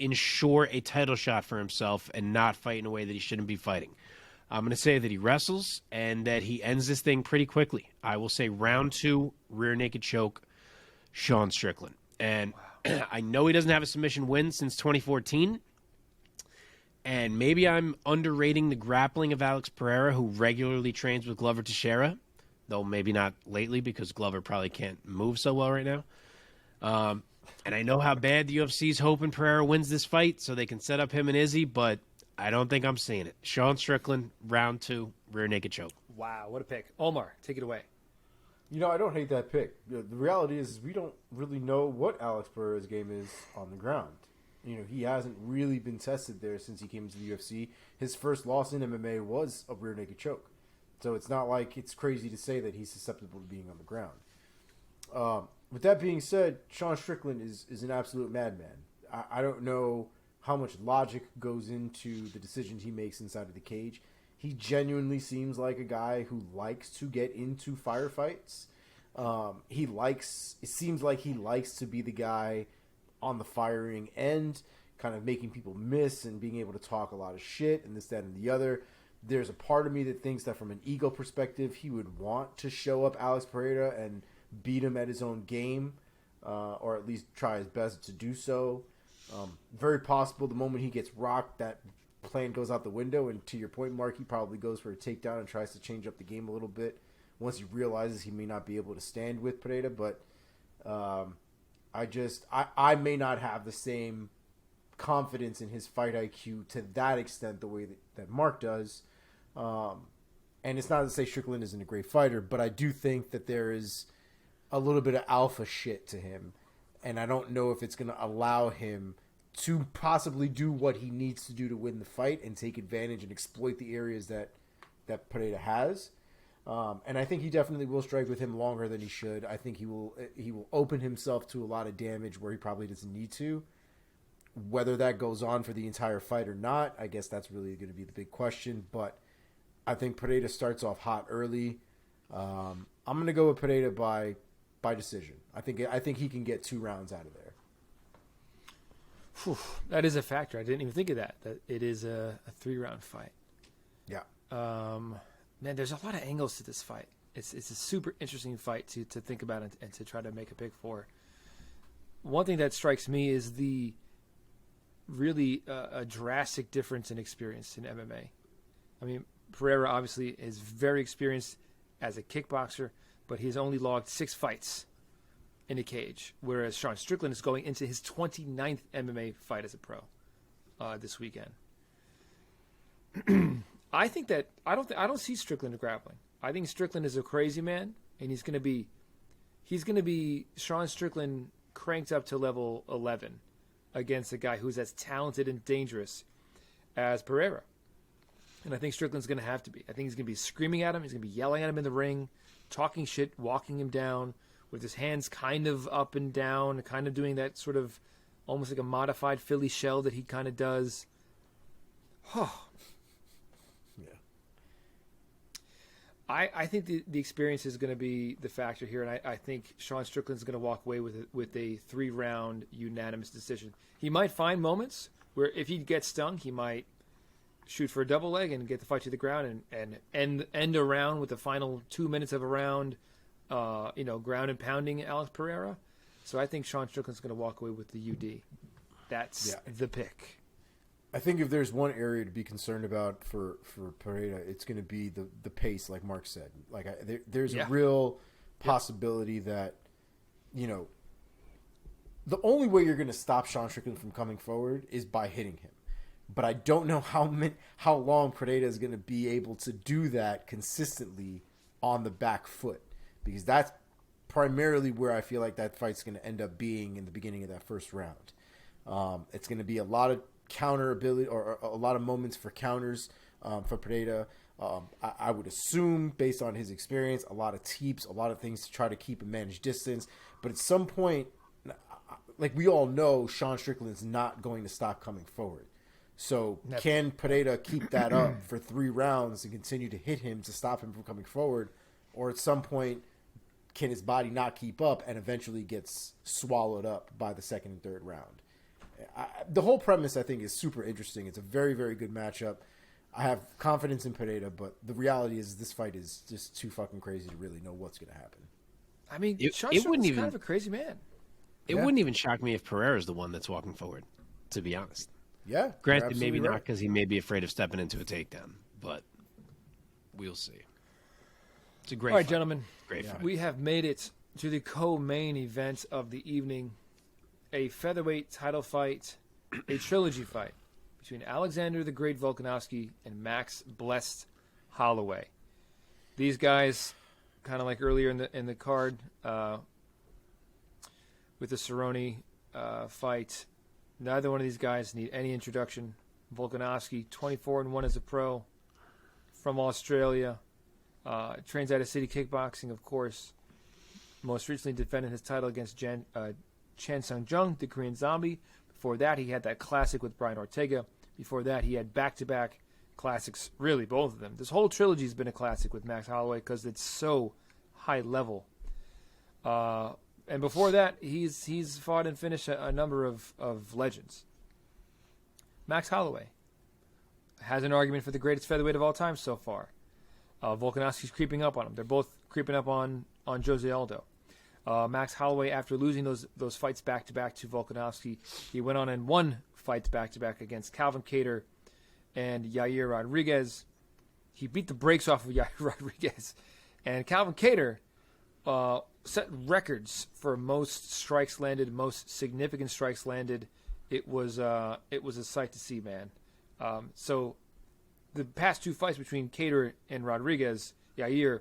ensure a title shot for himself and not fight in a way that he shouldn't be fighting. I'm going to say that he wrestles and that he ends this thing pretty quickly. I will say round 2, rear naked choke, Sean Strickland. And I know he doesn't have a submission win since 2014. And maybe I'm underrating the grappling of Alex Pereira, who regularly trains with Glover Teixeira, though maybe not lately because Glover probably can't move so well right now. And I know how bad the UFC is hoping Pereira wins this fight so they can set up him and Izzy, but I don't think I'm seeing it. Sean Strickland, round 2, rear naked choke. Wow, what a pick. Omar, take it away. I don't hate that pick. The reality is we don't really know what Alex Pereira's game is on the ground. He hasn't really been tested there since he came into the UFC. His first loss in MMA was a rear naked choke. So it's not like it's crazy to say that he's susceptible to being on the ground. With that being said, Sean Strickland is an absolute madman. I don't know how much logic goes into the decisions he makes inside of the cage. He genuinely seems like a guy who likes to get into firefights. It seems like he likes to be the guy on the firing end, kind of making people miss and being able to talk a lot of shit and this, that, and the other. There's a part of me that thinks that from an ego perspective, he would want to show up Alex Pereira and beat him at his own game, or at least try his best to do so. Very possible the moment he gets rocked, that plan goes out the window, and to your point, Mark, he probably goes for a takedown and tries to change up the game a little bit once he realizes he may not be able to stand with Pereira. But I may not have the same confidence in his fight IQ to that extent the way that Mark does. And it's not to say Strickland isn't a great fighter, but I do think that there is a little bit of alpha shit to him, and I don't know if it's going to allow him to possibly do what he needs to do to win the fight and take advantage and exploit the areas that Pereira has. And I think he definitely will strike with him longer than he should. I think he will open himself to a lot of damage where he probably doesn't need to. Whether that goes on for the entire fight or not, I guess that's really going to be the big question. But I think Pereira starts off hot early. I'm going to go with Pereira by decision. I think he can get 2 rounds out of there. Whew, that is a factor. I didn't even think of that. That it is a 3-round fight. Yeah. Man, there's a lot of angles to this fight. It's a super interesting fight to think about and to try to make a pick for. One thing that strikes me is the really a drastic difference in experience in MMA. I mean, Pereira obviously is very experienced as a kickboxer, but he's only logged 6 fights in a cage, whereas Sean Strickland is going into his 29th MMA fight as a pro this weekend. I think that I don't see Strickland grappling. I think Strickland is a crazy man, and he's going to be Sean Strickland cranked up to level 11 against a guy who's as talented and dangerous as Pereira. And I think Strickland's going to have to be. I think he's going to be screaming at him. He's going to be yelling at him in the ring, talking shit, walking him down with his hands kind of up and down, kind of doing that sort of almost like a modified Philly shell that he kind of does. Oh. Yeah. I think the experience is going to be the factor here, and I think Sean Strickland's going to walk away with a 3-round unanimous decision. He might find moments where if he gets stung, he might shoot for a double leg and get the fight to the ground and end a round with the final 2 minutes of a round, ground and pounding Alex Pereira. So I think Sean Strickland's going to walk away with the UD. That's the pick. I think if there's one area to be concerned about for Pereira, it's going to be the pace, like Mark said. Like there's a real possibility that, the only way you're going to stop Sean Strickland from coming forward is by hitting him. But I don't know how long Pereira is going to be able to do that consistently on the back foot, because that's primarily where I feel like that fight's going to end up being in the beginning of that first round. It's going to be a lot of counter ability or a lot of moments for counters for Pereira. I would assume, based on his experience, a lot of teeps, a lot of things to try to keep and manage distance. But at some point, like we all know, Sean Strickland's not going to stop coming forward. So can Pereira keep that up for 3 rounds and continue to hit him to stop him from coming forward? Or at some point, can his body not keep up and eventually gets swallowed up by the second and third round? The whole premise, I think, is super interesting. It's a very, very good matchup. I have confidence in Pereira, but the reality is this fight is just too fucking crazy to really know what's going to happen. I mean, Sean Strickland's kind of a crazy man. It wouldn't even shock me if Pereira's the one that's walking forward, to be honest. Yeah. Granted, maybe not because he may be afraid of stepping into a takedown, but we'll see. It's a great fight. All right, gentlemen. Great fight. We have made it to the co-main event of the evening, a featherweight title fight, a trilogy fight between Alexander the Great Volkanovski and Max Blessed Holloway. These guys, kind of like earlier in the card with the Cerrone fight, neither one of these guys need any introduction. Volkanovski, 24-1 as a pro, from Australia, trains out of City Kickboxing, of course. Most recently defended his title against Chan Sung-jung, the Korean Zombie. Before that, he had that classic with Brian Ortega. Before that, he had back-to-back classics, really, both of them. This whole trilogy has been a classic with Max Holloway because it's so high level. And before that, he's fought and finished a number of legends. Max Holloway has an argument for the greatest featherweight of all time so far. Volkanovski's creeping up on him. They're both creeping up on Jose Aldo. Max Holloway, after losing those fights back-to-back to Volkanovski, he went on and won fights back-to-back against Calvin Kattar and Yair Rodriguez. He beat the brakes off of Yair Rodriguez. And Calvin Kattar set records for most strikes landed, most significant strikes landed. It was a sight to see, man. So the past 2 fights between Kattar and Rodriguez, Yair,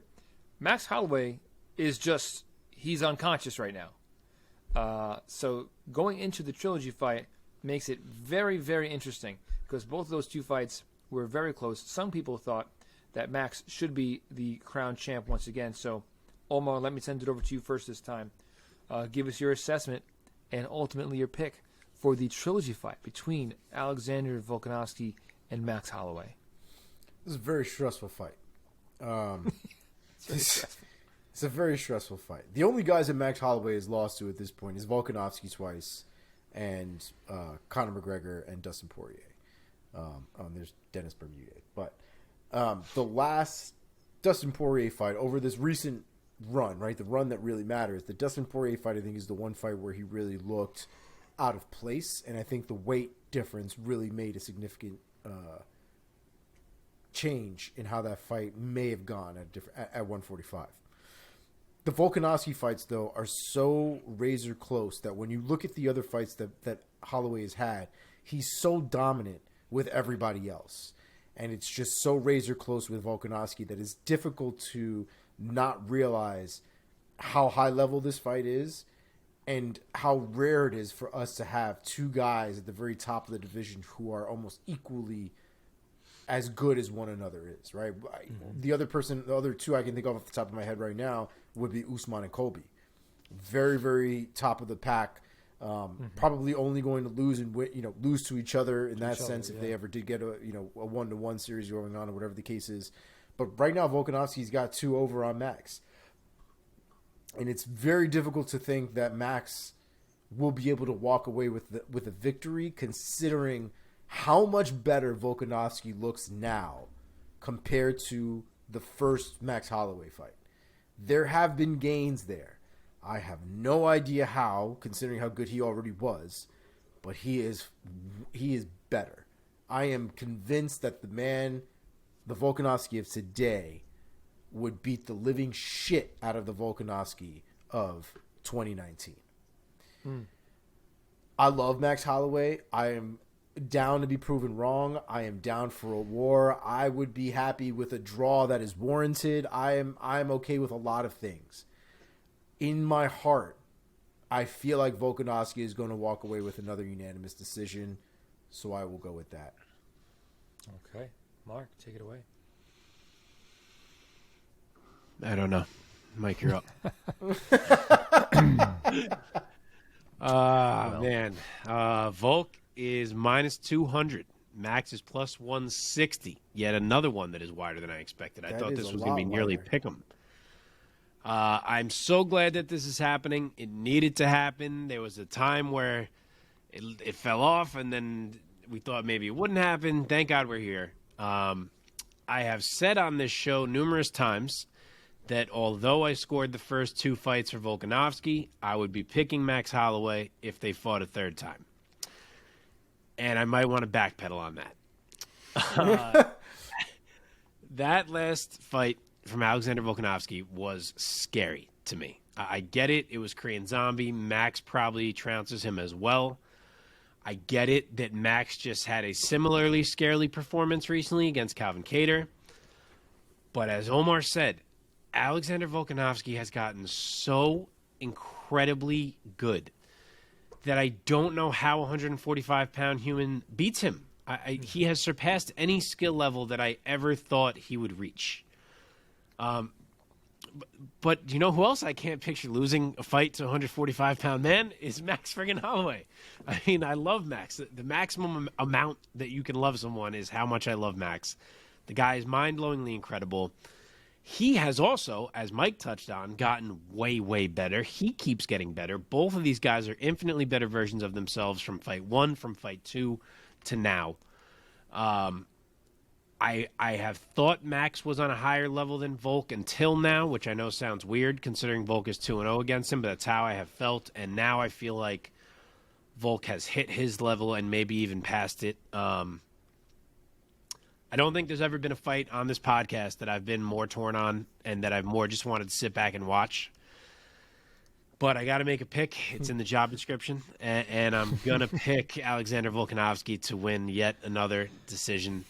Max Holloway is just, he's unconscious right now. So going into the trilogy fight makes it very, very interesting because both of those 2 fights were very close. Some people thought that Max should be the crown champ once again. So, Omar, let me send it over to you first this time. Give us your assessment and ultimately your pick for the trilogy fight between Alexander Volkanovski and Max Holloway. This is a very stressful fight. It's a very stressful fight. The only guys that Max Holloway has lost to at this point is Volkanovski twice and Conor McGregor and Dustin Poirier. There's Dennis Bermudez. But the last Dustin Poirier fight over this recent run, right, the run that really matters, the Dustin Poirier fight, I think, is the one fight where he really looked out of place, and I think the weight difference really made a significant change in how that fight may have gone at 145. The Volkanovski fights, though, are so razor close that when you look at the other fights that Holloway has had, he's so dominant with everybody else. And it's just so razor close with Volkanovski that it's difficult to not realize how high level this fight is and how rare it is for us to have two guys at the very top of the division who are almost equally as good as one another is, right? Mm-hmm. The other two I can think of off the top of my head right now would be Usman and Colby. Very, very top of the pack. Probably only going to lose and lose to each other in that sense if they ever did get a 1-to-1 series going on or whatever the case is. But right now Volkanovski's got 2 over on Max, and it's very difficult to think that Max will be able to walk away with a victory, considering how much better Volkanovski looks now compared to the first Max Holloway fight. There have been gains there. I have no idea how, considering how good he already was, but he is better. I am convinced that the Volkanovski of today, would beat the living shit out of the Volkanovski of 2019. I love Max Holloway. I am down to be proven wrong. I am down for a war. I would be happy with a draw that is warranted. I'm okay with a lot of things. In my heart, I feel like Volkanovski is going to walk away with another unanimous decision, so I will go with that. Okay. Mark, take it away. I don't know. Mike, you're up. Man. Volk is minus 200. Max is plus 160. Yet another one that is wider than I expected. I thought this was going to be nearly pick'em. I'm so glad that this is happening. It needed to happen. There was a time where it fell off, and then we thought maybe it wouldn't happen. Thank God we're here. I have said on this show numerous times that although I scored the first 2 fights for Volkanovski, I would be picking Max Holloway if they fought a third time. And I might want to backpedal on that. That last fight from Alexander Volkanovski was scary to me. I get it. It was Korean Zombie. Max probably trounces him as well. I get it that Max just had a similarly scary performance recently against Calvin Kattar. But as Omar said, Alexander Volkanovski has gotten so incredibly good that I don't know how a 145-pound human beats him. He has surpassed any skill level that I ever thought he would reach. But you know who else I can't picture losing a fight to a 145-pound man is Max friggin' Holloway. I mean, I love Max. The maximum amount that you can love someone is how much I love Max. The guy is mind-blowingly incredible. He has also, as Mike touched on, gotten way, way better. He keeps getting better. Both of these guys are infinitely better versions of themselves from fight 1, from fight 2 to now. I have thought Max was on a higher level than Volk until now, which I know sounds weird considering Volk is 2-0 against him, but that's how I have felt. And now I feel like Volk has hit his level and maybe even passed it. I don't think there's ever been a fight on this podcast that I've been more torn on and that I've more just wanted to sit back and watch. But I got to make a pick. It's in the job description. And I'm going to pick Alexander Volkanovski to win yet another decision.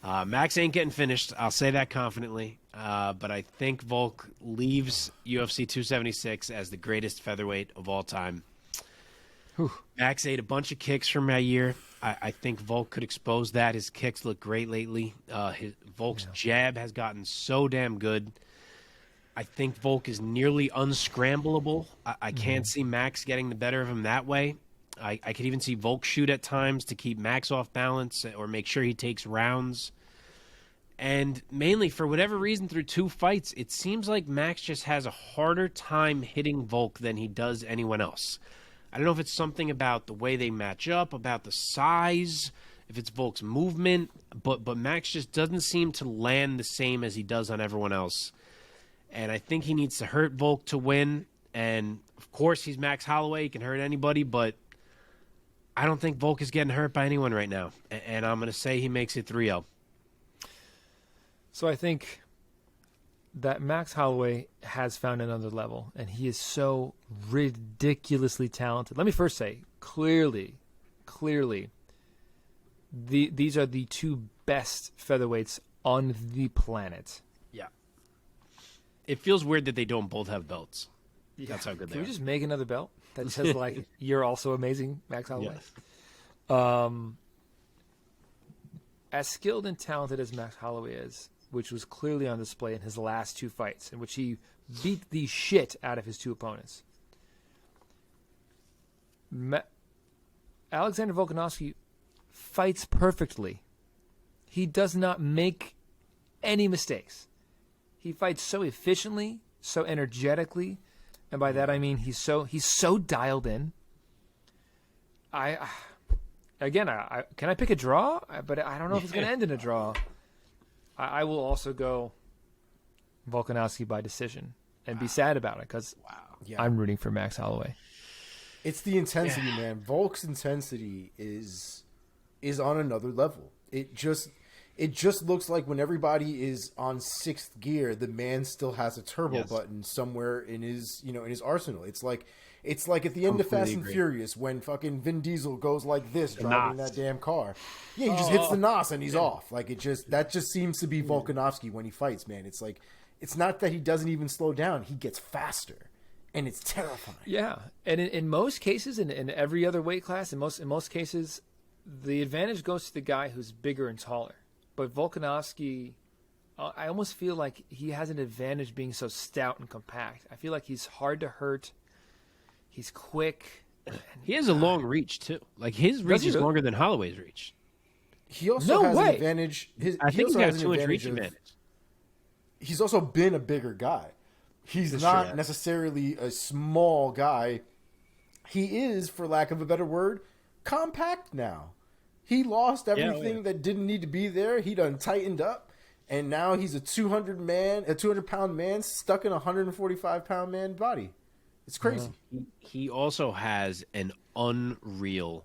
Max ain't getting finished. I'll say that confidently. But I think Volk leaves UFC 276 as the greatest featherweight of all time. Whew. Max ate a bunch of kicks from my year. I think Volk could expose that. His kicks look great lately. Volk's jab has gotten so damn good. I think Volk is nearly unscrambleable. I can't see Max getting the better of him that way. I could even see Volk shoot at times to keep Max off balance or make sure he takes rounds. And mainly, for whatever reason, through 2 fights, it seems like Max just has a harder time hitting Volk than he does anyone else. I don't know if it's something about the way they match up, about the size, if it's Volk's movement, but Max just doesn't seem to land the same as he does on everyone else. And I think he needs to hurt Volk to win. And, of course, he's Max Holloway. He can hurt anybody, but I don't think Volk is getting hurt by anyone right now. And I'm going to say he makes it 3-0. So I think that Max Holloway has found another level, and he is so ridiculously talented. Let me first say, clearly, these are the 2 best featherweights on the planet. Yeah. It feels weird that they don't both have belts. Yeah. That's how good they are. Can we just make another belt that says, like, you're also amazing, Max Holloway? Yes. As skilled and talented as Max Holloway is, which was clearly on display in his last 2 fights, in which he beat the shit out of his 2 opponents. Alexander Volkanovski fights perfectly. He does not make any mistakes. He fights so efficiently, so energetically, and by that I mean he's so dialed in. Can I pick a draw? But I don't know if it's going to end in a draw. I will also go Volkanovski by decision and be sad about it because I'm rooting for Max Holloway. It's the intensity, man. Volk's intensity is on another level. It just looks like when everybody is on 6th gear, the man still has a turbo button somewhere in his arsenal. It's like at the end of Fast and Furious when fucking Vin Diesel goes like this driving that damn car. Yeah, he just hits the NOS and he's off. Like that just seems to be Volkanovski when he fights, man. It's like it's not that he doesn't even slow down; he gets faster, and it's terrifying. Yeah, and in most cases, in every other weight class, in most cases, the advantage goes to the guy who's bigger and taller. But Volkanovski, I almost feel like he has an advantage being so stout and compact. I feel like he's hard to hurt. He's quick. He has a long reach, too. Like, his reach is longer than Holloway's reach. He also has an advantage. I think he has 2-inch reach advantage. He's also been a bigger guy. He's not necessarily a small guy. He is, for lack of a better word, compact now. He lost everything that didn't need to be there. He done tightened up. And now he's a 200-pound man stuck in a 145-pound man body. It's crazy. He also has an unreal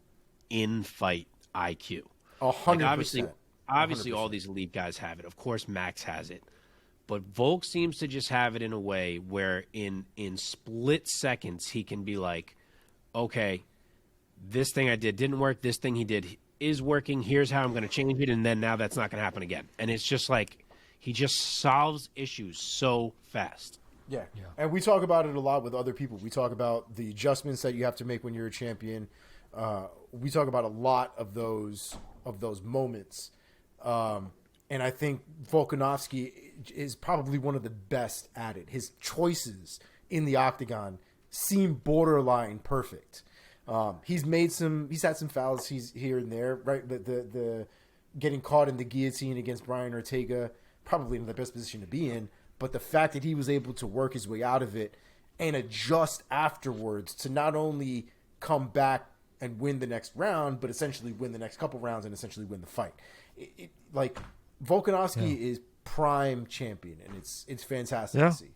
in-fight IQ. 100%. Obviously, all these elite guys have it. Of course, Max has it. But Volk seems to just have it in a way where in split seconds he can be like, okay, this thing I did didn't work. This thing he did is working. Here's how I'm going to change it. And then now that's not going to happen again. And it's just like he just solves issues so fast. Yeah, and we talk about it a lot with other people. We talk about the adjustments that you have to make when you're a champion. We talk about a lot of those moments, and I think Volkanovski is probably one of the best at it. His choices in the octagon seem borderline perfect. He's had some fouls here and there, right? The getting caught in the guillotine against Brian Ortega, probably in the best position to be in. But the fact that he was able to work his way out of it and adjust afterwards to not only come back and win the next round, but essentially win the next couple rounds and essentially win the fight. Like Volkanovski is prime champion, and it's fantastic to see.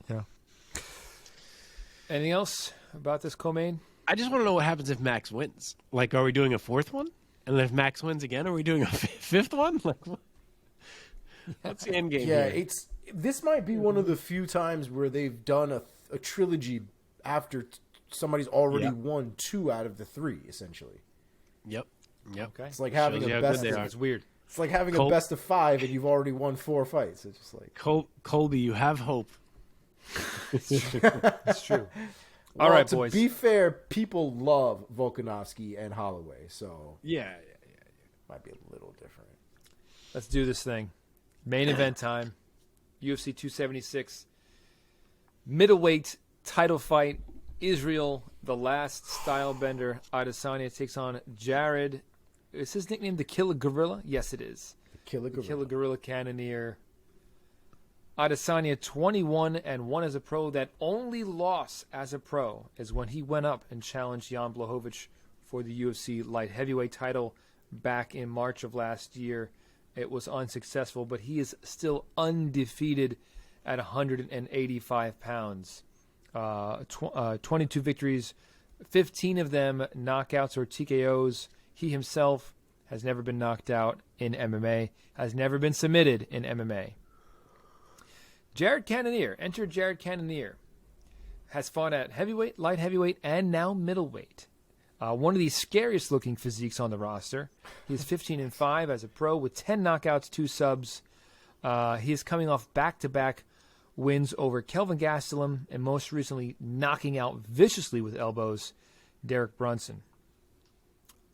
Yeah. Anything else about this co-main? I just want to know what happens if Max wins. Like, are we doing a 4th one? And then if Max wins again, are we doing a 5th one? Like, what's the end game here? This might be one of the few times where they've done a trilogy after somebody's already won 2 out of the 3, essentially. Yep. Okay. It's like having a best. It's weird. It's like having a best of 5 and you've already won 4 fights. It's just like Colby, you have hope. It's true. All right, boys. To be fair, people love Volkanovski and Holloway, so yeah. Might be a little different. Let's do this thing. Main event time. UFC 276. Middleweight title fight. Israel, the last style bender. Adesanya takes on Jared. Is his nickname the Killer Gorilla? Yes, it is. The Killer Gorilla Cannonier. Adesanya 21-1 as a pro. That only loss as a pro is when he went up and challenged Jan Blachowicz for the UFC light heavyweight title back in March of last year. It was unsuccessful, but he is still undefeated at 185 pounds. 22 victories, 15 of them knockouts or TKOs. He himself has never been knocked out in MMA, has never been submitted in MMA. Jared Cannonier, enter Jared Cannonier, has fought at heavyweight, light heavyweight, and now middleweight. One of the scariest looking physiques on the roster. He's 15-5 as a pro with 10 knockouts, 2 subs. He is coming off back-to-back wins over Kelvin Gastelum and most recently knocking out viciously with elbows Derek Brunson.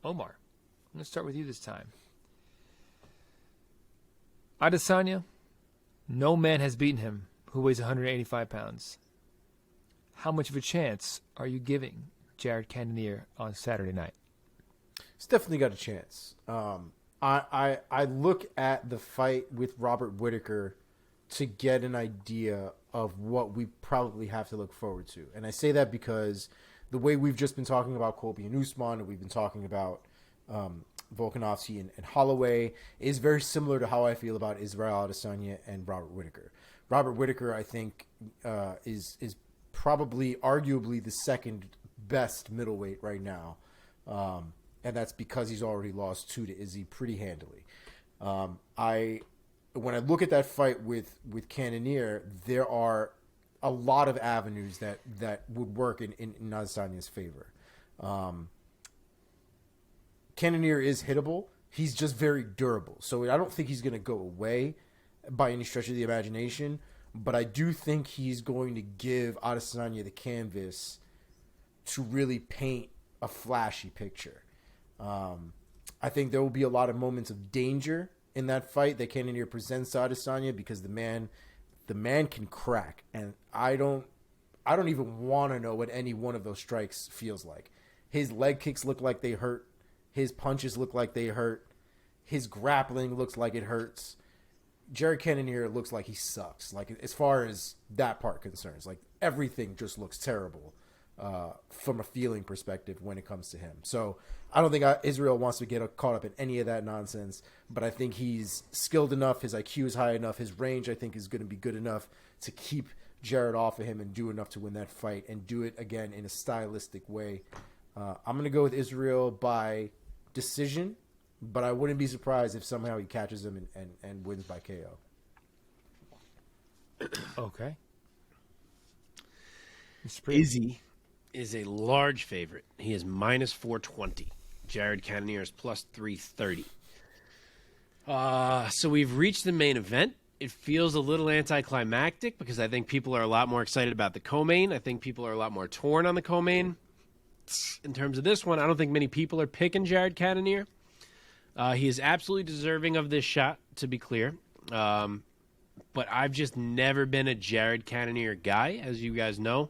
Omar, I'm going to start with you this time. Adesanya, no man has beaten him who weighs 185 pounds. How much of a chance are you giving Jared Cannonier on Saturday night? He's definitely got a chance. I look at the fight with Robert Whittaker to get an idea of what we probably have to look forward to. And I say that because the way we've just been talking about Colby and Usman, and we've been talking about Volkanovski and Holloway, is very similar to how I feel about Israel Adesanya and Robert Whittaker. Robert Whittaker, I think, is probably arguably the second best middleweight right now. And that's because he's already lost 2 to Izzy pretty handily. When I look at that fight with Cannonier, there are a lot of avenues that would work in Adesanya's favor. Cannonier is hittable. He's just very durable. So I don't think he's going to go away by any stretch of the imagination. But I do think he's going to give Adesanya the canvas to really paint a flashy picture. I think there will be a lot of moments of danger in that fight that Cannonier presents to Adesanya because the man can crack, and I don't even want to know what any one of those strikes feels like. His leg kicks look like they hurt. His punches look like they hurt. His grappling looks like it hurts. Jared Cannonier looks like he sucks. Like, as far as that part concerns, like, everything just looks terrible from a feeling perspective when it comes to him. So I don't think Israel wants to get caught up in any of that nonsense, but I think he's skilled enough. His IQ is high enough. His range, I think, is going to be good enough to keep Jared off of him and do enough to win that fight and do it, again, in a stylistic way. I'm going to go with Israel by decision, but I wouldn't be surprised if somehow he catches him and wins by KO. Okay. Izzy is a large favorite. He is minus 420. Jared Cannonier is plus 330. So we've reached the main event. It feels a little anticlimactic because I think people are a lot more excited about the co-main. I think people are a lot more torn on the co-main. In terms of this one, I don't think many people are picking Jared Cannonier. He is absolutely deserving of this shot, to be clear. But I've just never been a Jared Cannonier guy, as you guys know.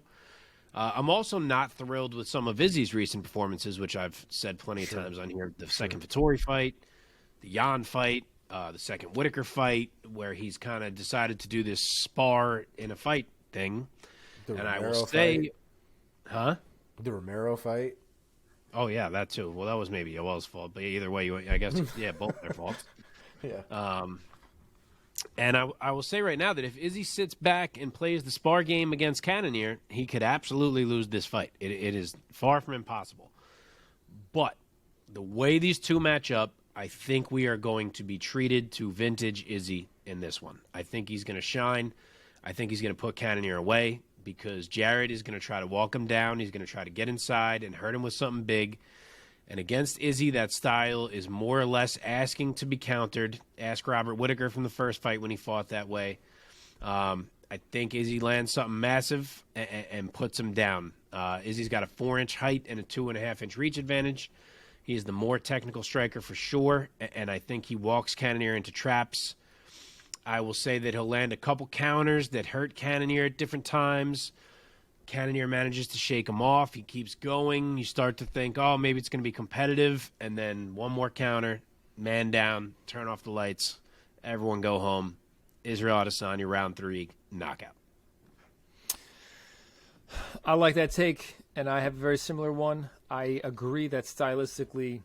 I'm also not thrilled with some of Izzy's recent performances, which I've said plenty of times on here. The second Vettori fight, the Jan fight, the second Whittaker fight, where he's kind of decided to do this spar in a fight thing. The and Romero I will say, fight. The Romero fight. Oh, yeah, that too. Well, that was maybe Yoel's fault, but either way, I guess, yeah, both their faults. Yeah. And I will say right now that if Izzy sits back and plays the spar game against Cannonier, he could absolutely lose this fight. It is far from impossible. But the way these two match up, I think we are going to be treated to vintage Izzy in this one. I think he's going to shine. I think he's going to put Cannonier away because Jared is going to try to walk him down. He's going to try to get inside and hurt him with something big. And against Izzy, that style is more or less asking to be countered. Ask Robert Whittaker from the first fight when he fought that way. I think Izzy lands something massive and puts him down. Izzy's got a 4-inch height and a 2.5-inch reach advantage. He is the more technical striker for sure, and I think he walks Cannonier into traps. I will say that he'll land a couple counters that hurt Cannonier at different times. Cannonier manages to shake him off. He keeps going. You start to think, oh, maybe it's going to be competitive. And then one more counter, man down, turn off the lights. Everyone go home. Israel Adesanya, round 3, knockout. I like that take, and I have a very similar one. I agree that stylistically,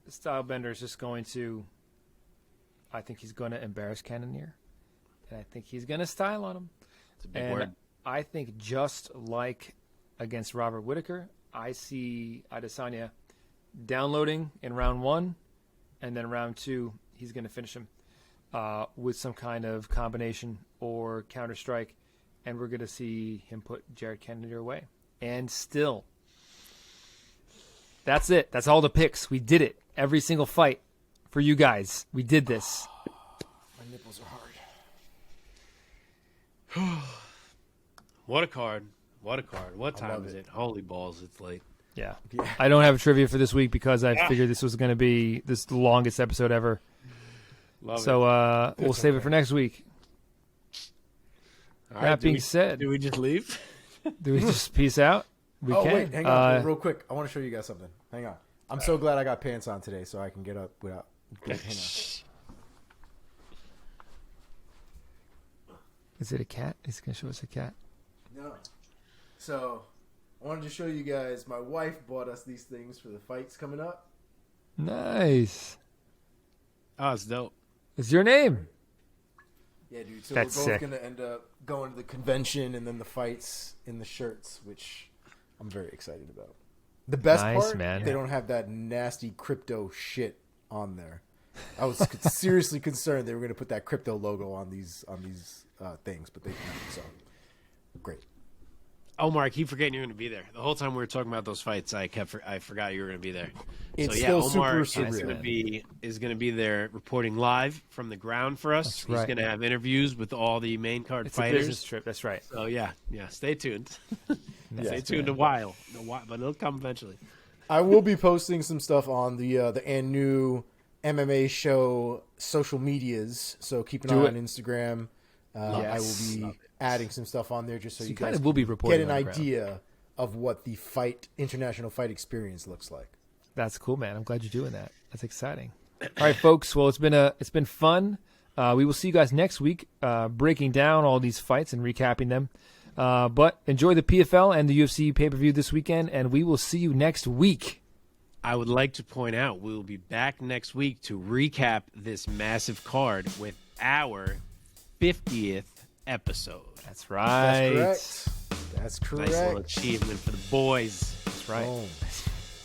Stylebender is just going to. I think he's going to embarrass Cannonier, and I think he's going to style on him. It's a big word. I think just like against Robert Whittaker, I see Adesanya downloading in round 1, and then round 2, he's going to finish him with some kind of combination or counter strike, and we're going to see him put Jared Cannonier away. And still, that's it. That's all the picks. We did it. Every single fight for you guys. We did this. My nipples are hard. What a card. What a card. What time is it? Holy balls, it's late. Yeah. I don't have a trivia for this week because I figured this was going to be the longest episode ever. Love so we'll save it for next week. All that being said. Do we just leave? Do we just peace out? We can. Wait, hang on real quick. I want to show you guys something. Hang on. I'm so glad I got pants on today so I can get up without... Hang on. Is it a cat? He's going to show us a cat. No. So, I wanted to show you guys, my wife bought us these things for the fights coming up. Nice. Oh, it's dope. It's your name. Yeah, dude. So That's we're both going to end up going to the convention and then the fights in the shirts, which I'm very excited about. The best part, man. They don't have that nasty crypto shit on there. I was seriously concerned they were going to put that crypto logo on these things, but they didn't. So, great. Omar, I keep forgetting you're going to be there. The whole time we were talking about those fights, I forgot you were going to be there. It's so, still Omar super is going to be there reporting live from the ground for us. That's right. He's going to have interviews with all the main card It's fighters. a business trip. That's right. So stay tuned. Stay tuned man. a while, but it'll come eventually. I will be posting some stuff on the new MMA show social medias, so keep an eye on Instagram. I will be adding some stuff on there just so you guys kind of will be reporting get an on the idea of what the international fight experience looks like. That's cool, man. I'm glad you're doing that. That's exciting. All right, folks. Well, it's been fun. We will see you guys next week, breaking down all these fights and recapping them. But enjoy the PFL and the UFC pay-per-view this weekend, and we will see you next week. I would like to point out we will be back next week to recap this massive card with our 50th episode. That's right. That's correct. Nice little achievement for the boys. That's right. Boom.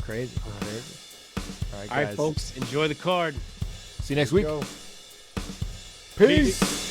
Crazy. All right, All right, folks, enjoy the card. See you next week. Peace.